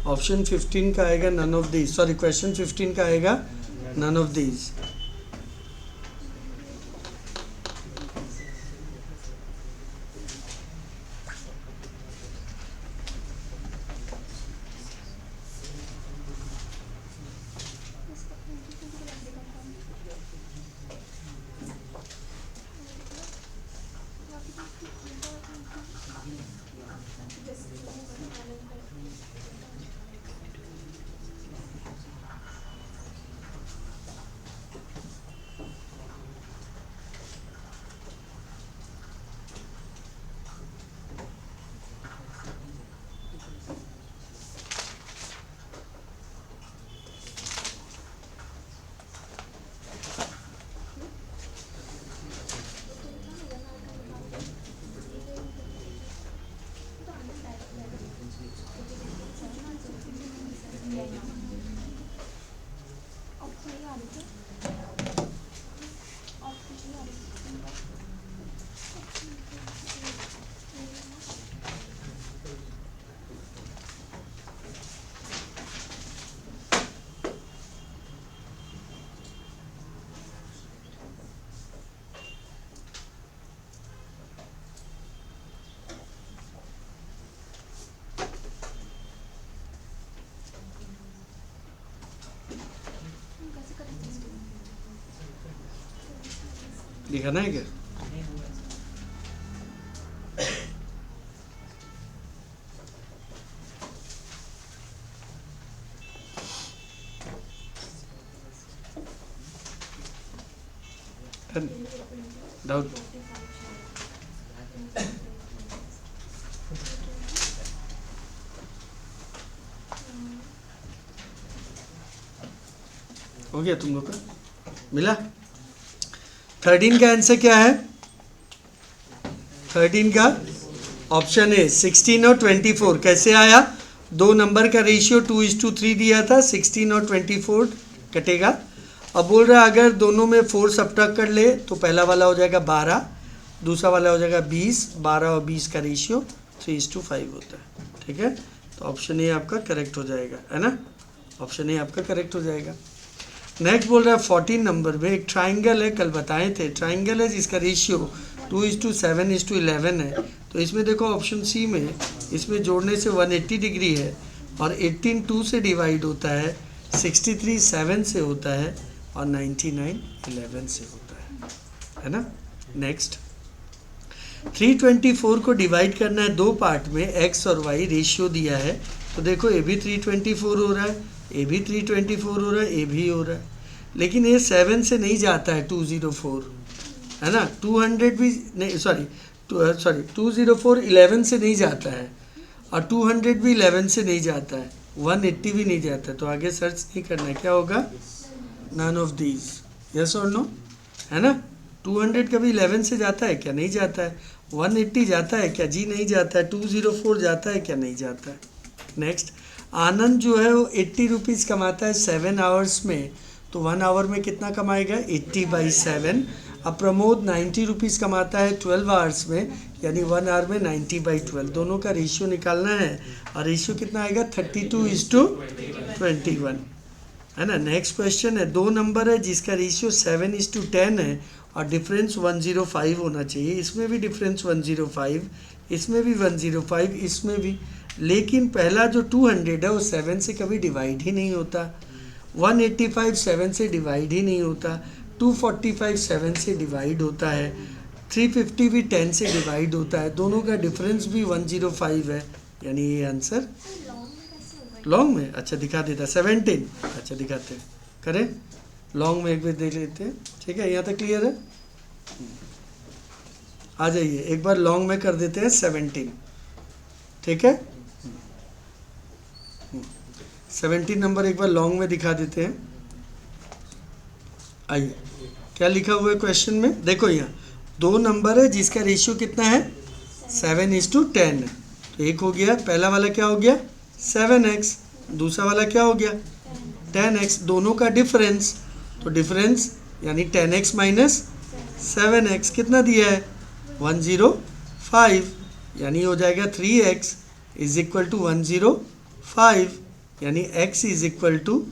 ऑप्शन 15 का आएगा none of these, sorry question 15 का आएगा नन ऑफ दीज। दिखाना है क्या? डाउट? हो गया तुम लोग का? मिला? 13 का आंसर क्या है? 13 का ऑप्शन है 16 और 24। कैसे आया? दो नंबर का रेशियो 2:3 दिया था, 16 और 24 कटेगा। अब बोल रहा है अगर दोनों में 4 सब्ट्रैक्ट कर ले तो पहला वाला हो जाएगा 12, दूसरा वाला हो जाएगा 20। 12 और 20 का रेशियो 3:5 होता है। ठीक है, तो ऑप्शन ए आपका करेक्ट हो जाएगा, है ना? ऑप्शन ए आपका करेक्ट हो जाएगा। नेक्स्ट बोल रहा है 14 नंबर में एक ट्राइंगल है, कल बताए थे। ट्राइंगल है जिसका रेशियो 2:7:11 है। तो इसमें देखो ऑप्शन सी में, इसमें जोड़ने से 180 डिग्री है, और 18 2 से डिवाइड होता है, 63 7 से होता है, और 99 11 से होता है ना? नेक्स्ट 324 को डिवाइड करना है दो पार्ट में, एक्स और वाई रेशियो दिया है। तो देखो ए भी 324 हो रहा है, ए भी 324 हो रहा है, ए भी हो रहा है, लेकिन ये 7 से नहीं जाता है 204, है ना? 200 भी नहीं, सॉरी 204 11 से नहीं जाता है, और 200 भी 11 से नहीं जाता है, 180 भी नहीं जाता है। तो आगे सर्च नहीं करना है, क्या होगा? नन ऑफ दीज, यस और नो, है ना? 200 कभी 11 से जाता है क्या? नहीं जाता है। 180 जाता है क्या? जी नहीं जाता है। 204 जाता है क्या? नहीं जाता है। नेक्स्ट, आनंद जो है वो 80 रुपीज़ कमाता है 7 आवर्स में, तो 1 आवर में कितना कमाएगा? 80/7। अब प्रमोद 90 रुपीज़ कमाता है 12 आवर्स में, यानी 1 आवर में 90/12। दोनों का रेशियो निकालना है, और रेशियो कितना आएगा? 32:21, है ना? नेक्स्ट क्वेश्चन है, दो नंबर है जिसका रेशियो 7:10 है, और डिफरेंस 105 होना चाहिए। इसमें भी डिफरेंस 105, इसमें भी 105, इसमें भी, लेकिन पहला जो 200 है वो 7 से कभी डिवाइड ही नहीं होता, 185 7 से डिवाइड ही नहीं होता, 245 7 से डिवाइड होता है, 350 भी 10 से डिवाइड होता है। दोनों का डिफरेंस भी 105 है, यानी ये आंसर लॉन्ग में। अच्छा दिखा देता 17, अच्छा दिखाते हैं, करें लॉन्ग में एक बार देख लेते हैं। ठीक है, यहाँ तक क्लियर है? आ जाइए एक बार लॉन्ग में कर देते हैं 17। ठीक है, 17 नंबर एक बार लॉन्ग में दिखा देते हैं। आइए, क्या लिखा हुआ है क्वेश्चन में? देखो यहाँ दो नंबर है जिसका रेशियो कितना है? 7:10 है। तो एक हो गया, पहला वाला क्या हो गया? 7x, दूसरा वाला क्या हो गया? 10x। दोनों का डिफरेंस, तो डिफरेंस यानी 10x माइनस 7x कितना दिया है? 105, यानी हो जाएगा 3x इज इक्वल टू 105, यानी x इज इक्वल टू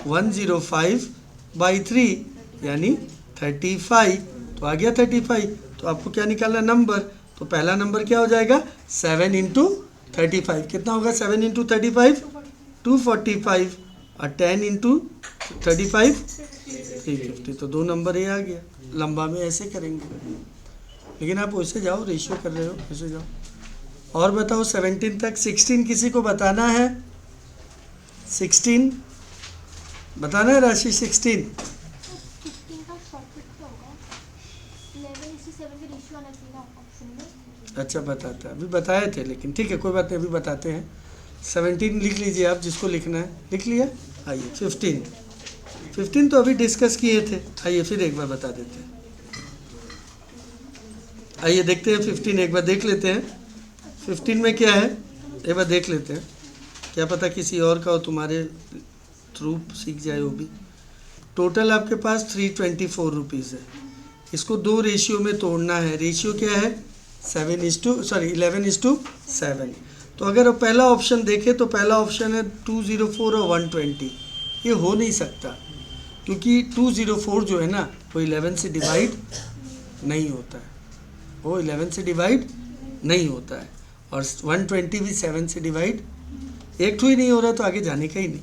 105/3, यानी 35। तो आ गया 35। तो आपको क्या निकालना? नंबर। तो पहला नंबर क्या हो जाएगा? 7 × 35। कितना होगा 7 × 35? 245, और 10 × 35 350। तो दो नंबर ये आ गया। लंबा में ऐसे करेंगे, लेकिन आप वैसे जाओ, रेशियो कर रहे हो, ऐसे जाओ। और बताओ 17 तक। 16 किसी को बताना है? 16 बताना है राशि? 16 अच्छा बताता है, अभी बताए थे, लेकिन ठीक है कोई बात नहीं, अभी बताते हैं। 17 लिख लीजिए आप, जिसको लिखना है लिख लिया। आइए 15 तो अभी डिस्कस किए थे। आइए फिर एक बार बता देते हैं। आइए देखते हैं 15 एक बार देख लेते हैं। 15 में क्या है एक बार देख लेते हैं, क्या पता किसी और का हो, तुम्हारे थ्रू सीख जाए वो भी। टोटल आपके पास 324 रुपीज़ है। इसको दो रेशियो में तोड़ना है। रेशियो क्या है? 11:7। तो अगर पहला ऑप्शन देखें तो पहला ऑप्शन है 204 और 120। ये हो नहीं सकता, क्योंकि 204 जो है ना वो 11 से डिवाइड नहीं होता है, वो 11 से डिवाइड नहीं होता है, और 120 भी 7 से डिवाइड एक ही नहीं हो रहा, तो आगे जाने का ही नहीं।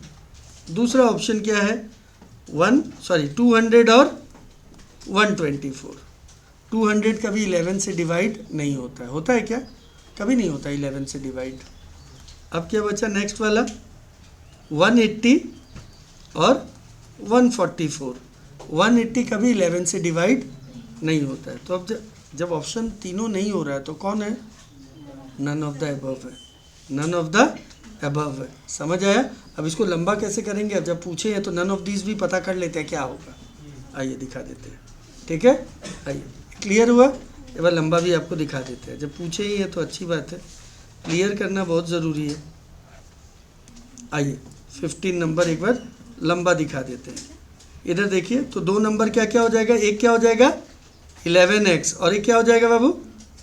दूसरा ऑप्शन क्या है? 200 और 124। 200 कभी 11 से डिवाइड नहीं होता है। होता है क्या? कभी नहीं होता 11 से डिवाइड। अब क्या बचा नेक्स्ट वाला? 180 और 144। 180 कभी 11 से डिवाइड नहीं होता है। तो अब जब ऑप्शन तीनों नहीं हो रहा है तो कौन है? नन ऑफ द अबव है। नन ऑफ द अबव है। समझ आया? अब इसको लंबा कैसे करेंगे? अब जब पूछे हैं तो नन ऑफ दीज भी पता कर लेते हैं क्या होगा। आइए दिखा देते हैं, ठीक है? आइए, क्लियर हुआ? एक बार लंबा भी आपको दिखा देते हैं। जब पूछे ही है तो अच्छी बात है, क्लियर करना बहुत ज़रूरी है। आइए 15 नंबर एक बार लंबा दिखा देते हैं। इधर देखिए, तो 2 नंबर क्या क्या हो जाएगा? एक क्या हो जाएगा? 11x, और एक क्या हो जाएगा बाबू?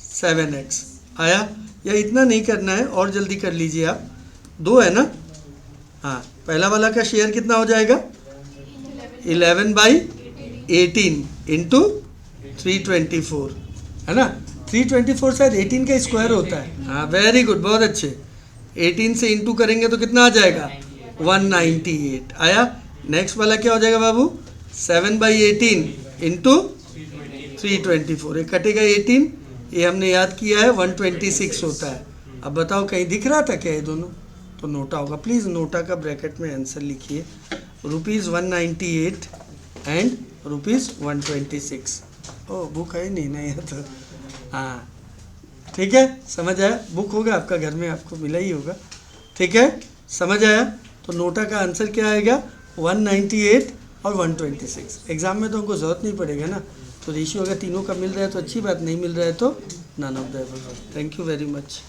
7x। आया? या इतना नहीं करना है, और जल्दी कर लीजिए आप। 2 है ना? हाँ, पहला वाला का शेयर कितना हो जाएगा? 11/18 इंटू 324, है ना? 324 शायद 18 का स्क्वायर होता है। हाँ, वेरी गुड, बहुत अच्छे। 18 से इंटू करेंगे तो कितना आ जाएगा? 198। आया? नेक्स्ट वाला क्या हो जाएगा बाबू? 7/18 इंटू 324। ये कटेगा 18, ये हमने याद किया है 126 होता है। अब बताओ कहीं दिख रहा था क्या ये दोनों? तो नोटा होगा। प्लीज़ नोटा का ब्रैकेट में आंसर लिखिए, ₹198 एंड ₹126। ओह, बुक है नहीं ना ये तो। हाँ ठीक है, समझ आया? बुक होगा आपका घर में, आपको मिला ही होगा। ठीक है, समझ आया? तो नोटा का आंसर क्या आएगा? 198 और 126। एग्ज़ाम में तो हमको ज़रूरत नहीं पड़ेगा ना। तो रेशियो अगर तीनों का मिल रहा है तो अच्छी बात, नहीं मिल रहा है तो none of the above. Thank you very much.